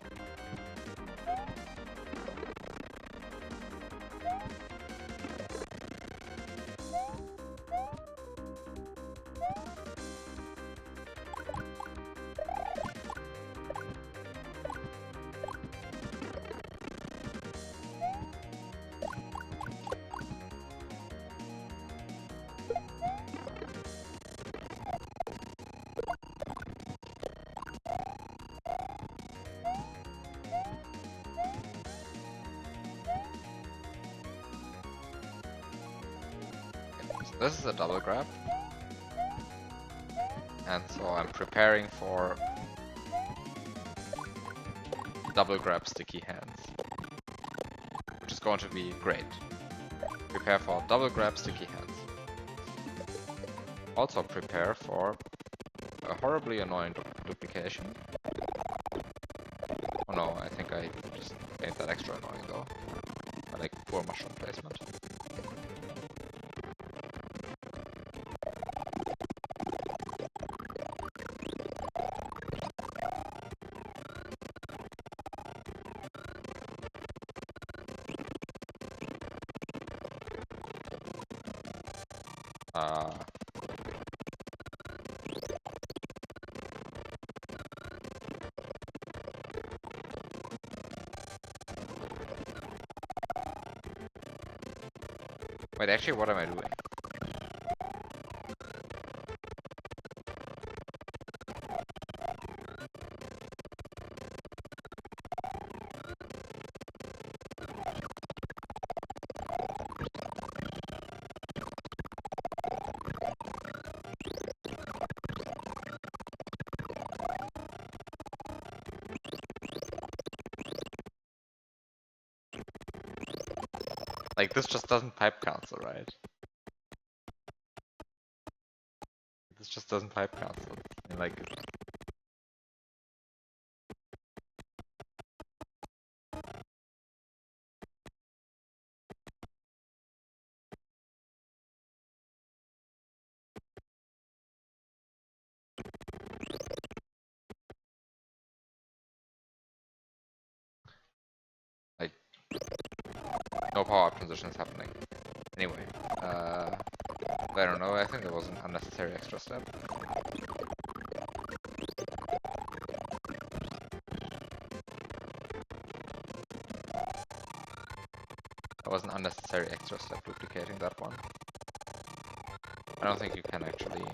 This is a double grab. And so I'm preparing for double grab sticky hands. Which is going to be great. Prepare for double grab sticky hands. Also prepare for a horribly annoying duplication. Oh no, I think I just made that extra annoying though. I like poor mushroom placement. Wait, actually, what am I doing? Like, this just doesn't pipe cancel, right? This just doesn't pipe cancel. I mean, like no power up transition is happening. Anyway, I don't know, I think that was an unnecessary extra step. That was an unnecessary extra step duplicating that one. I don't think you can actually...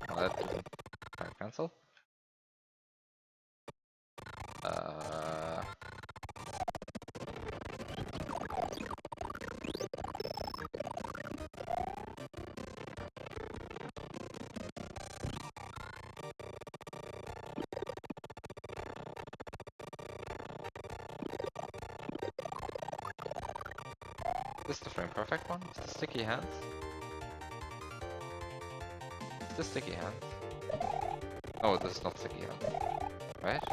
Oh, that didn't pipe cancel. Is this the frame perfect one? Is this sticky hands? Is this sticky hands? Oh, this is not sticky hands. Right?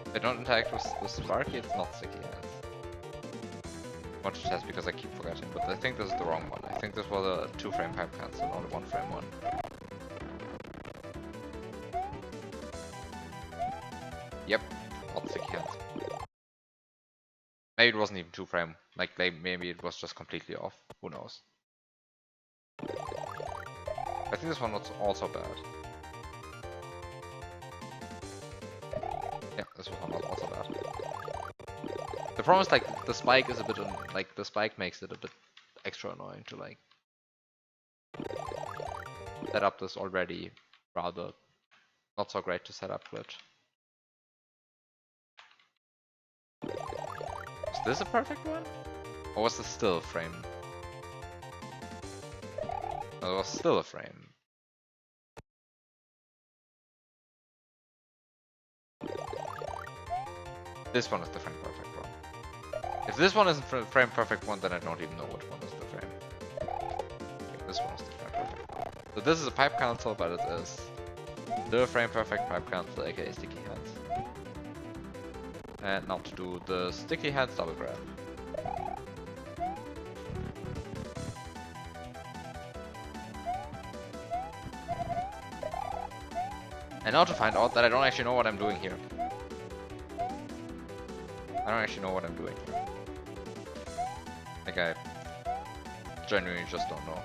If I don't interact with Sparky, it's not sticky hands. want to test because I keep forgetting, but I think this is the wrong one. I think this was a 2-frame pipe cancel, not a 1-frame one. Yep, not sticky hands. Maybe it wasn't even 2-frame. Like maybe it was just completely off. Who knows? I think this one was also bad. Yeah, this one was also bad. The problem is like the spike is a bit like the spike makes it a bit extra annoying to like set up this already rather not so great to set up glitch. Is this a perfect one? Or was this still a frame? No, it was still a frame. This one is the frame perfect one. If this one isn't the frame perfect one, then I don't even know which one is the frame. Okay, this one is the frame perfect one. So this is a pipe cancel, but it is the frame perfect pipe cancel, aka sticky hands. And now to do the sticky hands double grab. And now to find out that I don't actually know what I'm doing here. I don't actually know what I'm doing here. Like I genuinely just don't know.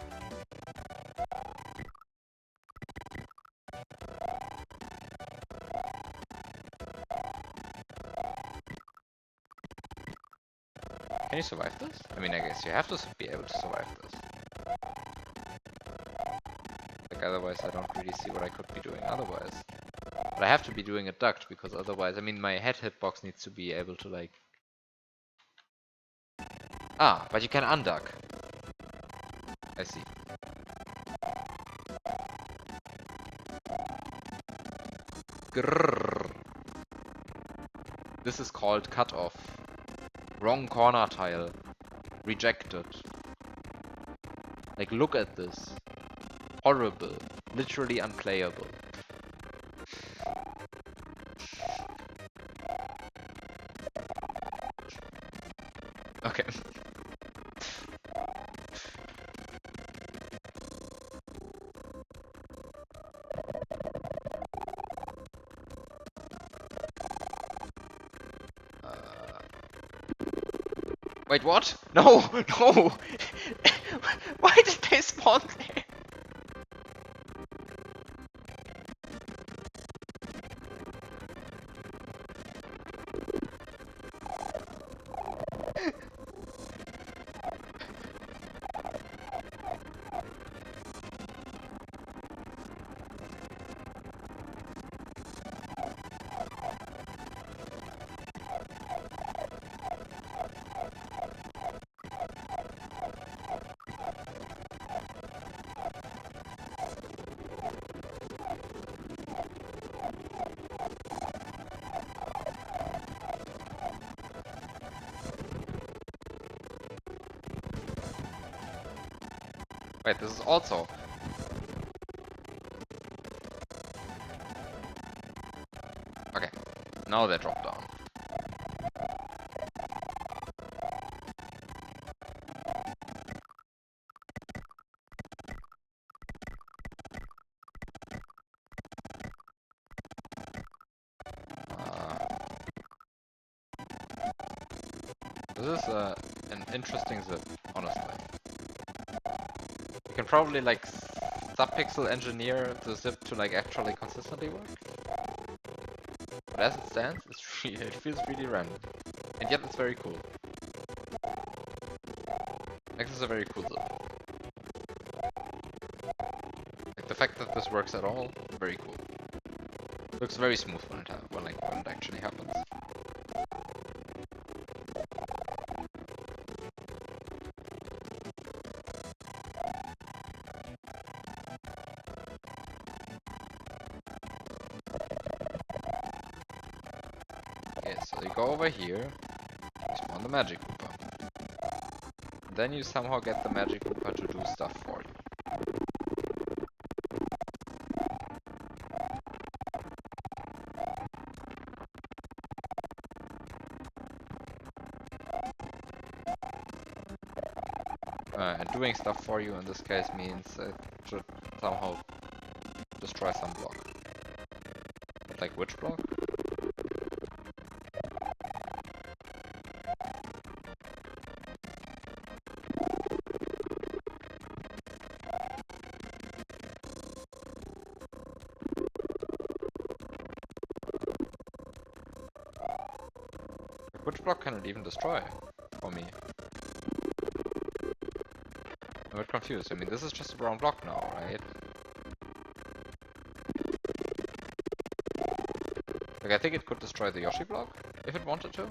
Can you survive this? I mean, I guess you have to be able to survive this. Like otherwise I don't really see what I could be doing otherwise. But I have to be doing it ducked because otherwise, I mean, my head hitbox needs to be able to like... Ah, but you can unduck. I see. Grrr. This is called cut off. Wrong corner tile. Rejected. Like, look at this. Horrible. Literally unplayable. Okay. Wait, what? No! No! Why did they spawn there? Wait, this is also... Okay, now they drop down. This is an interesting zip, honestly. You can probably like subpixel engineer the zip to like actually consistently work. But as it stands, it's really, it feels really random. And yet it's very cool. Like this is a very cool zip. Like the fact that this works at all, very cool. Looks very smooth when it actually happens. Okay, so you go over here, you spawn the magic Koopa. Then you somehow get the magic Koopa to do stuff for you. And doing stuff for you in this case means it should somehow destroy some block. But like which block? Which block can it even destroy for me? I'm a bit confused. I mean, this is just a brown block now, right? Like, I think it could destroy the Yoshi block if it wanted to.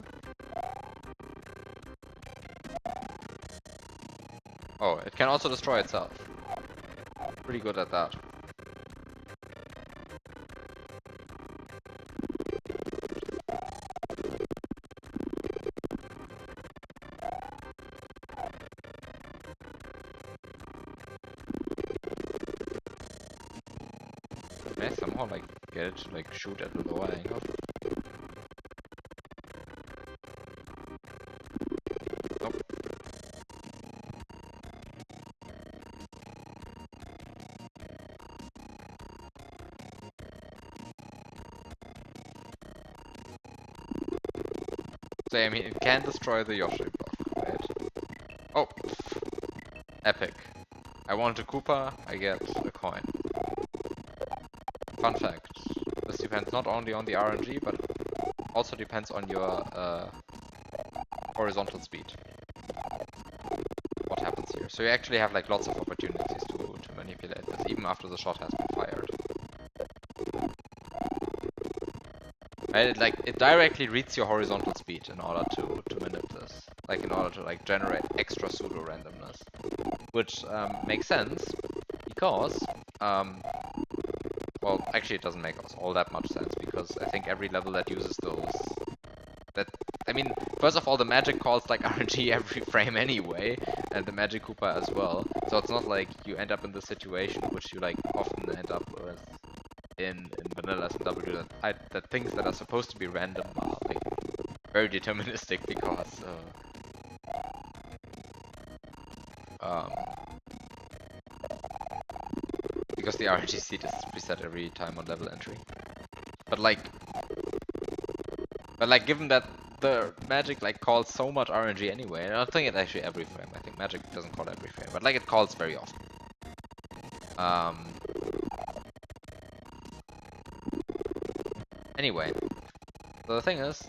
Oh, it can also destroy itself. Pretty good at that. Can I somehow like get it to like shoot at a lower angle? Nope. So I mean, it can destroy the Yoshi block, right? Oh, epic. I want a Koopa, I get a coin. Fun fact, this depends not only on the RNG, but also depends on your horizontal speed. What happens here? So you actually have like lots of opportunities to manipulate this, even after the shot has been fired. Right? It directly reads your horizontal speed in order to manipulate this. Like in order to like generate extra pseudo randomness. Which makes sense because well, actually it doesn't make all that much sense because I think every level that uses those I mean, first of all, the magic calls like RNG every frame anyway, and the Magic Koopa as well. So it's not like you end up in the situation which you like often end up with in vanilla SMW that things that are supposed to be random are like very deterministic because because the RNG seed is preset every time on level entry. But like given that the magic like calls so much RNG anyway, and I don't think it actually every frame. I think magic doesn't call every frame, but like it calls very often. Anyway, so the thing is,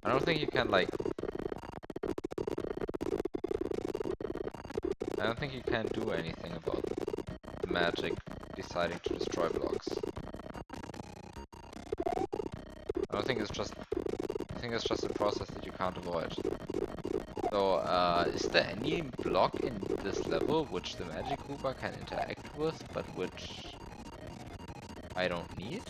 I don't think you can like, I don't think you can do anything about the magic deciding to destroy blocks. I don't think it's just, I think it's just a process that you can't avoid. So, is there any block in this level which the Magic Koopa can interact with, but which I don't need?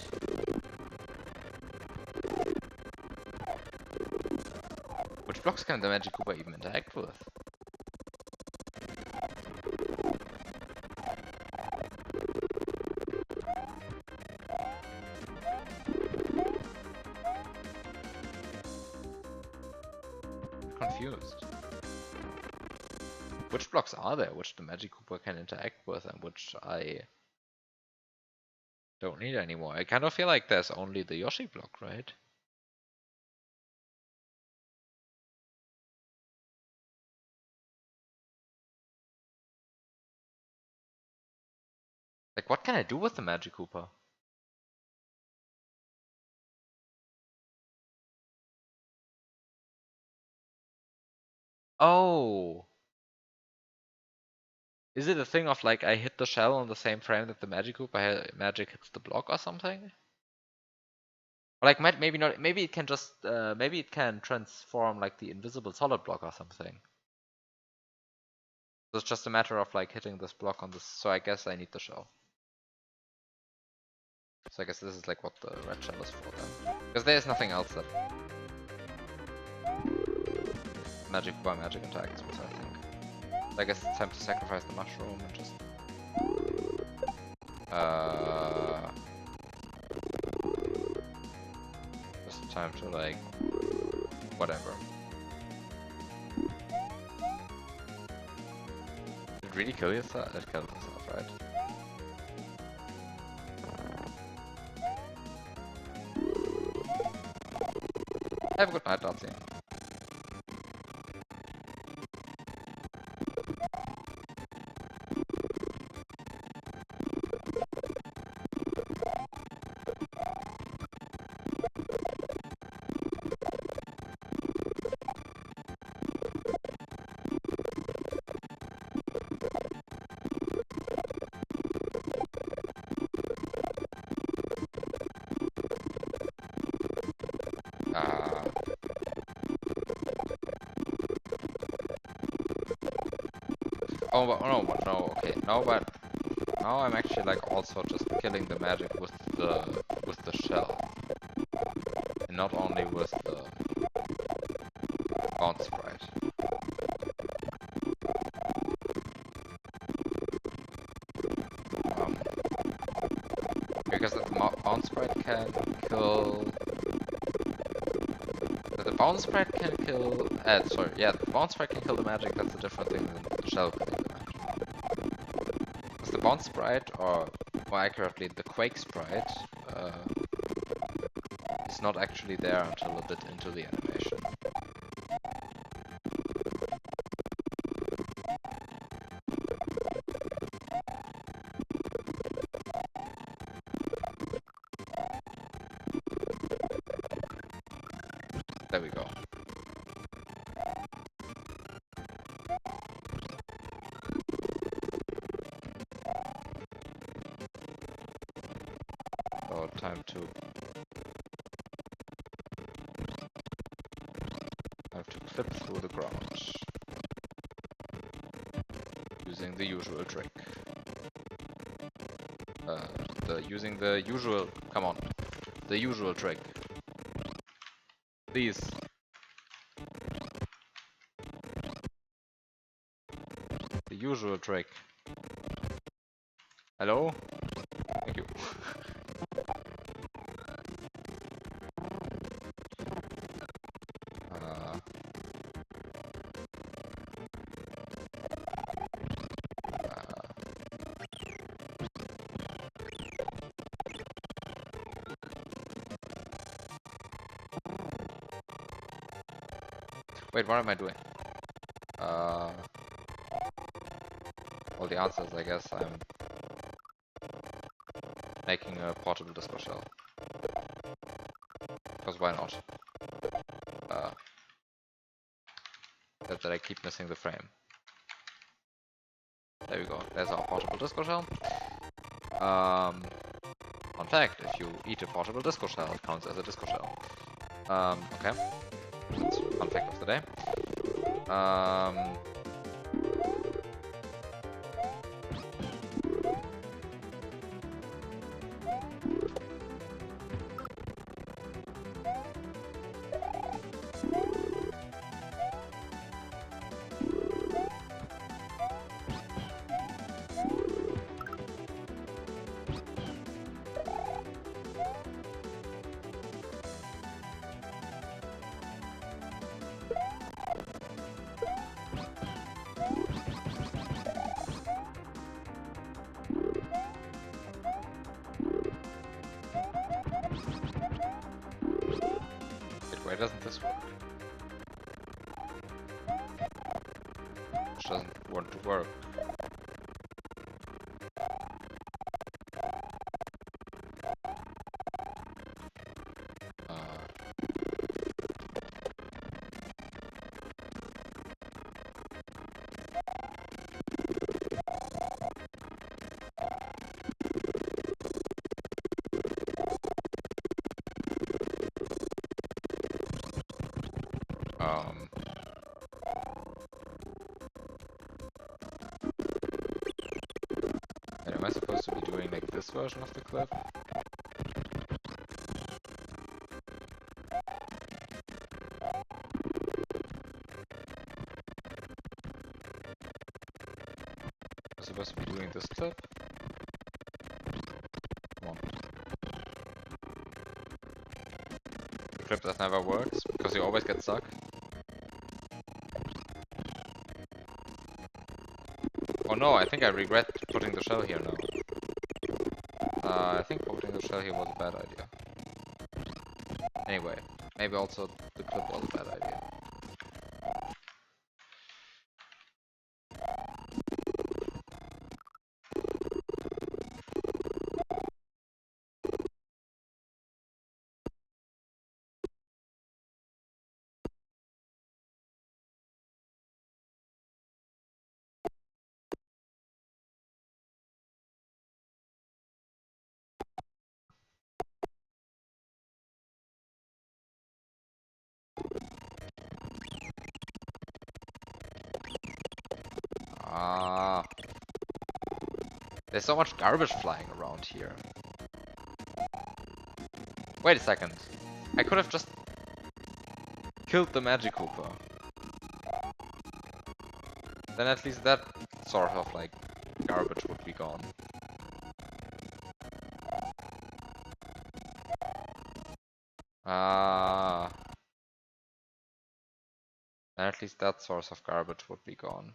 Which blocks can the Magic Koopa even interact with? I'm confused. Which blocks are there which the Magic Koopa can interact with and which I don't need anymore? I kind of feel like there's only the Yoshi block, right? Like, what can I do with the Magic Koopa? Oh! Is it a thing of like I hit the shell on the same frame that the Magic Koopa magic hits the block or something? Or like maybe not. Maybe it can just maybe it can transform like the invisible solid block or something. So it's just a matter of like hitting this block on this. So I guess I need the shell. So I guess this is like what the red shell is for then. Because there is nothing else that Magic Koopa magic interacts with, I think. So I guess it's time to sacrifice the mushroom and just time to like whatever. Did it really kill yourself? It killed itself, right? Have a good night, Nazi. Oh, but, no, but no, okay, no, but now I'm actually like also just killing the magic with the shell, and not only with the bounce sprite. Because the bounce sprite can kill. The bounce sprite can kill. Sorry, yeah, the bounce sprite can kill the magic. That's a different thing than the shell killing the magic. Because the bounce sprite, or more accurately, the quake sprite, is not actually there until a bit into the animation. There we go. So time to clip through the ground using the usual trick. Using the usual. Come on, the usual trick. Please. The usual trick. Hello? Thank you. Wait, what am I doing? Well, the answer is, I guess, I'm making a portable disco shell. Because why not? That I keep missing the frame. There we go. There's our portable disco shell. Fun fact, if you eat a portable disco shell, it counts as a disco shell. Okay. That's fun fact of the day. Why doesn't this work? Which doesn't want to work. And am I supposed to be doing like this version of the clip? I'm supposed to be doing this clip? Come on. clip that never works, because you always get stuck. Oh no, I think I regret putting the shell here now. I think putting the shell here was a bad idea. Anyway, maybe also the clip was a bad idea. Ah, there's so much garbage flying around here. Wait a second. I could have just killed the Magic Cooper. Then at least that sort of like garbage would be gone. Ah. Then at least that source of garbage would be gone.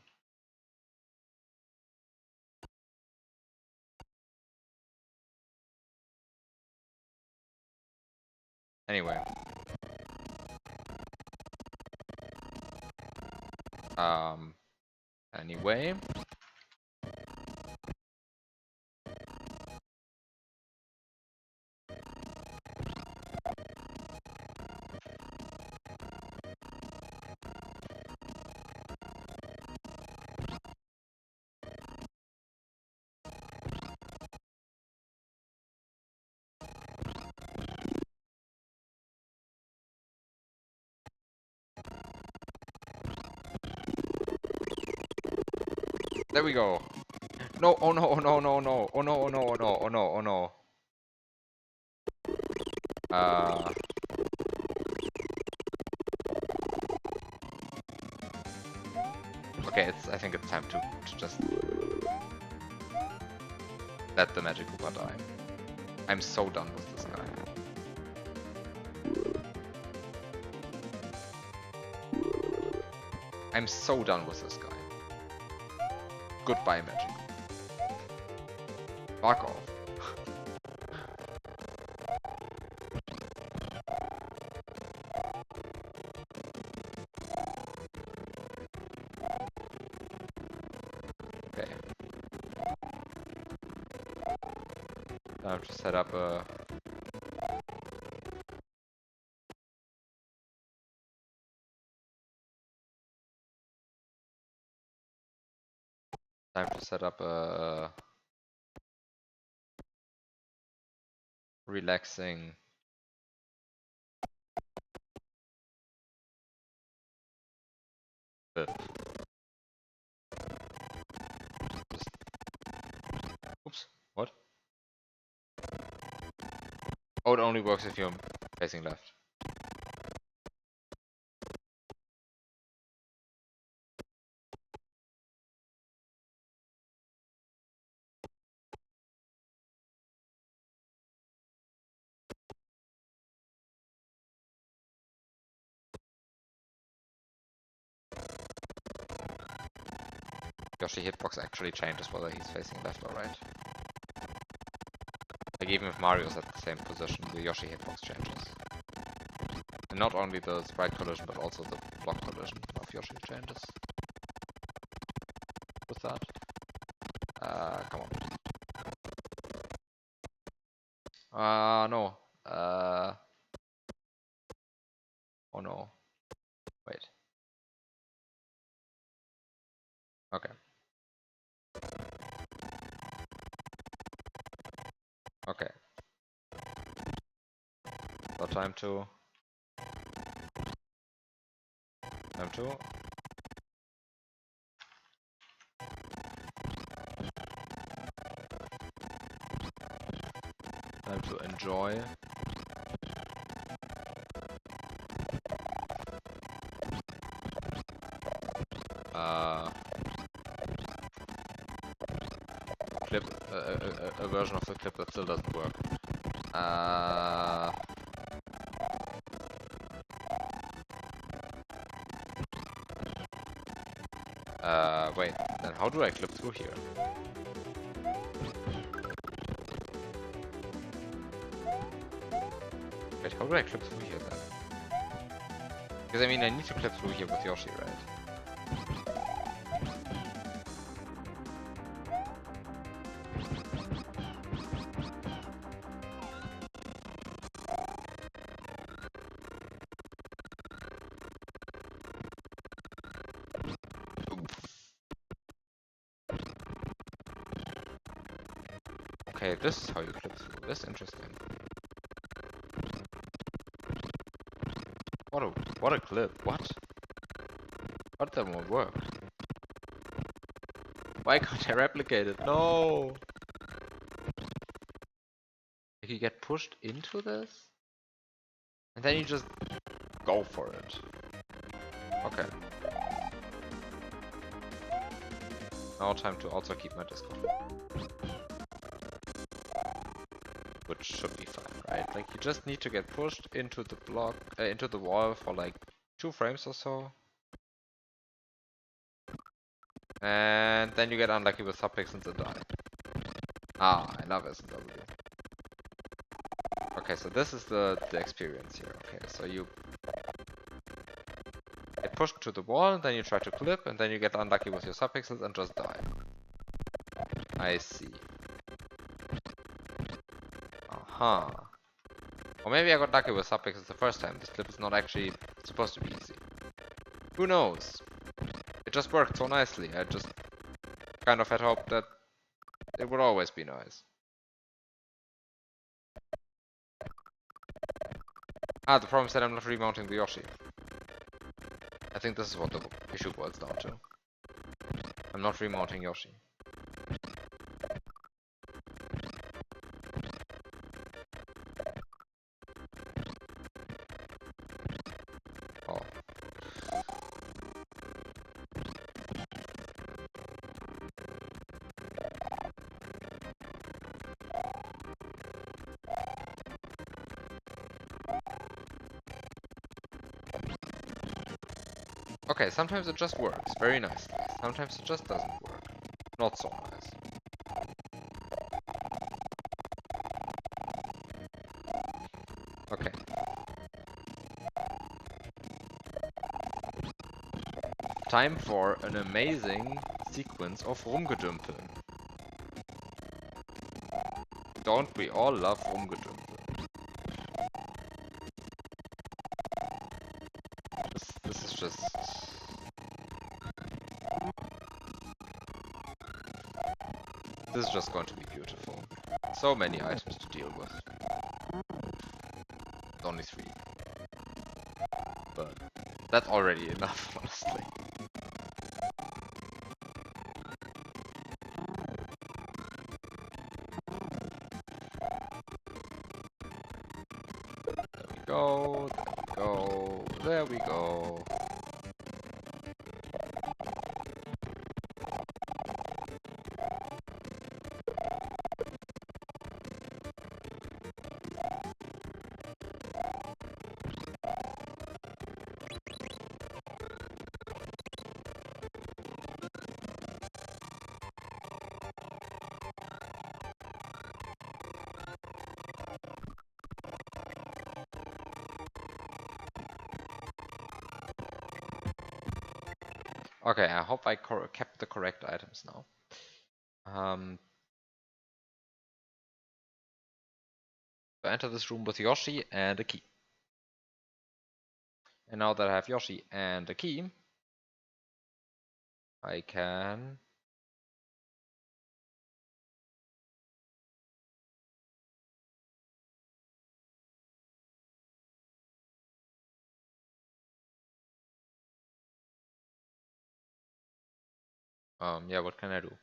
Anyway. Anyway. There we go. No, oh no, oh no, no, no, oh no, oh no, oh no, oh no, oh no. Okay, I think it's time to just let the Magic Koopa die. I'm so done with this guy. I'm so done with this guy. Goodbye, Magic. Fuck off. Okay. Now I have to set up a... Time to set up a... relaxing... Just... Oops, what? Oh, it only works if you're facing left. Yoshi hitbox actually changes whether he's facing left or right. Like even if Mario's at the same position, the Yoshi hitbox changes. And not only the sprite collision, but also the block collision of Yoshi changes. With that. Come on. No. Oh no. Wait. Okay. Okay. So time to... Time to enjoy. Clip, a version of the clip that still doesn't work. Wait, then how do I clip through here? Wait, how do I clip through here then? Because I mean, I need to clip through here with Yoshi, right? Okay, this is how you clip through. That's interesting. What a clip. What? What that won't work? Why can't I replicate it? No! Like you get pushed into this? And then you just go for it. Okay. Now time to also keep my Discord. Which should be fine, right? Like you just need to get pushed into the block, into the wall for like 2 frames or so. And then you get unlucky with subpixels and die. Ah, I love S&W. Okay, so this is the experience here. Okay, so you get pushed to the wall, then you try to clip, and then you get unlucky with your subpixels and just die. I see. Aha. Or maybe I got lucky with subpixels the first time. This clip is not actually supposed to be easy. Who knows? It just worked so nicely. I just kind of had hoped that it would always be nice. Ah, the problem is that I'm not remounting the Yoshi. I think this is what the issue boils down to. I'm not remounting Yoshi. Oh. Okay, sometimes it just works very nicely. Sometimes it just doesn't work. Not so nice. Okay. Time for an amazing sequence of Rumgedümpeln. Don't we all love Rumgedümpeln? This is just... This is just going to be beautiful. So many items to deal with. Only 3. But that's already enough, honestly. There we go, there we go. Okay, I hope I kept the correct items now. So enter this room with Yoshi and a key. And now that I have Yoshi and a key, I can... yeah, what can I do? What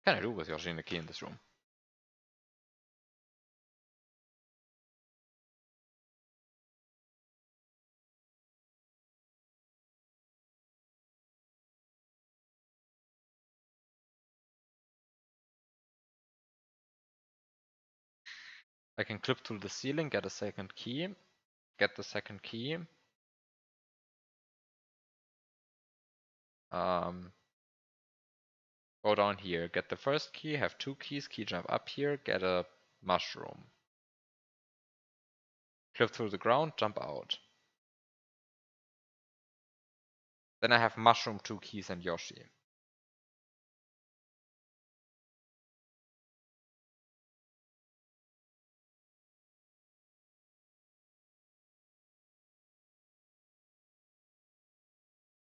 can I do with Yoshi and a key in this room? I can clip through the ceiling, get a second key, get the second key. Go down here, get the first key, have 2 keys, key jump up here, get a mushroom. Clip through the ground, jump out. Then I have mushroom, 2 keys, and Yoshi.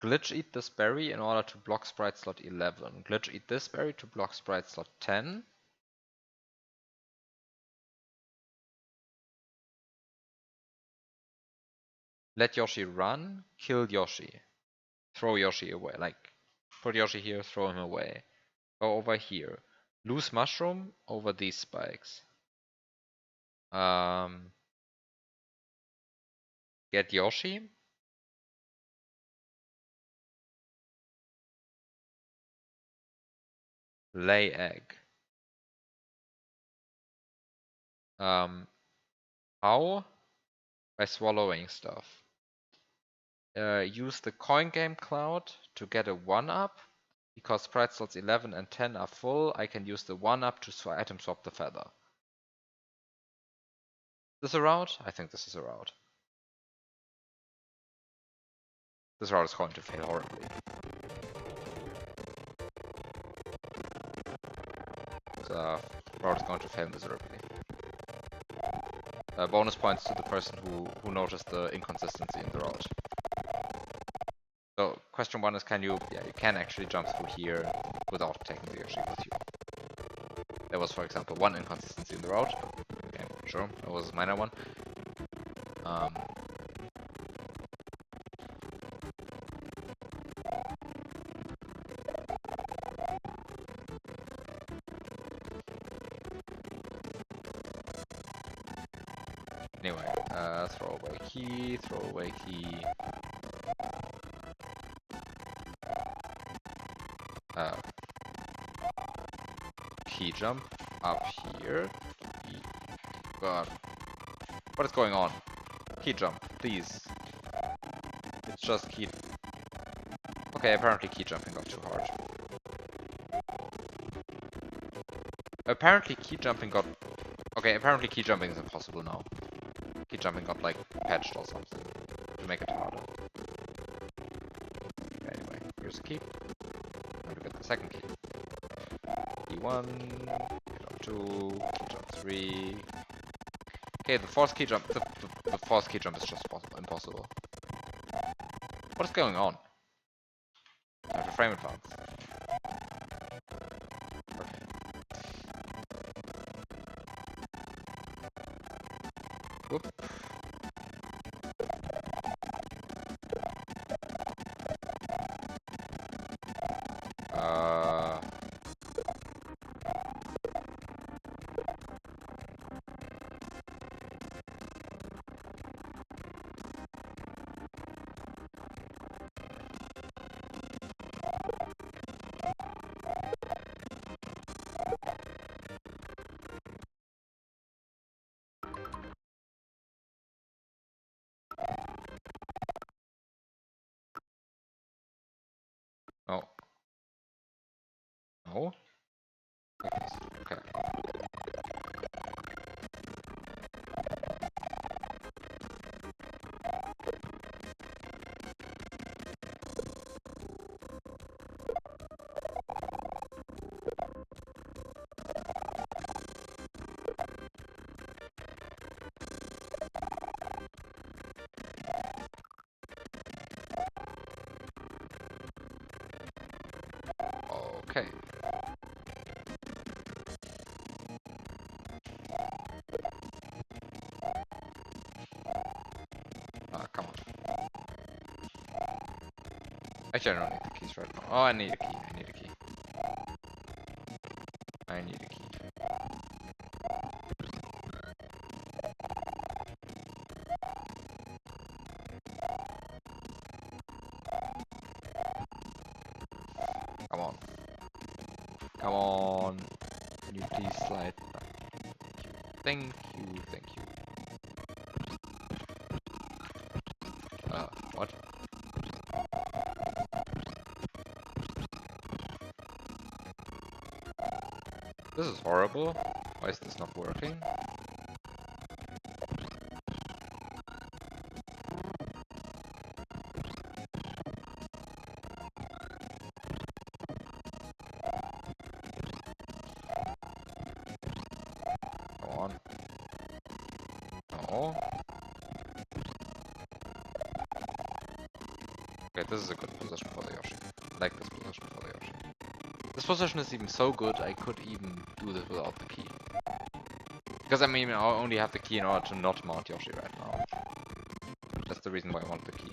Glitch eat this berry in order to block sprite slot 11. Glitch eat this berry to block sprite slot 10. Let Yoshi run, kill Yoshi. Throw Yoshi away, like put Yoshi here, throw him away. Go over here. Lose mushroom over these spikes. Get Yoshi. Lay egg. How? By swallowing stuff. Use the coin game cloud to get a 1-up. Because sprite slots 11 and 10 are full, I can use the 1-up to item swap the feather. This a route? I think this is a route. This route is going to fail horribly. The route is going to fail miserably. Bonus points to the person who noticed the inconsistency in the route. So question 1 is, can you? Yeah, you can actually jump through here without taking the Yoshi with you. There was, for example, one inconsistency in the route. Okay, sure, that was a minor one. Anyway, throw away key, throw away key. Key jump up here. God, what is going on? Key jump, please. It's just key. Okay, apparently key jumping got too hard. Apparently key jumping got. Okay, apparently key jumping is impossible now. Key jumping got like patched or something to make it harder. Okay, anyway, here's the key. Now to get the second key. Key 1, key jump 2, key jump 3. Okay, the fourth key jump. The fourth key jump is just impossible. What is going on? I have a frame advance. Okay. Whoop. Oh. No? Okay. Okay. Come on. Actually, I don't need the keys right now. Oh, I need a key. I need a key. I need a key. Come on. Come on. Can you please slide? Thank you, thank you. What? This is horrible. Why is this not working? Come on. No. Okay, this is a good position for the Yoshi. I like this position for the Yoshi. This position is even so good, I could even do this without the key. Because I mean, I only have the key in order to not mount Yoshi right now. That's the reason why I want the key.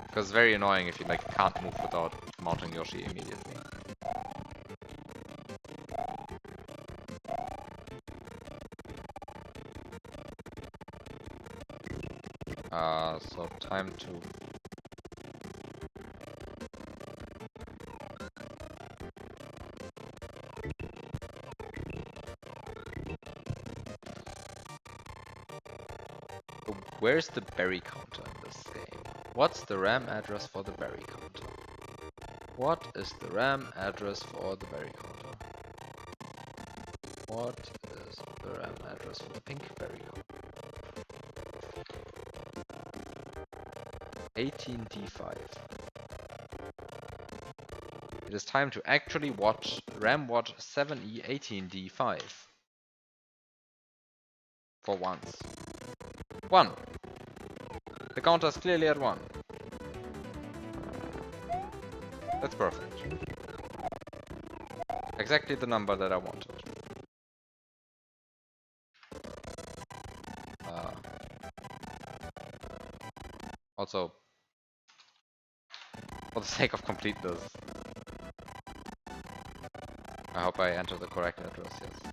Because it's very annoying if you like can't move without mounting Yoshi immediately. So time to... Where's the berry counter in this game? What's the RAM address for the berry counter? What is the RAM address for the berry counter? What is the RAM address for the pink berry counter? 18D5. It is time to actually watch RAM watch 7E18D5. For once. 1. The counter is clearly at 1. That's perfect. Exactly the number that I wanted. Also, for the sake of completeness, I hope I enter the correct address, yes.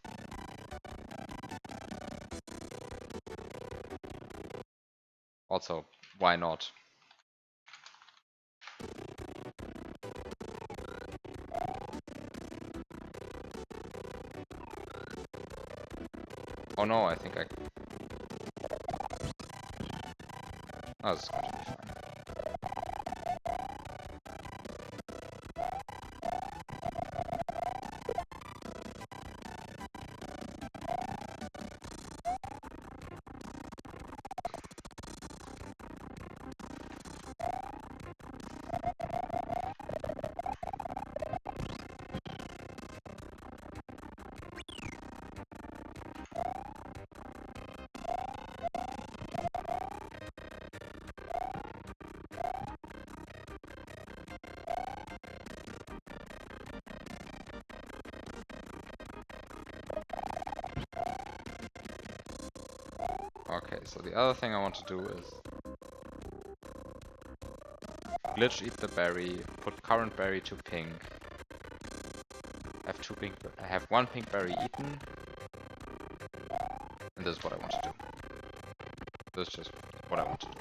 Also, why not? Oh no, I think I... Oh, this is going to be fine. Okay, so the other thing I want to do is glitch eat the berry, put current berry to pink. I have one pink berry eaten. And this is what I want to do. This is just what I want to do.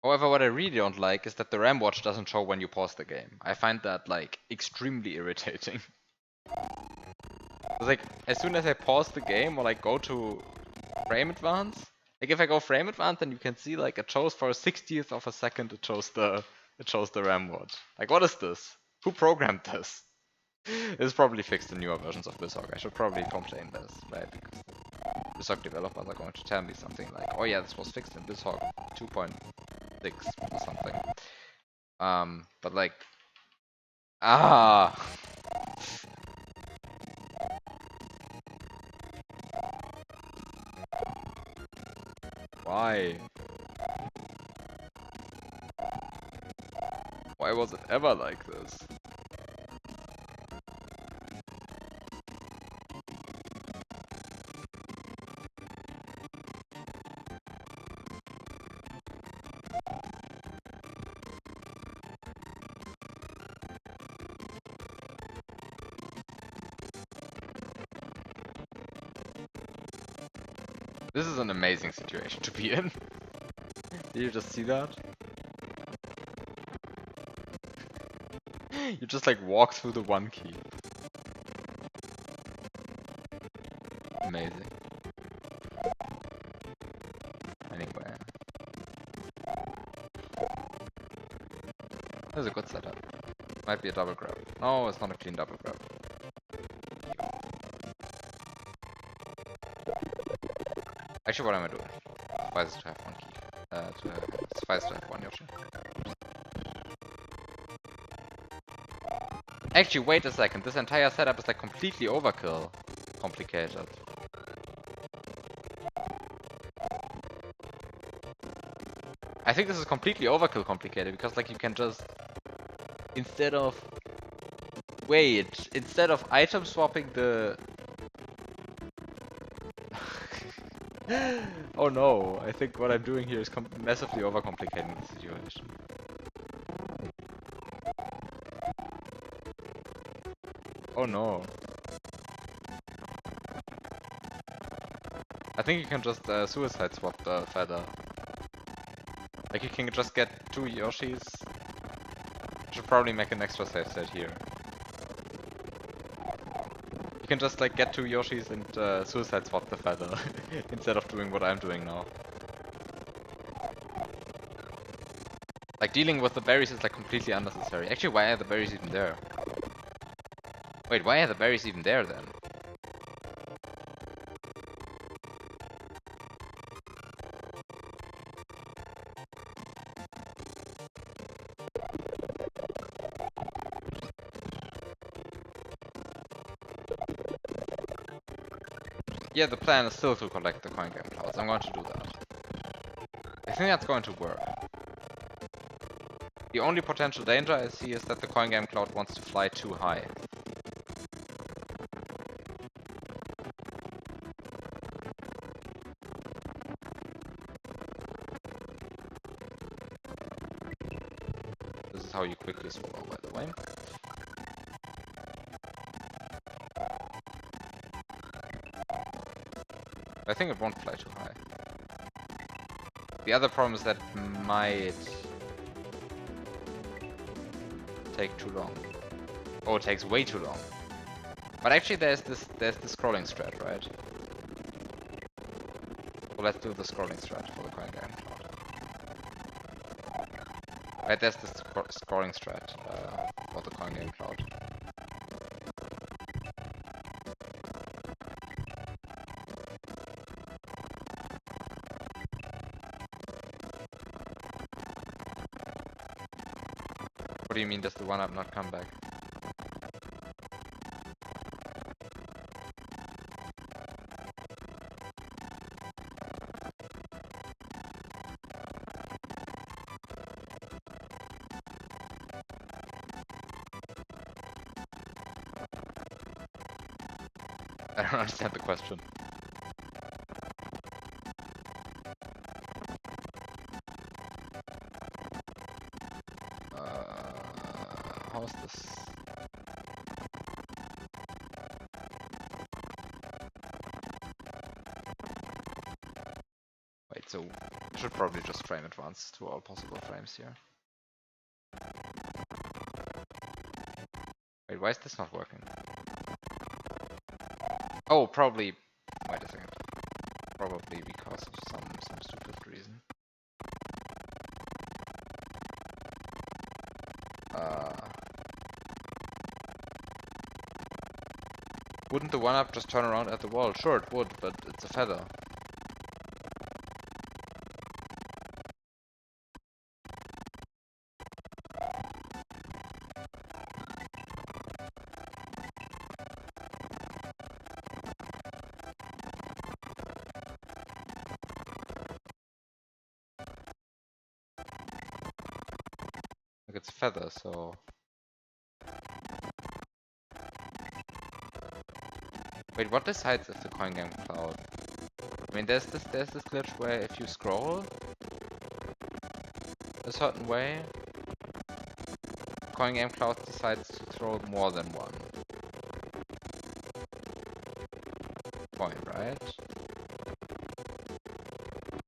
However, what I really don't like is that the RAM watch doesn't show when you pause the game. I find that like extremely irritating. It's like as soon as I pause the game or like go to frame advance, like if I go frame advance, then you can see like it shows for a 60th of a second it shows the RAM watch. Like what is this? Who programmed this? It's probably fixed in newer versions of BizHog. I should probably complain this, right? Because BizHog developers are going to tell me something like, oh yeah, this was fixed in BizHog 2.6 or something. But like, why? Why was it ever like this? This is an amazing situation to be in. Did you just see that? You just like walk through the one key. Amazing. Anyway. This is a good setup. Might be a double grab. No, it's not a clean double grab. Actually, what am I doing? Suffices to have one key. Suffices to have one Yoshi. Actually, wait a second. This entire setup is like completely overkill. Complicated. I think this is completely overkill complicated because like you can just instead of item swapping the oh no, I think what I'm doing here is massively overcomplicating the situation. Oh no. I think you can just suicide swap the feather. Like you can just get 2 Yoshis. Should probably make an extra save state here. You can just like get 2 Yoshis and suicide swap the feather instead of doing what I'm doing now. Like dealing with the berries is like completely unnecessary. Actually, why are the berries even there? Wait, why are the berries even there then? Yeah, the plan is still to collect the coin game clouds. I'm going to do that. I think that's going to work. The only potential danger I see is that the coin game cloud wants to fly too high. This is how you quickly swallow, by the way. I think it won't fly too high. The other problem is that it might take too long. Oh, it takes way too long. But actually there's the scrolling strat, right? So let's do the scrolling strat for the coin game cloud. Right, there's the scrolling strat for the coin game cloud. What do you mean, does the 1-up not come back? I don't understand the question. How's this? Wait, so I should probably just frame advance to all possible frames here. Wait, why is this not working? Oh, probably. Wait a second. Probably because of some stupid reason. Wouldn't the 1-up just turn around at the wall? Sure, it would, but it's a feather. Like it's a feather, so. Wait, what decides if the coin game cloud? I mean, there's this glitch where if you scroll a certain way, coin game cloud decides to throw more than one coin, right?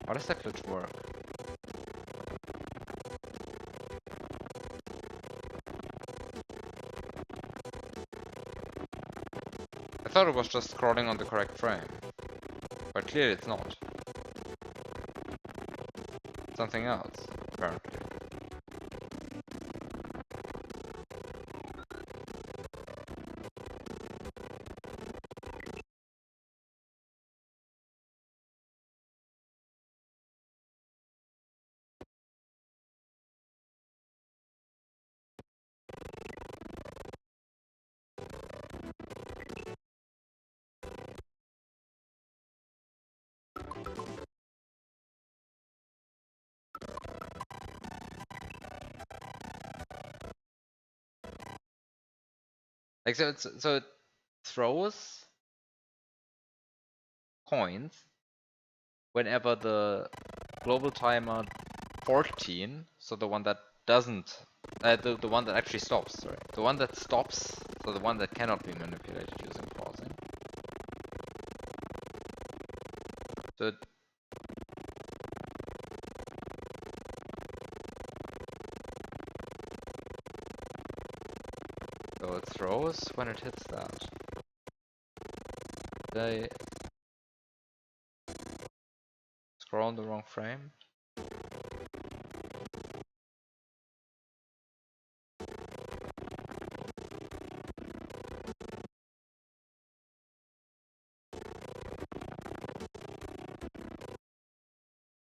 How does that glitch work? I thought it was just scrolling on the correct frame, but clearly it's not. Something else, apparently. Like so it throws coins whenever the global timer 14, so the one that doesn't, the one that actually stops, sorry. The one that stops, so the one that cannot be manipulated using pausing. So it throws when it hits that. They scroll on the wrong frame.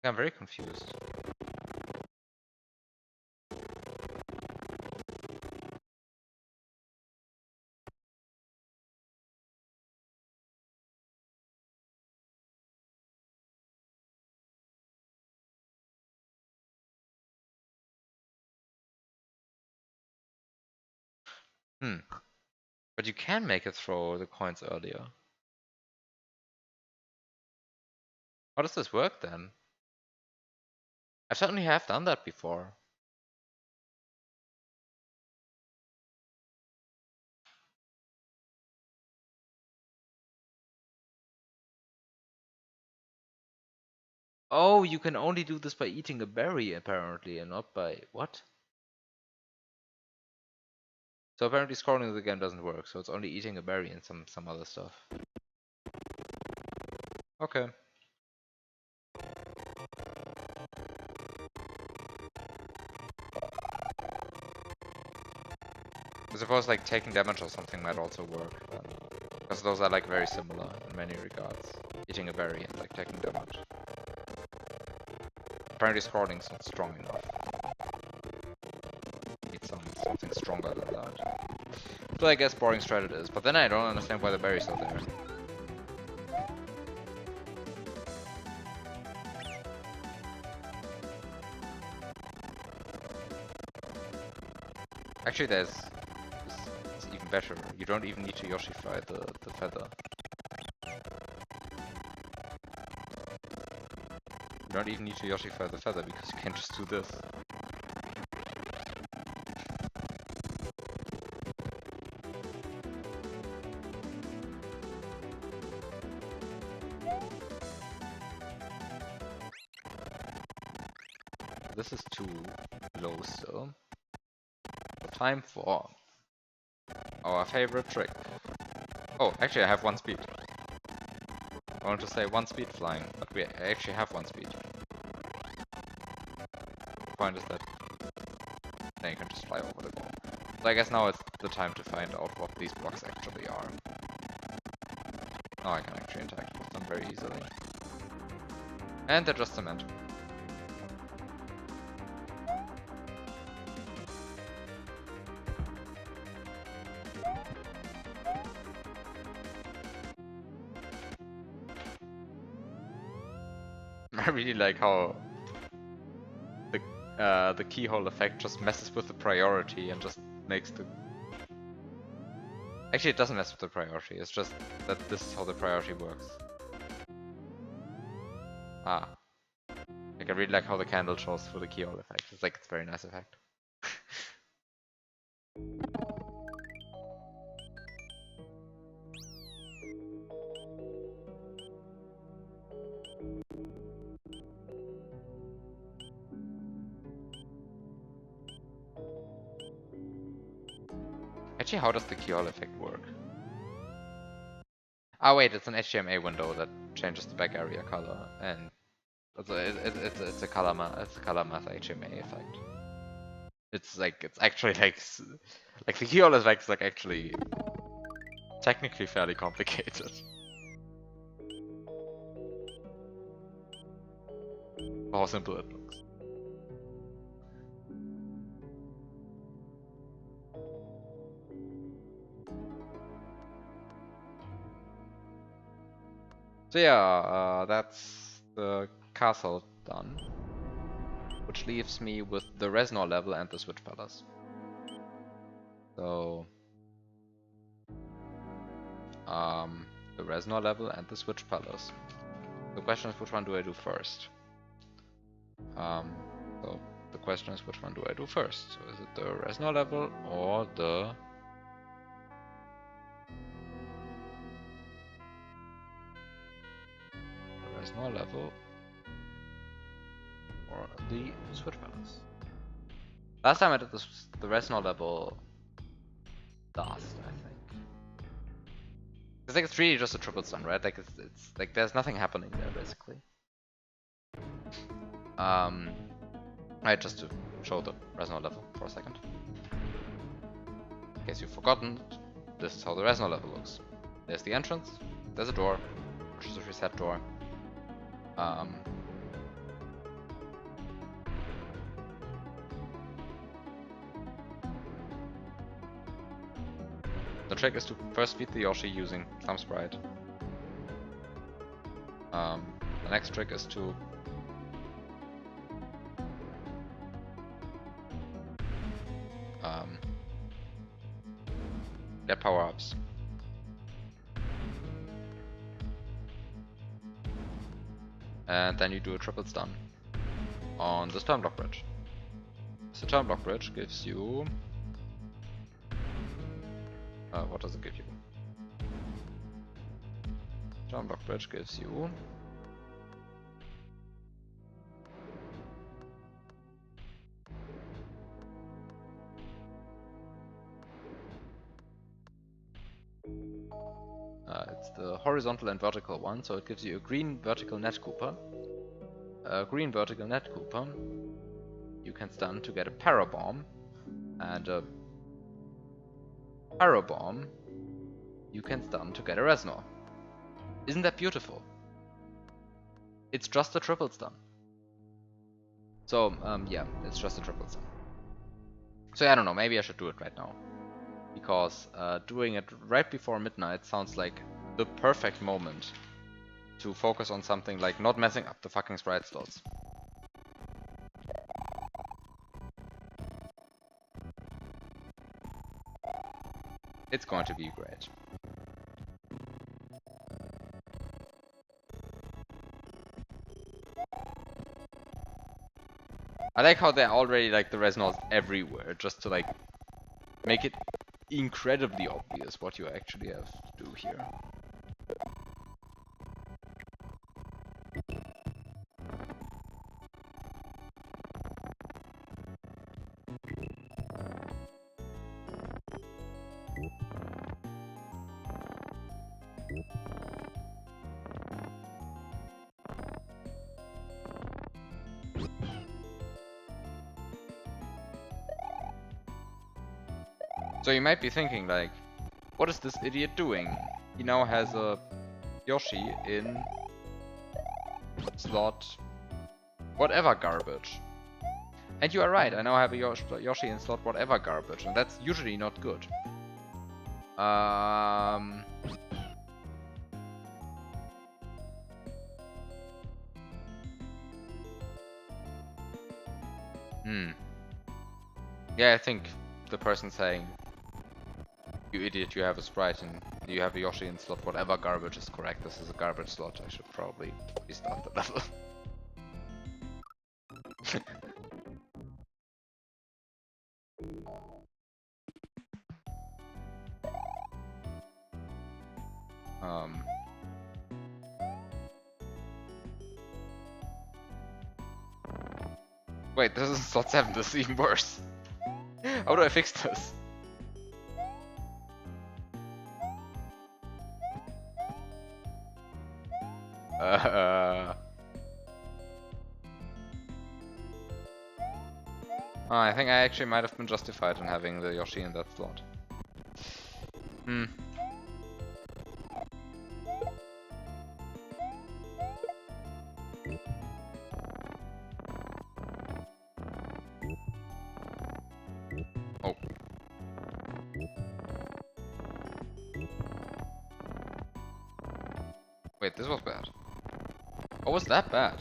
I'm very confused. But you can make it throw the coins earlier. How does this work then? I certainly have done that before. Oh, you can only do this by eating a berry, apparently, and not by... What? So apparently scrolling the game doesn't work, so it's only eating a berry and some other stuff. Okay. I suppose like taking damage or something might also work, because those are like very similar in many regards. Eating a berry and like taking damage. Apparently scrolling's not strong enough. Need something stronger than that. So I guess boring strat it is, but then I don't understand why the berries are there. Actually, it's even better. You don't even need to Yoshify the feather. You don't even need to Yoshify the feather because you can just do this. This is too low still. So time for our favorite trick. Oh, actually I have one speed. I want to say one speed flying, but we actually have one speed. The point is that then you can just fly over the wall. So I guess now it's the time to find out what these blocks actually are. Now I can actually interact with them very easily. And they're just cement. I really like how the keyhole effect just messes with the priority and just makes the... Actually, it doesn't mess with the priority, it's just that this is how the priority works. Ah. Like, I really like how the candle shows for the keyhole effect. It's like, it's a very nice effect. Actually, how does the keyhole effect work? Ah, wait, it's an HDMA window that changes the back area color, and it's a color math HDMA effect. It's actually like the keyhole effect is like actually technically fairly complicated. For how simple it looks. So yeah, that's the castle done, which leaves me with the Reznor level and the Switch Palace. So the Reznor level and the Switch Palace. The question is, which one do I do first? So the question is, which one do I do first? So is it the Reznor level or the Reznor level or the Switch Palace? Last time I did the Reznor level last, I think. It's like it's really just a triple stun, right? Like it's like there's nothing happening there basically. Right, just to show the Reznor level for a second. In case you've forgotten, this is how the Reznor level looks. There's the entrance, there's a door, which is a reset door. The trick is to first beat the Yoshi using Thumb Sprite. The next trick is to get power-ups. And then you do a triple stun on this turn block bridge. The turn block bridge gives you... what does it give you? Turn block bridge gives you... it's the horizontal and vertical one, so it gives you a green vertical net Cooper. A green vertical net Cooper you can stun to get a Parabomb, and a Parabomb you can stun to get a Reznor. Isn't that beautiful? It's just a triple stun. So, yeah, it's just a triple stun. So yeah, I don't know, maybe I should do it right now. Because doing it right before midnight sounds like the perfect moment to focus on something like not messing up the fucking sprite slots. It's going to be great. I like how they're already like the Reznors everywhere, just to like make it incredibly obvious what you actually have to do here. So you might be thinking like, what is this idiot doing? He now has a Yoshi in slot whatever garbage. And you are right, I now have a Yoshi in slot whatever garbage, and that's usually not good. Yeah, I think the person saying, "You idiot, you have a sprite and you have a Yoshi in slot whatever garbage" is correct. This is a garbage slot. I should probably restart the level. Wait, this is slot 7, this is even worse. How do I fix this? I think I actually might have been justified in having the Yoshi in that slot. Hmm. Oh. Wait, this was bad. Oh, was that bad?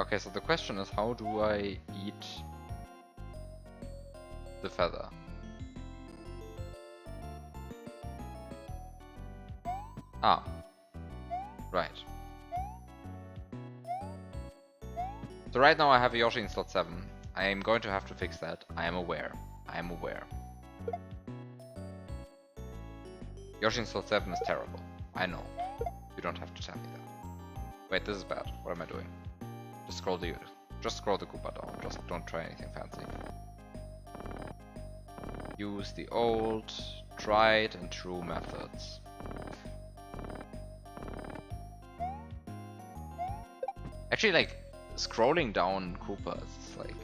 Okay, so the question is, how do I eat the feather? Ah. Right. So right now I have a Yoshi in slot 7. I am going to have to fix that. I am aware. I am aware. Yoshi in slot 7 is terrible. I know. You don't have to tell me that. Wait, this is bad. What am I doing? Just scroll the Koopa down. Just don't try anything fancy. Use the old, tried and true methods. Actually, like, scrolling down Koopas is like...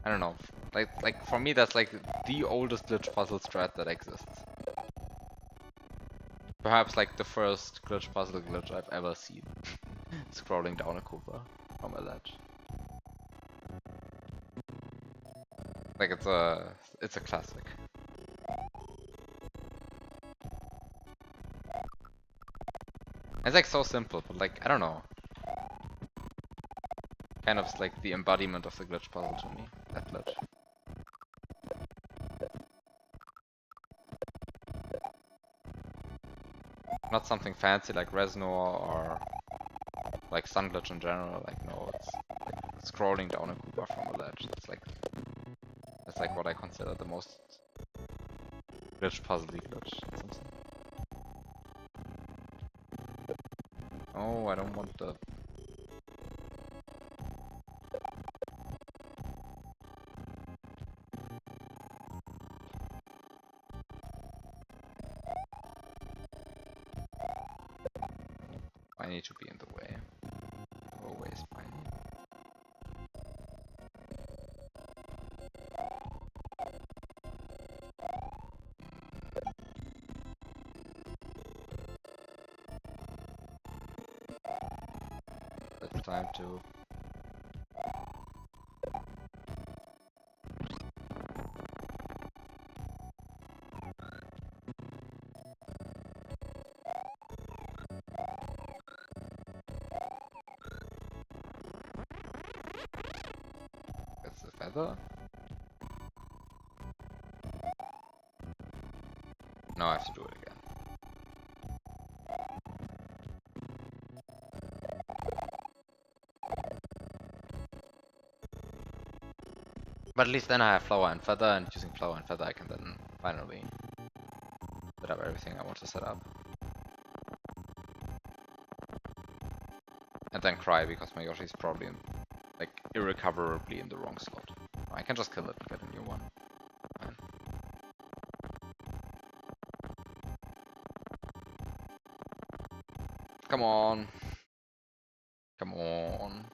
I don't know. Like for me, that's like the oldest glitch puzzle strat that exists. Perhaps like the first glitch puzzle glitch I've ever seen. Scrolling down a Koopa from a ledge. Like it's a classic. It's like so simple, but like I don't know. Kind of like the embodiment of the glitch puzzle to me. That glitch. Not something fancy like Resnor or like Sun Glitch in general. Like no, it's like scrolling down a Koopa from a ledge. That's like what I consider the most glitch puzzly glitch. Something. Oh, I don't want the... I need to be in the way. Always fine. It's time to... That's the feather. Now I have to do it again. But at least then I have flower and feather, and using flower and feather I can then finally set up everything I want to set up. And then cry because my Yoshi's probably like irrecoverably in the wrong slot. I can just kill it and get a new one. Fine. Come on. Come on.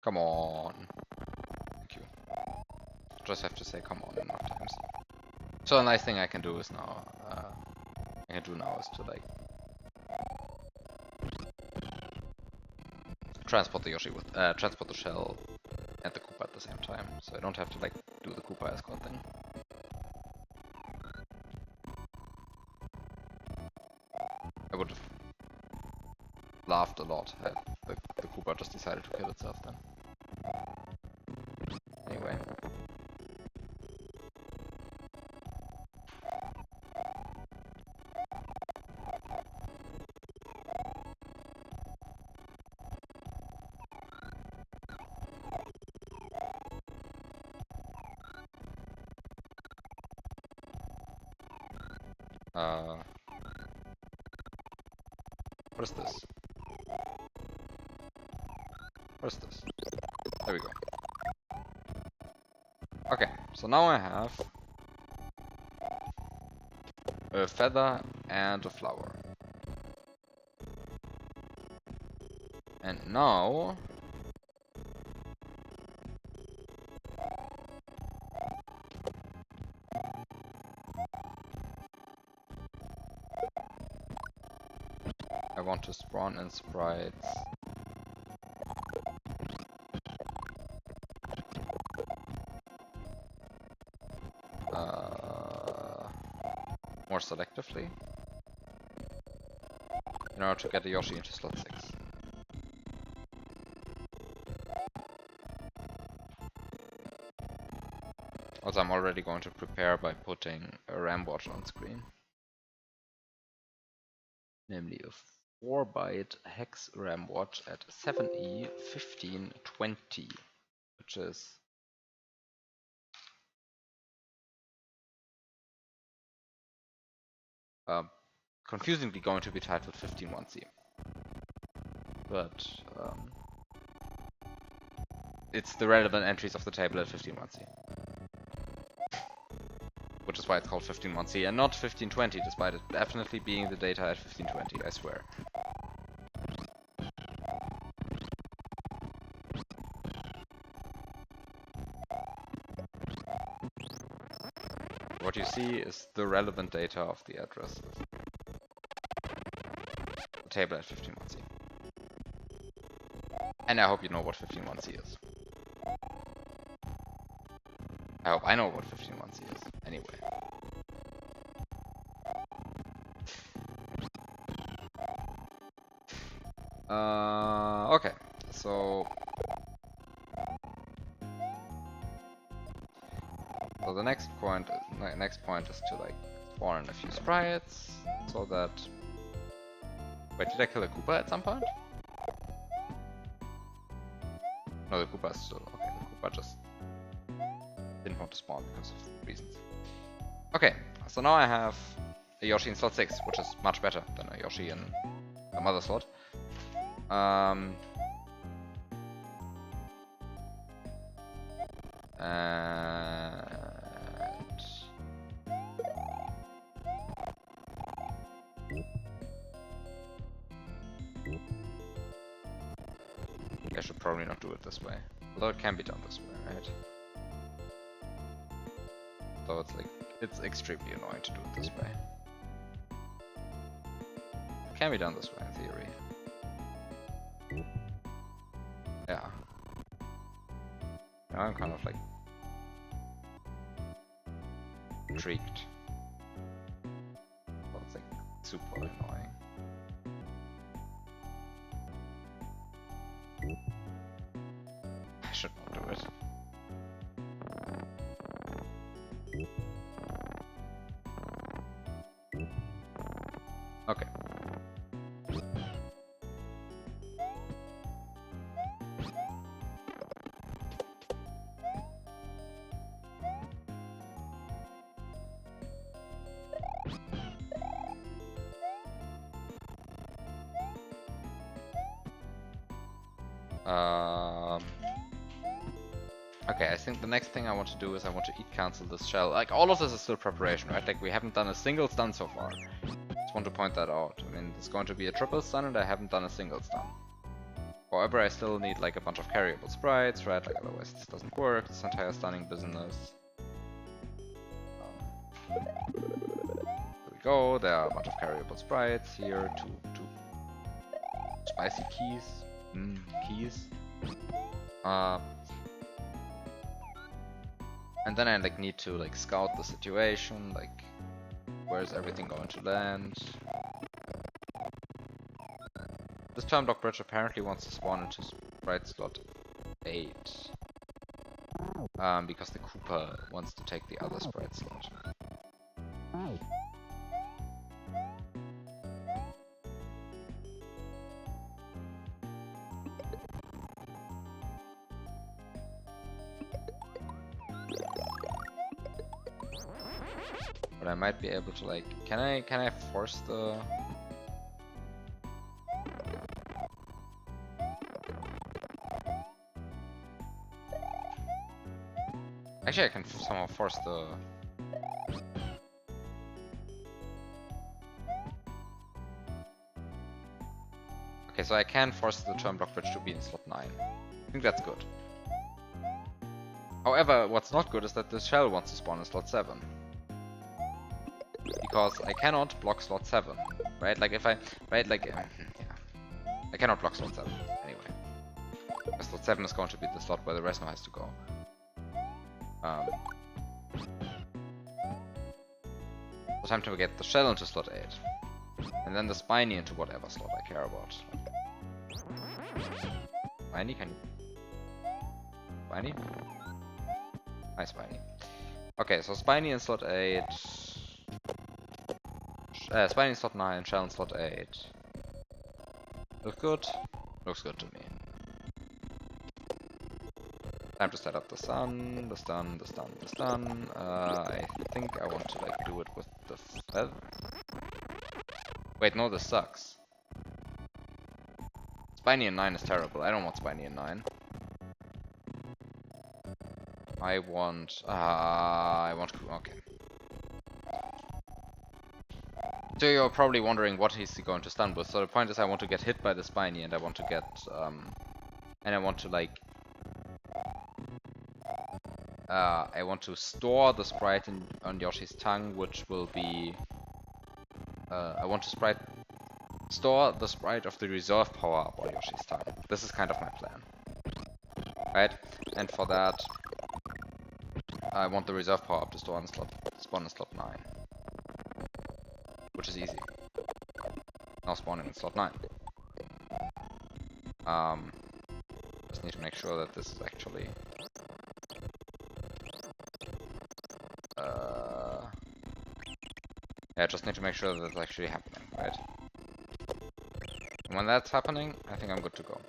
Come on. Thank you. Just have to say come on enough times. So a nice thing I can do is now, is to like transport the Yoshi with, transport the shell and the Koopa at the same time. So I don't have to like do the Koopa escort thing. I would have laughed a lot had the Koopa just decided to kill itself then. Anyway. What is this? What is this? There we go. Okay, so now I have a feather and a flower. And now I want to spawn in sprites. More selectively in order to get a Yoshi into slot 6. Also, I'm already going to prepare by putting a RAM watch on screen. Namely a 4-byte hex RAM watch at 7E1520, which is confusingly going to be titled 151C. But it's the relevant entries of the table at 151C. Which is why it's called 151C and not 1520, despite it definitely being the data at 1520, I swear. What you see is the relevant data of the address of the table at 151C. And I hope you know what 151C is. I hope I know what 151C is, anyway. Okay, so the next point is to like spawn in a few sprites so that. Wait, did I kill a Koopa at some point? No, the Koopa is still okay. The Koopa just didn't want to spawn because of reasons. Okay, so now I have a Yoshi in slot 6, which is much better than a Yoshi in a mother slot. And I should probably not do it this way, although it can be done this way, right? So it's extremely annoying to do it this way. It can be done this way in theory. Yeah. Now I'm kind of like intrigued. Well, it's like super annoying. I should not do it. Okay. Okay, I think the next thing I want to do is I want to cancel this shell. Like, all of this is still preparation, right? Like, we haven't done a single stun so far. Just want to point that out. I mean, it's going to be a triple stun and I haven't done a single stun. However, I still need like a bunch of carryable sprites, right? Like, otherwise this doesn't work, this entire stunning business. There we go, there are a bunch of carryable sprites here, two spicy keys. Keys. And then I like need to like scout the situation, like where's everything going to land. This time Block Bridge apparently wants to spawn into sprite slot 8. Because the Koopa wants to take the other sprite slot. But I might be able to like, can I force the... Actually, I can somehow force the... Okay, so I can force the turn block bridge to be in slot 9. I think that's good. However, what's not good is that the shell wants to spawn in slot 7. Because I cannot block slot 7, right? Like if I, right, like, yeah. I cannot block slot 7, anyway. Because slot 7 is going to be the slot where the Resno has to go. So time to get the shell into slot 8. And then the Spiny into whatever slot I care about. Spiny, can you... Spiny? Nice Spiny. Okay, so Spiny in slot 8. Spiny in slot 9, shell in slot 8. Look good? Looks good to me. Time to set up the stun, the stun, the stun, the stun. I think I want to like do it with the feather. Wait, no, this sucks. Spiny in 9 is terrible. I don't want Spiny in 9. I want... okay. So you're probably wondering what he's going to stun with. So the point is I want to get hit by the Spiny and I want to get... and I want to like... I want to store the sprite on Yoshi's tongue, which will be... I want to store the sprite of the reserve power up on Yoshi's tongue. This is kind of my plan. Right? And for that, I want the reserve power up to spawn in slot 9. Which is easy. Now spawning in slot 9. Just need to make sure that this is actually... yeah, just need to make sure that it's actually happening, right? And when that's happening, I think I'm good to go.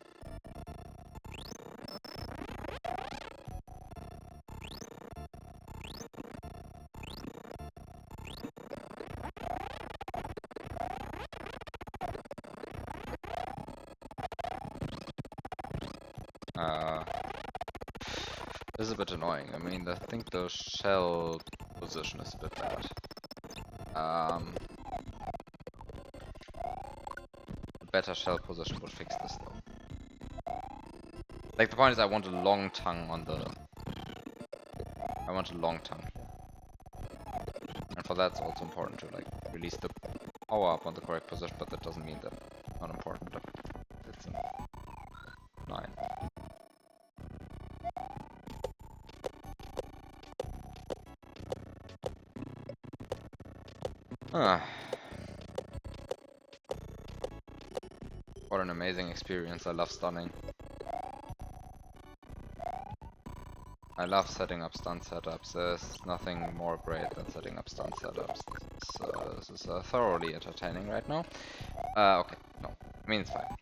This is a bit annoying. I mean, I think the shell position is a bit bad. Better shell position would fix this though. Like the point is I want a long tongue on the... I want a long tongue here. And for that it's also important to like release the power up on the correct position, but that doesn't mean that it's not important that it's in 9. What an amazing experience. I love stunning. I love setting up stun setups. There's nothing more great than setting up stun setups. So this is thoroughly entertaining right now. Okay, no. I mean, it's fine.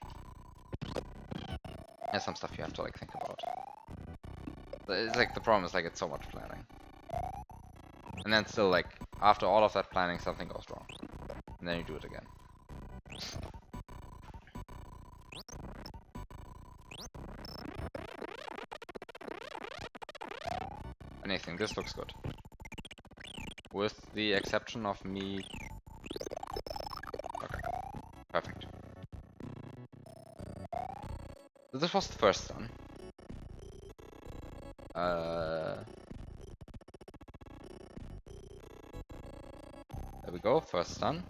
There's some stuff you have to like think about. It's like the problem is like it's so much planning. And then still like after all of that planning something goes wrong. And then you do it again. Anything, this looks good. With the exception of me... Okay, perfect. So this was the first stun. There we go, first stun.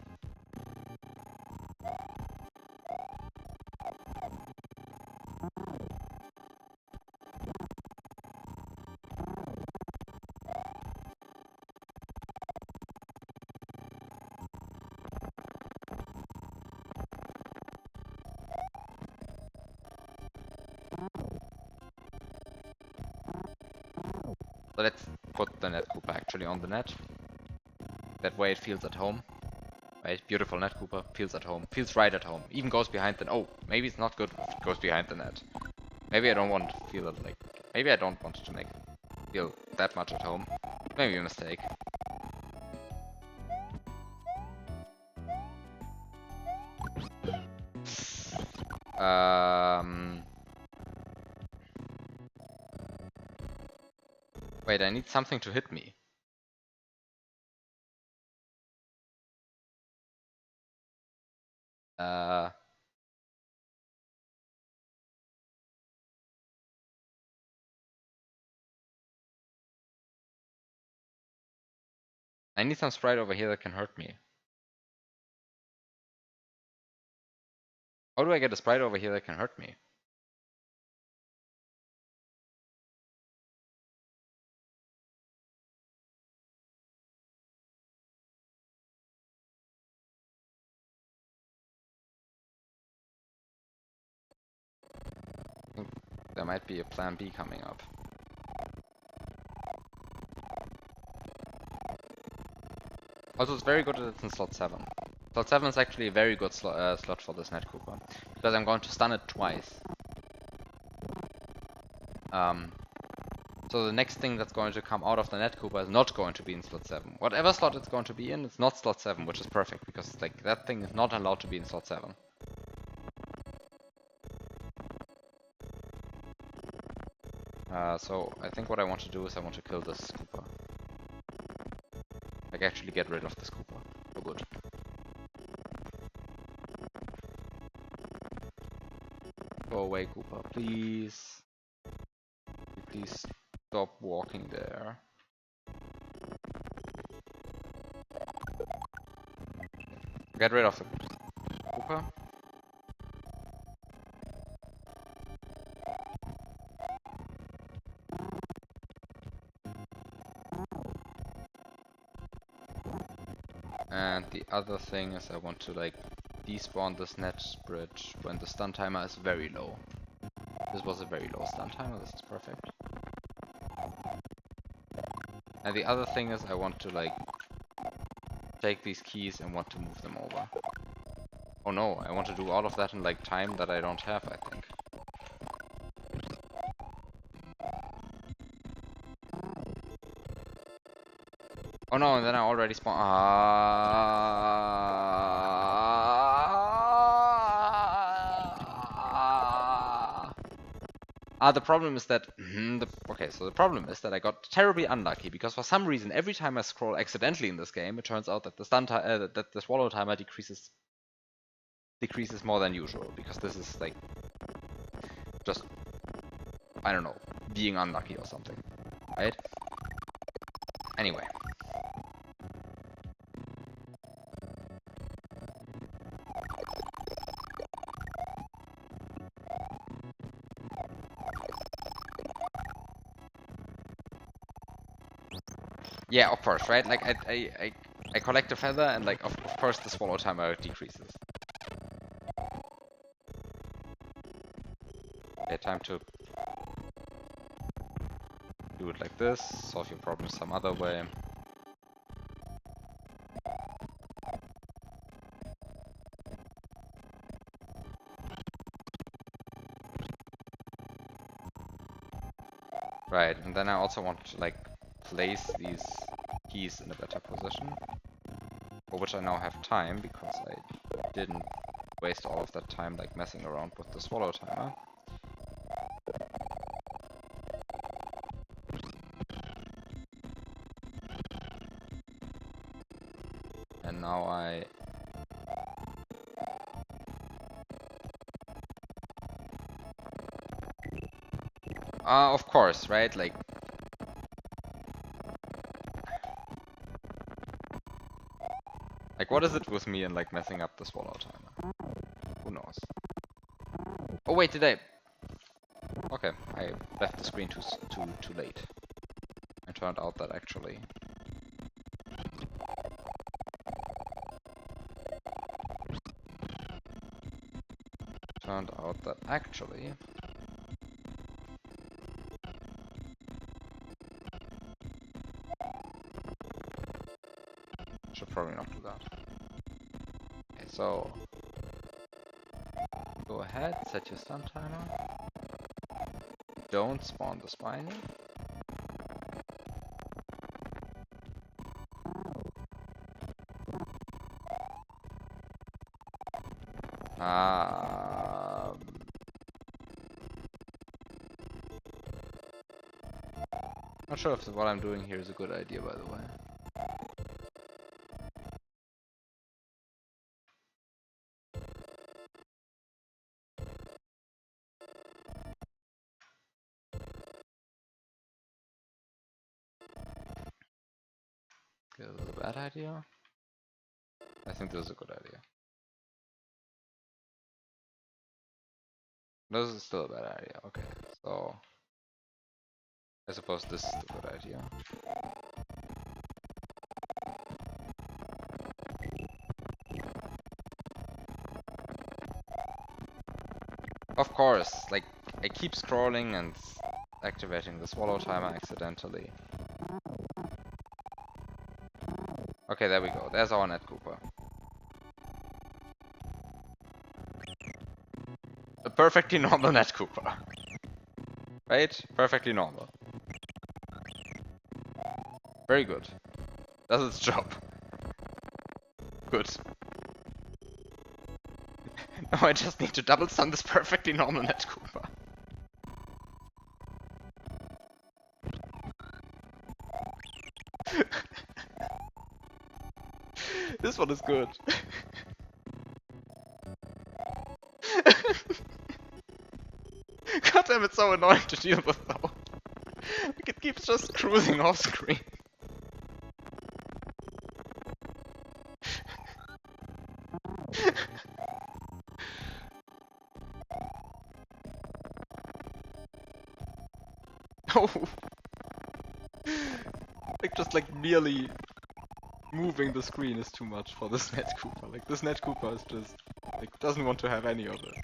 So let's put the net Koopa actually on the net. That way it feels at home. Right? Beautiful net Koopa, feels at home. Feels right at home. Even goes behind the... Oh, maybe it's not good if it goes behind the net. Maybe I don't want to feel it like... Maybe I don't want it to make it feel that much at home. Maybe a mistake. Wait, I need something to hit me. I need some sprite over here that can hurt me. How do I get a sprite over here that can hurt me? I think there might be a plan B coming up. Also, it's very good that it's in slot 7. Slot 7 is actually a very good slot for this Net Cooper, because I'm going to stun it twice. So the next thing that's going to come out of the Net Cooper is not going to be in slot 7. Whatever slot it's going to be in, it's not slot 7, which is perfect, because like that thing is not allowed to be in slot 7. So I think what I want to do is I want to kill this Cooper. Like actually get rid of this Cooper. For good. Go away, Cooper, please. Please stop walking there. Get rid of the Cooper. And the other thing is I want to like despawn this net bridge when the stun timer is very low. This was a very low stun timer, this is perfect. And the other thing is I want to like take these keys and want to move them over. Oh no, I want to do all of that in like time that I don't have, I think. Oh no, and then I already spawned. The problem is that the problem is that I got terribly unlucky because for some reason every time I scroll accidentally in this game, it turns out that the that the swallow timer decreases more than usual, because this is like just, I don't know, being unlucky or something, right? Anyway. Yeah, of course, right? Like I collect a feather and like of course the swallow timer decreases. Okay, time to do it like this, solve your problem some other way. Right, and then I also want to like place these keys in a better position, for which I now have time because I didn't waste all of that time like messing around with the swallow timer. And now I of course, right? Like what is it with me and like messing up the swallow timer? Who knows? Oh wait, did I? Okay, I left the screen too late. It turned out that actually should probably not do that. Okay, so go ahead, set your stun timer. Don't spawn the spiny. Not sure if what I'm doing here is a good idea, by the way. Is this a bad idea? I think this is a good idea. This is still a bad idea. Okay, so I suppose this is the good idea. Of course, like I keep scrolling and activating the swallow timer accidentally. Okay, there we go. There's our Net Cooper. A perfectly normal Net Cooper. Right? Perfectly normal. Very good. Does its job. Good. Now I just need to double stun this perfectly normal Net Cooper. This one is good. God damn, it's so annoying to deal with though. Like it keeps just cruising off screen. Oh. Like just like merely moving the screen is too much for this Net Cooper. Like this Net Cooper is just like doesn't want to have any of it.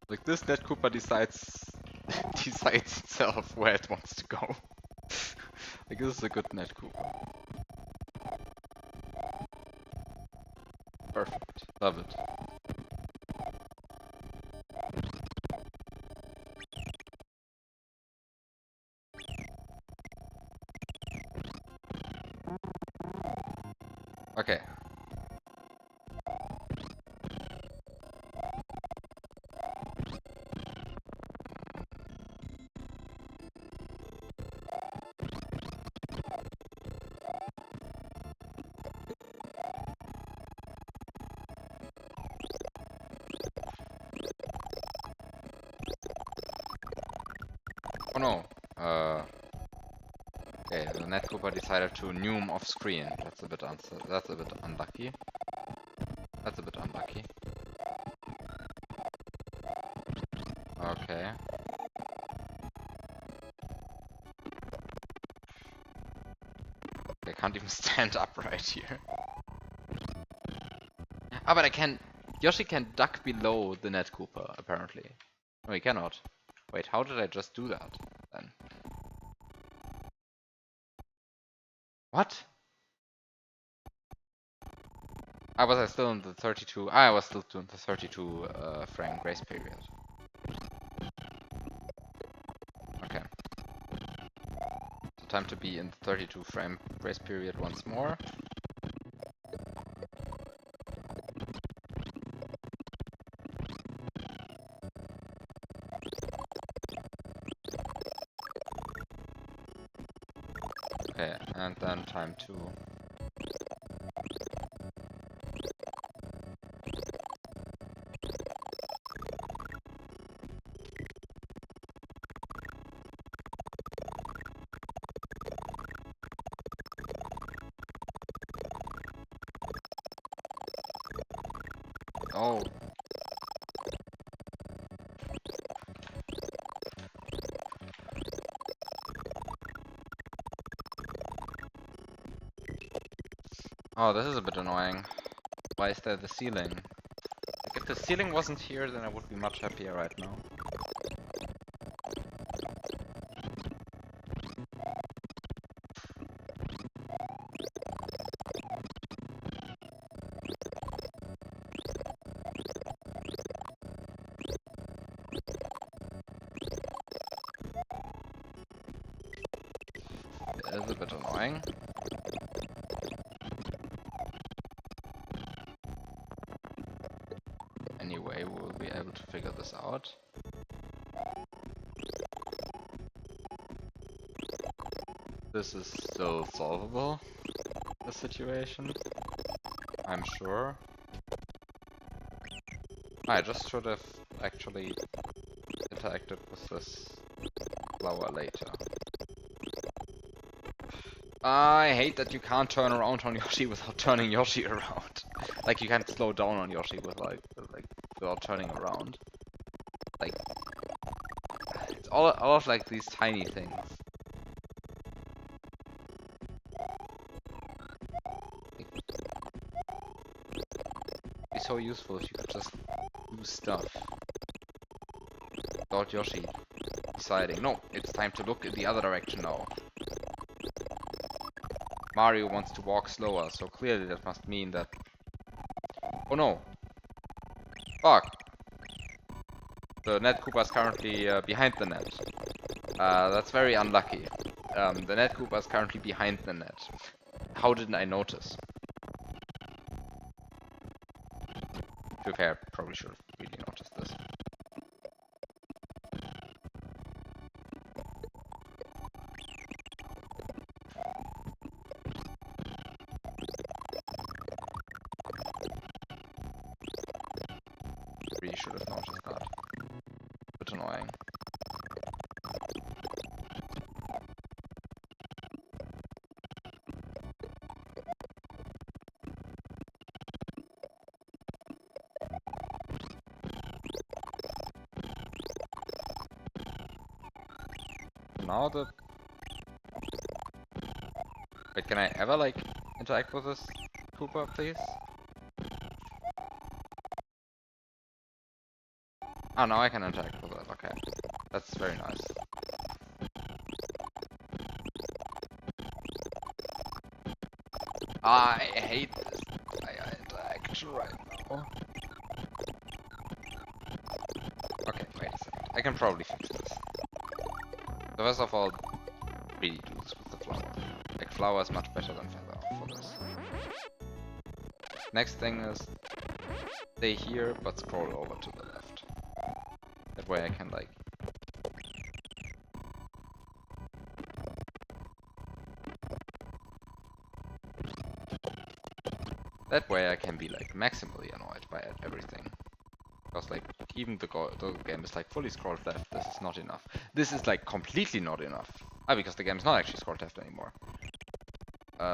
Like this Net Cooper decides itself where it wants to go. Like this is a good Net Cooper. Perfect. Love it. Okay. Oh no. Okay, the Net Cooper decided to nume off screen. That's a bit unlucky. That's a bit unlucky. Okay. I can't even stand upright here. Ah, but I can... Yoshi can duck below the Net Cooper, apparently. No, he cannot. Wait, how did I just do that, then? What? I was still in the 32... I was still in the 32 frame grace period. Okay. So time to be in the 32 frame grace period once more. Okay, and then time to... Oh. Oh, this is a bit annoying. Why is there the ceiling? Like, if the ceiling wasn't here, then I would be much happier right now. It is a bit annoying. Anyway. able to figure this out. This is still solvable, the situation, I'm sure. I just should have actually interacted with this flower later. I hate that you can't turn around on Yoshi without turning Yoshi around. Like, you can't slow down on Yoshi with like without turning around. Like, it's all of like these tiny things. It'd be so useful if you could just do stuff without Yoshi deciding, no, it's time to look in the other direction now. Mario wants to walk slower, so clearly that must mean that... Oh no! Fuck! The net Koopa is currently behind the net. That's very unlucky. The net Koopa is currently behind the net. How didn't I notice? To be fair, probably should have really noticed this. Really should have noticed that. Bit annoying. Now the... Wait, can I ever, like, interact with this Koopa, please? Oh, now I can interact with it, okay. That's very nice. I hate this interaction right now. Okay, wait a second. I can probably fix this. So first of all, really do this with the flower. Like, flower is much better than feather for this. Next thing is, stay here, but scroll over to the left. That way I can, like... That way I can be, like, maximally annoyed by everything. Because, like, even the game is, like, fully scrolled left, this is not enough. This is, like, completely not enough. Ah, because the game is not actually scrolled left anymore.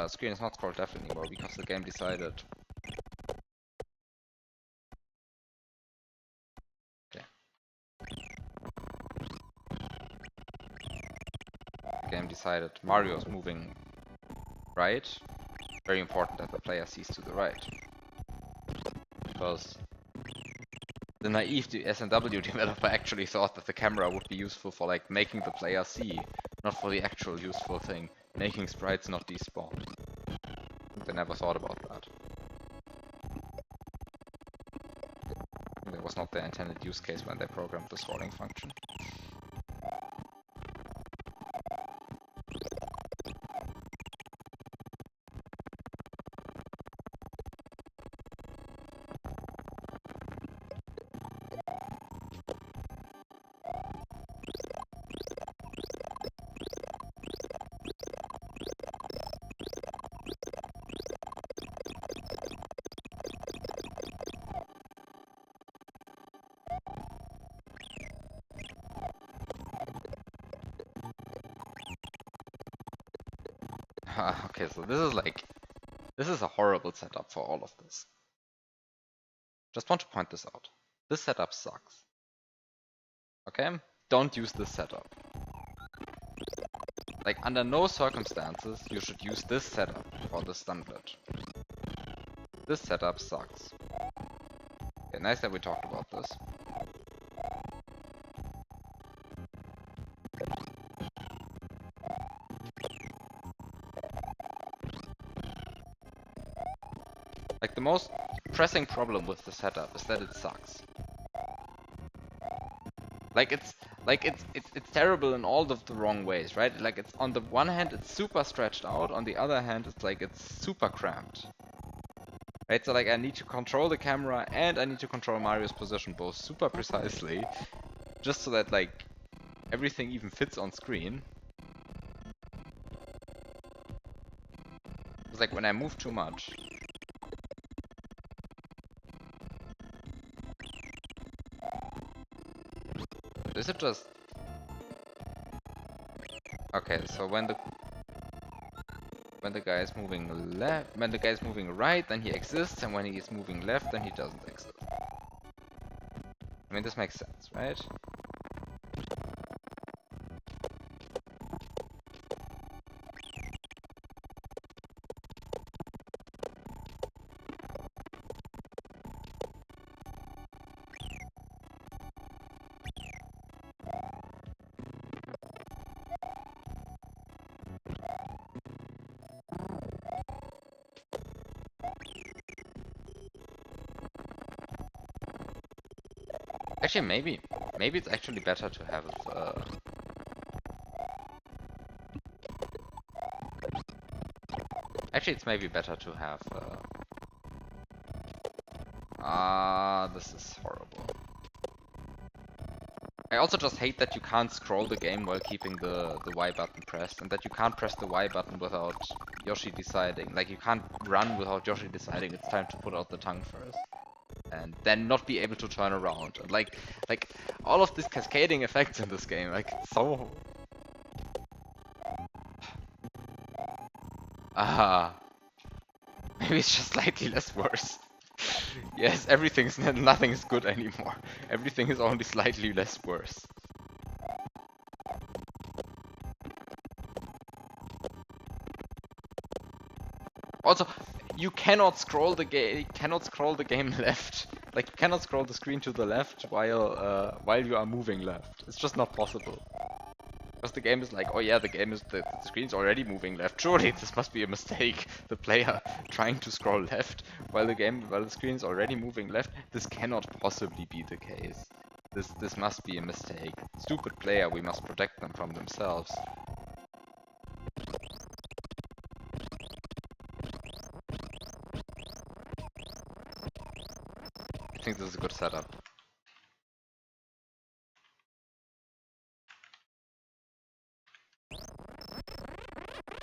Screen is not scrolled left anymore, because the game decided... Okay. The game decided Mario's moving right. Very important that the player sees to the right. Because the naive SNW developer actually thought that the camera would be useful for, like, making the player see, not for the actual useful thing, making sprites not despawn. They never thought about that. That was not their intended use case when they programmed the scrolling function. Okay, so this is a horrible setup for all of this. Just want to point this out. This setup sucks. Okay? Don't use this setup. Like, under no circumstances you should use this setup for the stun glitch. This setup sucks. Okay, nice that we talked about this. Like, the most pressing problem with the setup is that it sucks. It's terrible in all of the wrong ways, right? Like, it's on the one hand it's super stretched out, on the other hand it's like it's super cramped. Right, so like I need to control the camera and I need to control Mario's position both super precisely, just so that like everything even fits on screen. It's like when I move too much. Is it just... Okay, so when the guy is moving left, when the guy is moving right, then he exists, and when he is moving left, then he doesn't exist. I mean, this makes sense, right? Actually, maybe it's actually better to have it. Actually, it's maybe better to have. This is horrible. I also just hate that you can't scroll the game while keeping the Y button pressed, and that you can't press the Y button without Yoshi deciding. Like, you can't run without Yoshi deciding it's time to put out the tongue first. And then not be able to turn around. And like all of these cascading effects in this game, like, it's so... Maybe it's just slightly less worse. Yes, nothing is good anymore. Everything is only slightly less worse. Also, you cannot scroll the game left. Like, you cannot scroll the screen to the left while you are moving left. It's just not possible. Because the game is like, oh yeah, the screen's already moving left. Surely this must be a mistake. The player trying to scroll left while the screen's already moving left. This cannot possibly be the case. This must be a mistake. Stupid player, we must protect them from themselves. I think this is a good setup.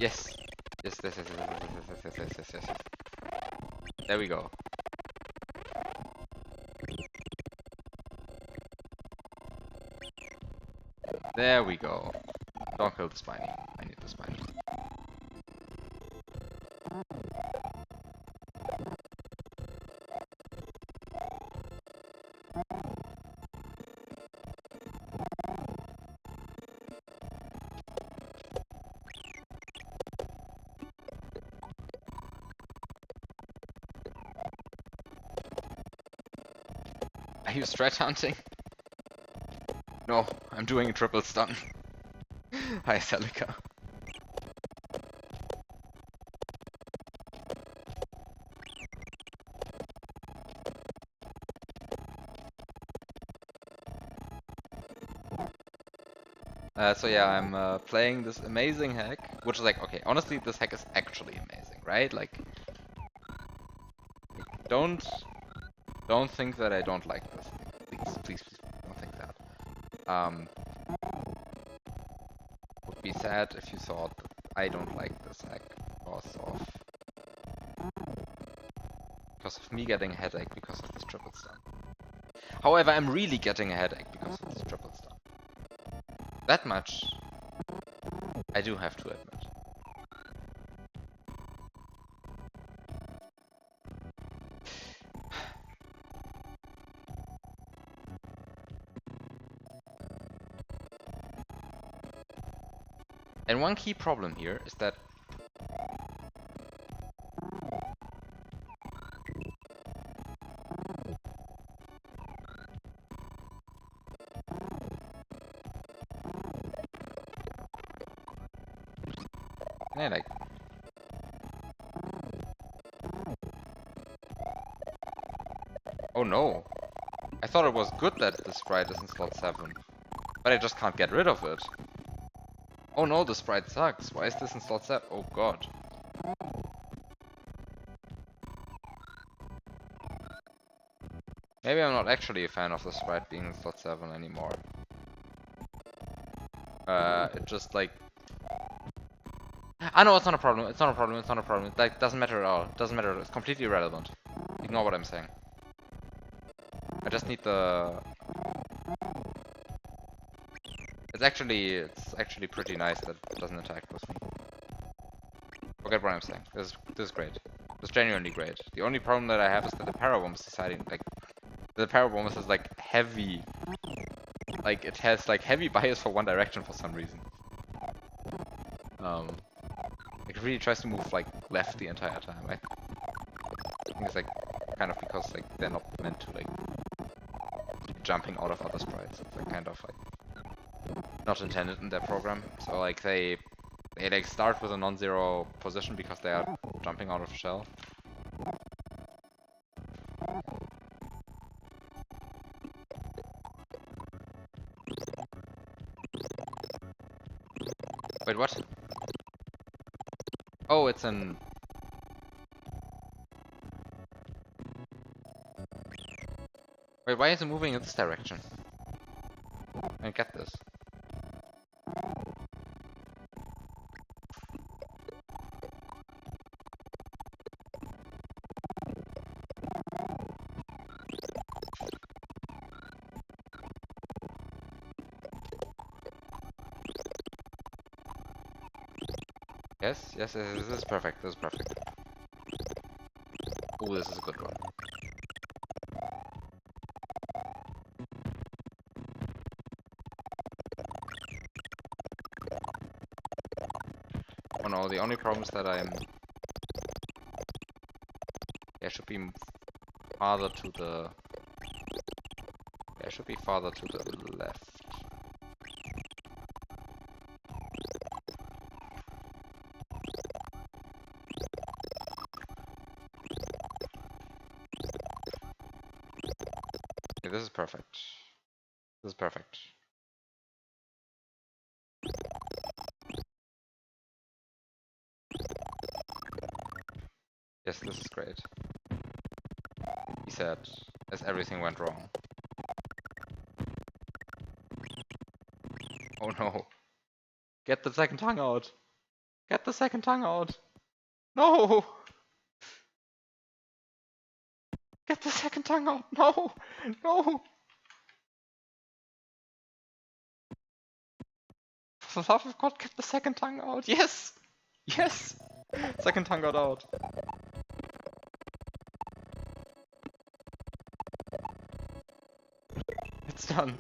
Yes. Yes. There we go. There we go. Don't kill the spiny. I need the spiny. Are you stretch hunting? No, I'm doing a triple stun. Hi, Celica. So yeah, I'm playing this amazing hack, which is like, okay, honestly, this hack is actually amazing, right? Like, don't think that I don't like this. Please, don't think that. Would be sad if you thought that I don't like this hack because of me getting a headache because of this triple stun. However, I'm really getting a headache because of this triple stun. That much I do have to admit. And one key problem here is that yeah, like, oh no. I thought it was good that the sprite is in slot 7. But I just can't get rid of it. Oh no, the sprite sucks. Why is this in slot 7? Oh god. Maybe I'm not actually a fan of the sprite being in slot 7 anymore. It just like... I know it's not a problem, it's not a problem, it's not a problem. It like, doesn't matter at all. It doesn't matter, it's completely irrelevant. Ignore what I'm saying. I just need the... It's actually pretty nice that it doesn't attack with me. Forget what I'm saying. This is great. This is genuinely great. The only problem that I have is that the Parabomb is deciding, like... The Parabomb is like heavy... Like, it has like heavy bias for one direction for some reason. Like, it really tries to move like left the entire time. I think it's like kind of because like they're not meant to like keep jumping out of other sprites. It's like kind of like not intended in their program. So like they like start with a non-zero position because they are jumping out of the shell. Wait, what? Oh, it's an... Wait, why is it moving in this direction? I don't get this. Yes, this is perfect, this is perfect. Oh, this is a good one. Oh no, the only problem is that I should be farther to the... I should be farther to the left. Okay, this is perfect. This is perfect. Yes, this is great. He said, as everything went wrong. Oh no. Get the second tongue out. Get the second tongue out. No! Get the second tongue out. No! No! For the love of God, get the second tongue out. Yes! Yes! Second tongue got out. It's done.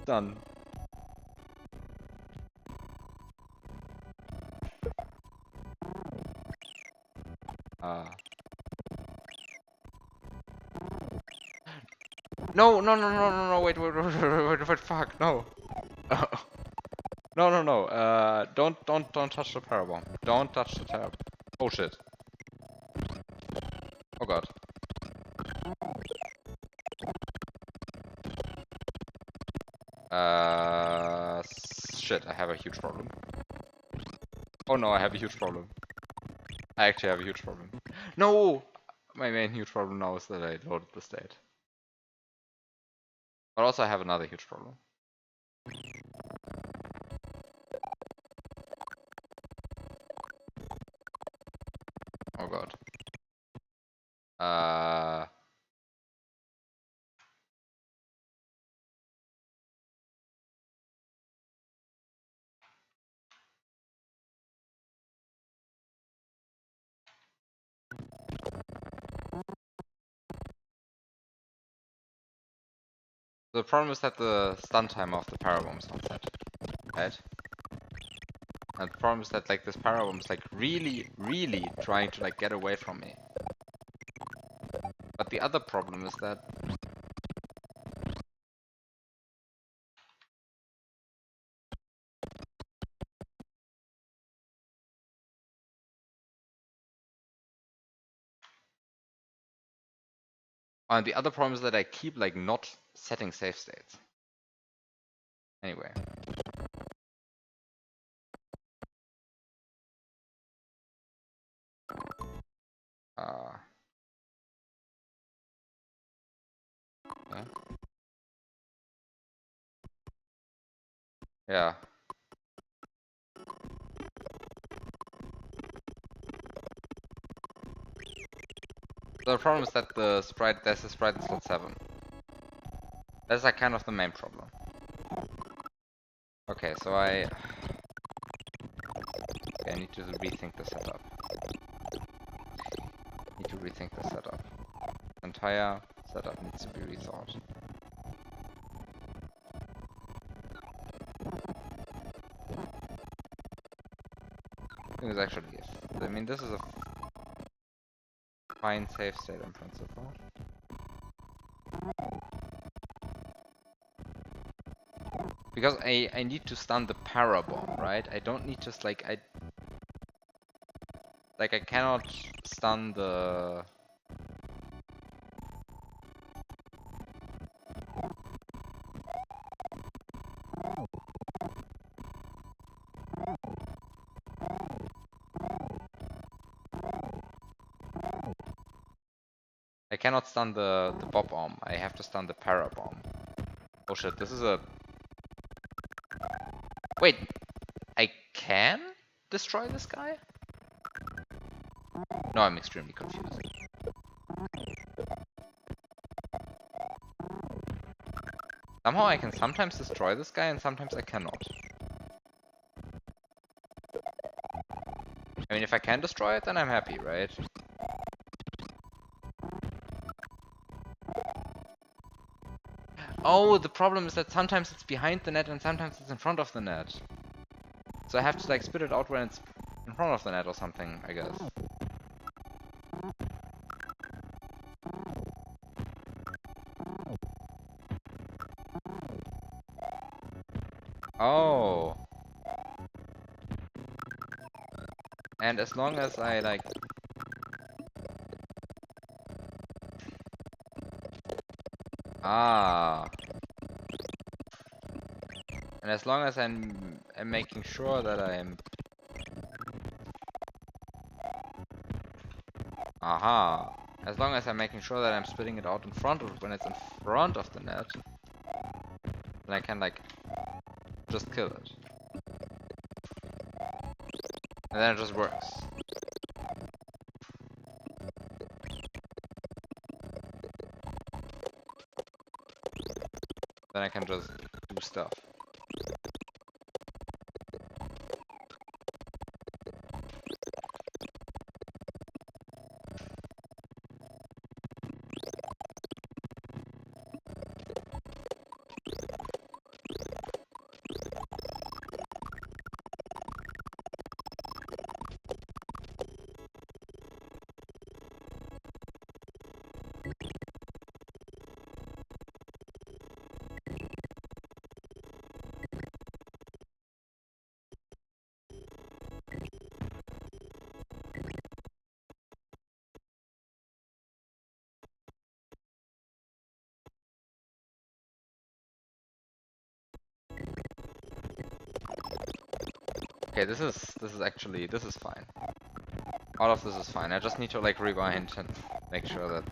Done. No, wait, fuck, no. No, don't touch the parabomb. Don't touch the tab. Oh shit. Oh god. Shit, I have a huge problem. Oh no, I have a huge problem. I actually have a huge problem. No! My main huge problem now is that I loaded the state. But also I have another huge problem. Oh god. The problem is that the stun timer of the parabomb is not set, right? And the problem is that like this parabomb is like really trying to like get away from me. But the other problem is that the other problem is that I keep like not setting safe states. Anyway. Yeah. Yeah. The problem is that there's a sprite in slot 7. That's like kind of the main problem. Okay, so I need to rethink the setup. Entire setup needs to be rethought. Because actually, I mean, this is a fine safe state in principle. Because I need to stun the parabomb, right? I don't need just like I cannot stun the bob bomb. I have to stun the parabomb. Oh shit, this is a wait, I can destroy this guy? No, I'm extremely confused. Somehow I can sometimes destroy this guy and sometimes I cannot. I mean, if I can destroy it, then I'm happy, right? Oh, the problem is that sometimes it's behind the net and sometimes it's in front of the net. So I have to like spit it out when it's in front of the net or something, I guess. Oh. And as long as I like... Ah. And as long as I'm making sure that I'm... Aha. As long as I'm making sure that I'm spitting it out in front of when it's in front of the net, then I can like just kill it. And then it just works. Then I can just do stuff. Okay, this is actually, this is fine. All of this is fine. I just need to like rewind and make sure that...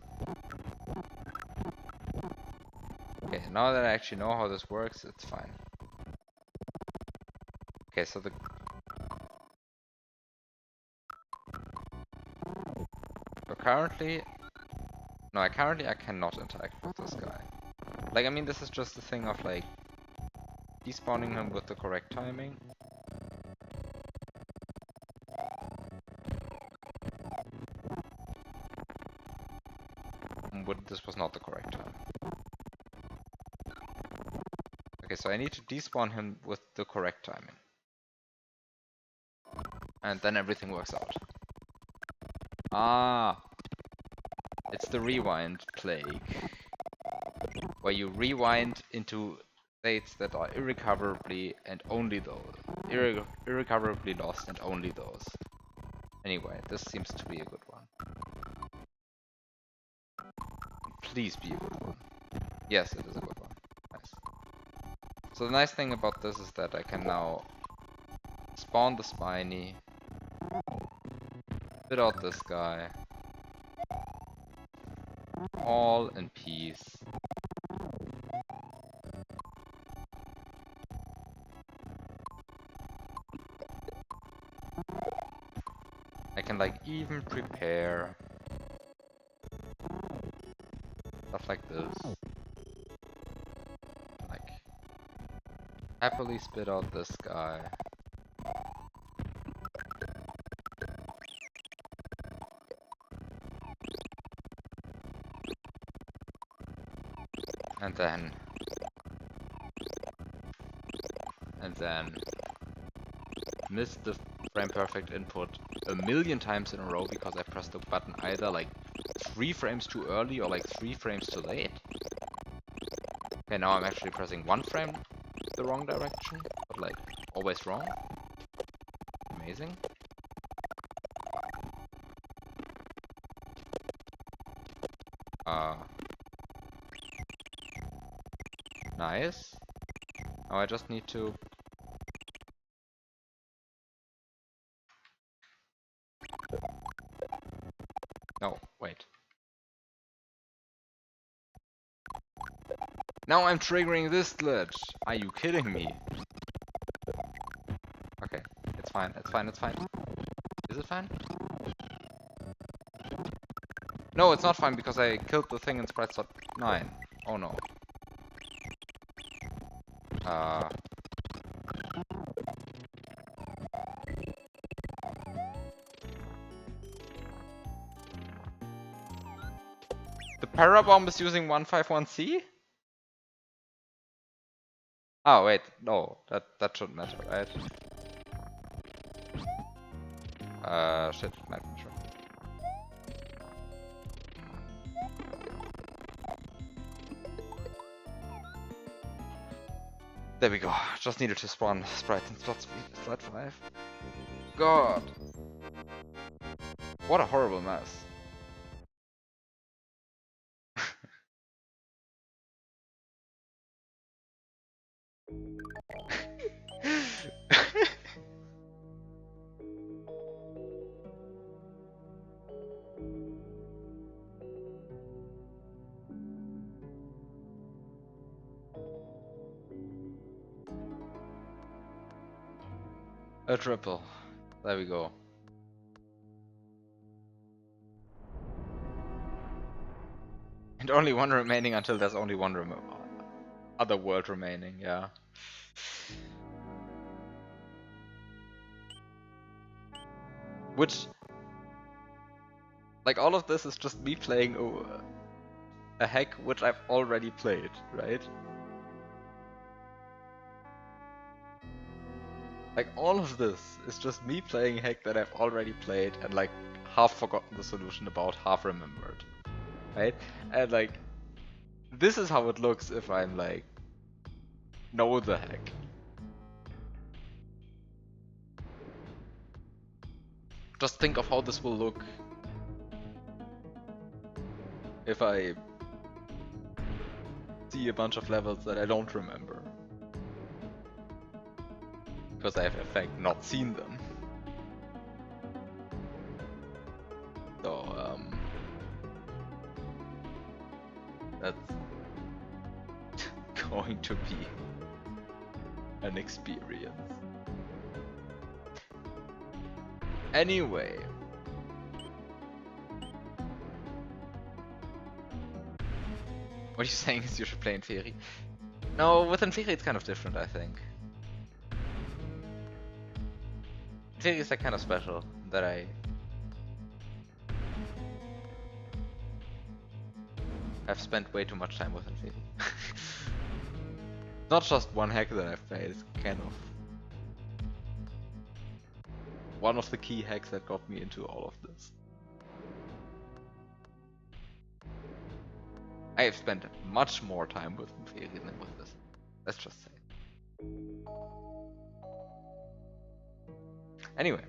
Okay, now that I actually know how this works, it's fine. Okay, so currently... No, currently I cannot interact with this guy. Like, I mean, this is just a thing of like despawning him with the correct timing. But this was not the correct time. Okay, so I need to despawn him with the correct timing. And then everything works out. Ah! It's the rewind plague. Where you rewind into states that are irrecoverably and only those. Irrecoverably lost and only those. Anyway, this seems to be a good one. Please be a good one. Yes, it is a good one. Nice. So the nice thing about this is that I can now spawn the spiny, spit out this guy, all in peace. like even prepare stuff like this. Like happily spit out this guy. And then miss the frame perfect input a million times in a row because I pressed the button either like 3 frames too early or like 3 frames too late. Okay, now I'm actually pressing 1 frame the wrong direction, but like always wrong. Amazing. Nice. Now I just need to... No, wait. Now I'm triggering this glitch! Are you kidding me? Okay, it's fine, it's fine, it's fine. Is it fine? No, it's not fine because I killed the thing in sprite slot 9. Oh no. The parabomb is using 151C? Oh wait, no, that shouldn't matter, right? Shit, might matter. There we go. Just needed to spawn sprites in slot 5. God! What a horrible mess. A triple. There we go. And only one remaining until there's only one other world remaining, yeah. Which, like, all of this is just me playing a hack which I've already played, right? Like, all of this is just me playing a hack that I've already played and, like, half forgotten the solution about, half remembered, right? And, like, this is how it looks if I'm, like, know the hack. Just think of how this will look if I see a bunch of levels that I don't remember. Because I have in fact not seen them. So, that's going to be an experience. Anyway. What are you saying is you should play in Feri? No, with Feri it's kind of different, I think. Feri is like kind of special that I've spent way too much time with Feri. Not just one hack that I've played, it's kind of one of the key hacks that got me into all of this. I have spent much more time with Feri than with this. Let's just say. Anyway.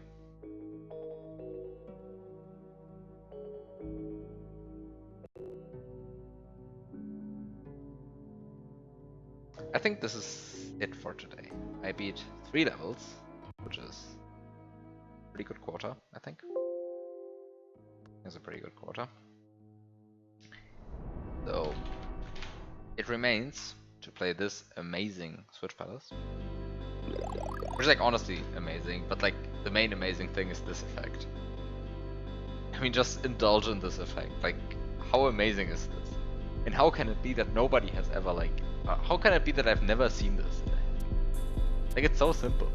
I think this is it for today. I beat 3 levels, which is a pretty good quarter, I think. It's a pretty good quarter. So, it remains to play this amazing Switch Palace. Which is like honestly amazing, but like the main amazing thing is this effect. mean, just indulge in this effect. Like, how amazing is this? And how can it be that nobody has ever, like, how can it be that I've never seen this? Like, it's so simple.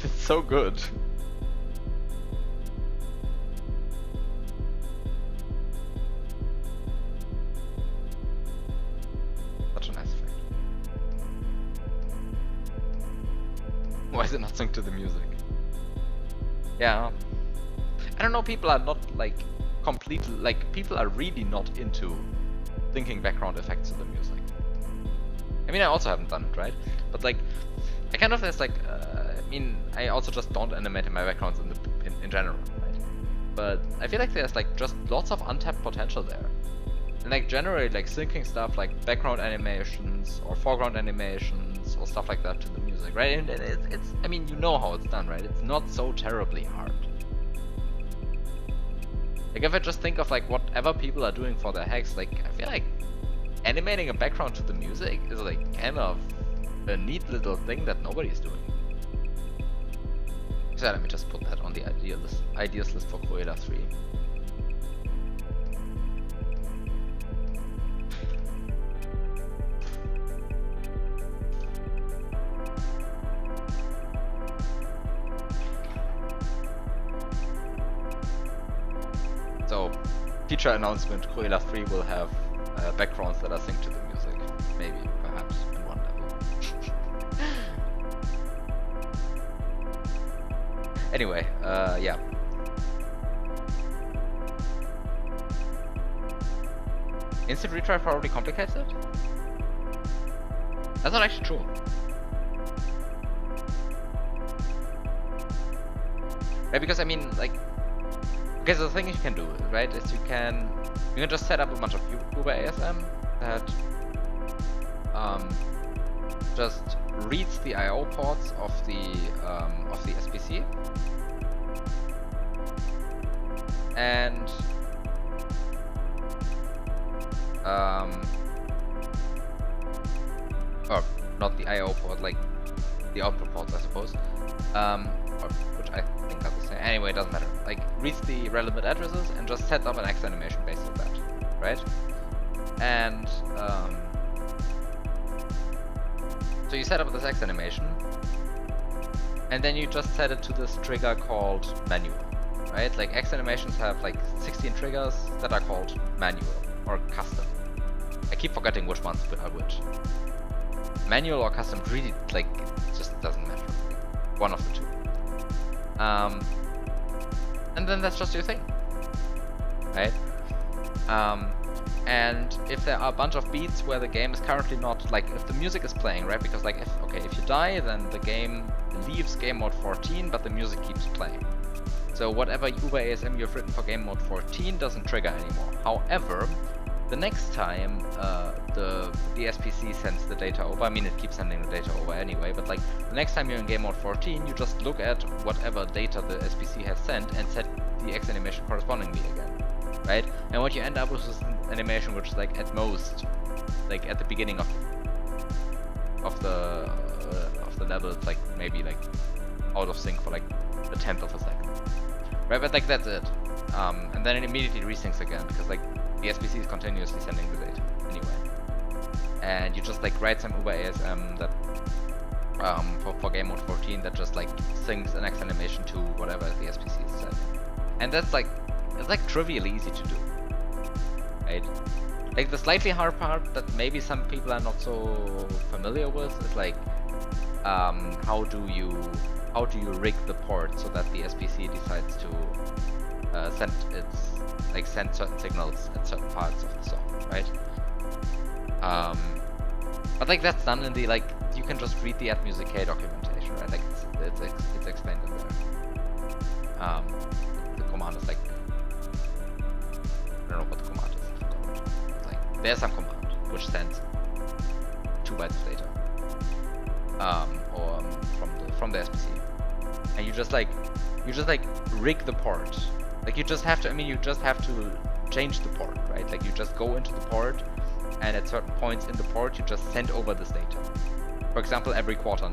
It's so good. Such a nice effect. Why is it not synced to the music? Yeah. I don't know, people are not like completely, like people are really not into syncing background effects to the music. I mean, I also haven't done it, right? But like, I kind of, there's like, I mean, I also just don't animate in my backgrounds in general, right? But I feel like there's like just lots of untapped potential there. And like generally like syncing stuff like background animations or foreground animations or stuff like that to the music, right? And it's I mean, you know how it's done, right? It's not so terribly hard. Like if I just think of like whatever people are doing for their hacks, like I feel like animating a background to the music is like kind of a neat little thing that nobody's doing. So let me just put that on the ideas list for Cruella 3. So, feature announcement, Cruella 3 will have backgrounds that are synced to the music. Maybe, perhaps, in one level. Anyway, yeah. Instant retry probably complicates it? That's not actually true. Right, because I mean, like, okay, so the thing you can do, right, is you can just set up a bunch of Uber ASM that just reads the I/O ports of the SPC and or not the I/O port, like the output ports, I suppose. Which I think are the same. Anyway, it doesn't matter. Like, reads the relevant addresses and just sets up an X animation based on that, right? And so you set up this X animation, and then you just set it to this trigger called manual, right? Like X animations have like 16 triggers that are called manual or custom. I keep forgetting which ones are which. Manual or custom really, like, just doesn't matter. One of the two. And then that's just your thing, right? And if there are a bunch of beats where the game is currently not, like, if the music is playing, right? Because like, if you die, then the game leaves game mode 14, but the music keeps playing. So whatever Uber ASM you've written for game mode 14 doesn't trigger anymore. However, the next time the SPC sends the data over, I mean, it keeps sending the data over anyway, but like the next time you're in game mode 14, you just look at whatever data the SPC has sent and set the X animation correspondingly again, right? And what you end up with is an animation which is like at most, like at the beginning of the level, it's like maybe like out of sync for like a tenth of a second, right? But like that's it, and then it immediately resyncs again because like the SPC is continuously sending the data anyway. And you just like write some Uber ASM that for game mode 14 that just like syncs an X animation to whatever the SPC is set. And that's like, it's like trivially easy to do, right? Like the slightly hard part that maybe some people are not so familiar with is like how do you rig the port so that the SPC decides to send certain signals at certain parts of the song, right? But like that's done in the, like, you can just read the @music_k documentation, right? Like it's explained in there. The command is like, I don't know what the command is. It's like there's some command which sends 2 bytes of data, or from the SPC, and you just like rig the port. Like you just have to change the port, right? Like you just go into the port, and at certain points in the port, you just send over this data. For example, every quarter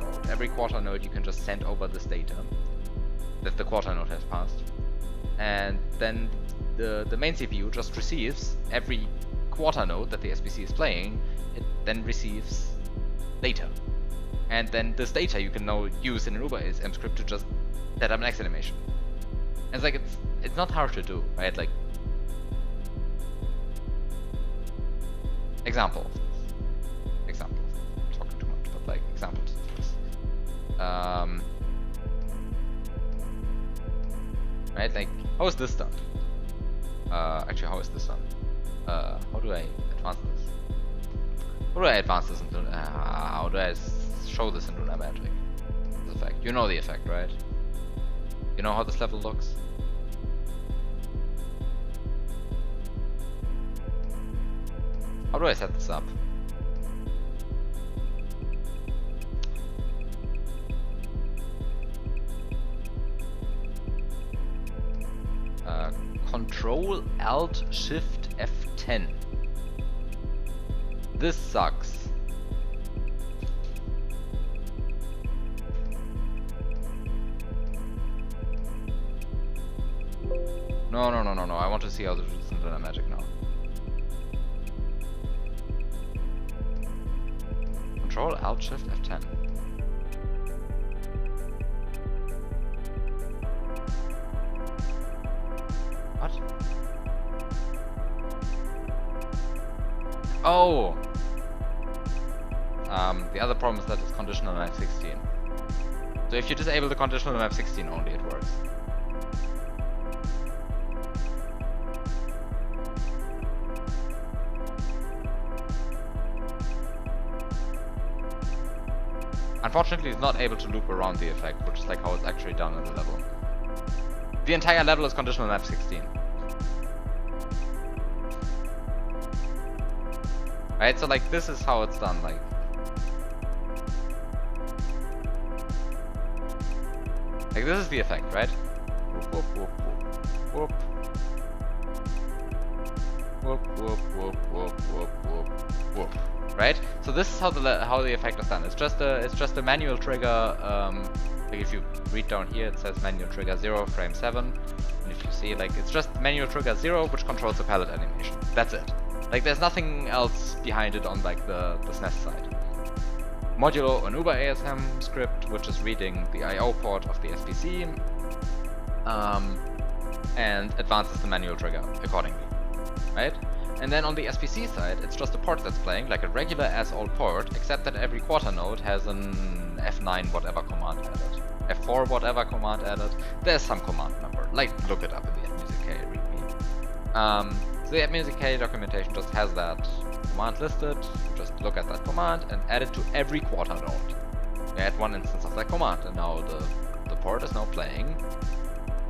node you can just send over this data. that the quarter node has passed. And then the main CPU just receives every quarter node that the SBC is playing. It then receives data. And then this data you can now use in an UberASM script to just set up an X animation. And it's like, it's not hard to do, right? Like, example, talking too much, but like examples. Right, like, how is this done? Actually, how is this done? How do I advance this? How do I advance this into, how do I show this into Lunar Magic? This effect. You know the effect, right? You know how this level looks? How do I set this up? Control Alt Shift F10. This sucks. No. I want to see how this is in Lunar Magic now. Control Alt Shift F10. What? Oh! The other problem is that it's conditional on F16. So if you disable the conditional on F16 only, it works. Unfortunately, it's not able to loop around the effect, which is like how it's actually done in the level. The entire level is conditional on F16. Right, so like this is how it's done, like this is the effect, right? Whoop, whoop, whoop, whoop, whoop, whoop, whoop, whoop, whoop, whoop, whoop. Right? So this is how the effect is done. It's just a manual trigger. Like if you read down here, it says manual trigger 0 frame 7, and if you see, like, it's just manual trigger 0, which controls the palette animation. That's it. Like there's nothing else behind it on like the SNES side. Modulo an UberASM script, which is reading the I/O port of the SBC, and advances the manual trigger accordingly, right? And then on the SBC side, it's just a port that's playing like a regular as old port, except that every quarter node has an F9 whatever command added, F4 whatever command added. There's some command number, like look it up in the AppMusicK readme. So the AppMusicK documentation just has that command listed. You just look at that command and add it to every quarter node. You add one instance of that command, and now the port is now playing.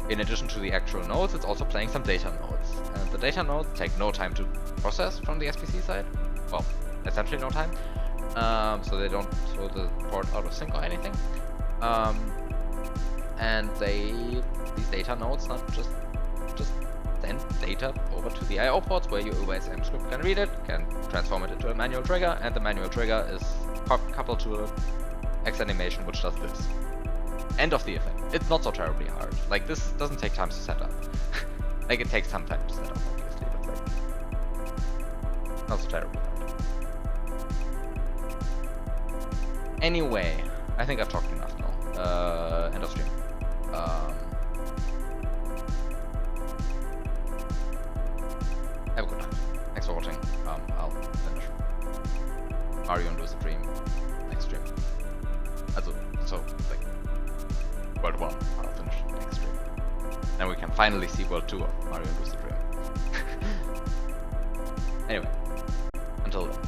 In addition to the actual nodes, it's also playing some data nodes. And the data nodes take no time to process from the SBC side. Well, essentially no time. So they don't throw the port out of sync or anything. And these data nodes not just send data over to the I/O ports, where your UberASM script can read it, can transform it into a manual trigger, and the manual trigger is coupled to a X animation which does this. End of the effect. It's not so terribly hard. Like, this doesn't take time to set up. Like, it takes some time to set up, obviously, but like, not so terribly hard. Anyway, I think I've talked enough now. End of stream. Have a good night. Thanks for watching. I'll finish Mario and Lucid Dream next stream. So like World 1, I'll finish next stream. Then we can finally see World 2 of Mario and Lucid Dream. Anyway, until then.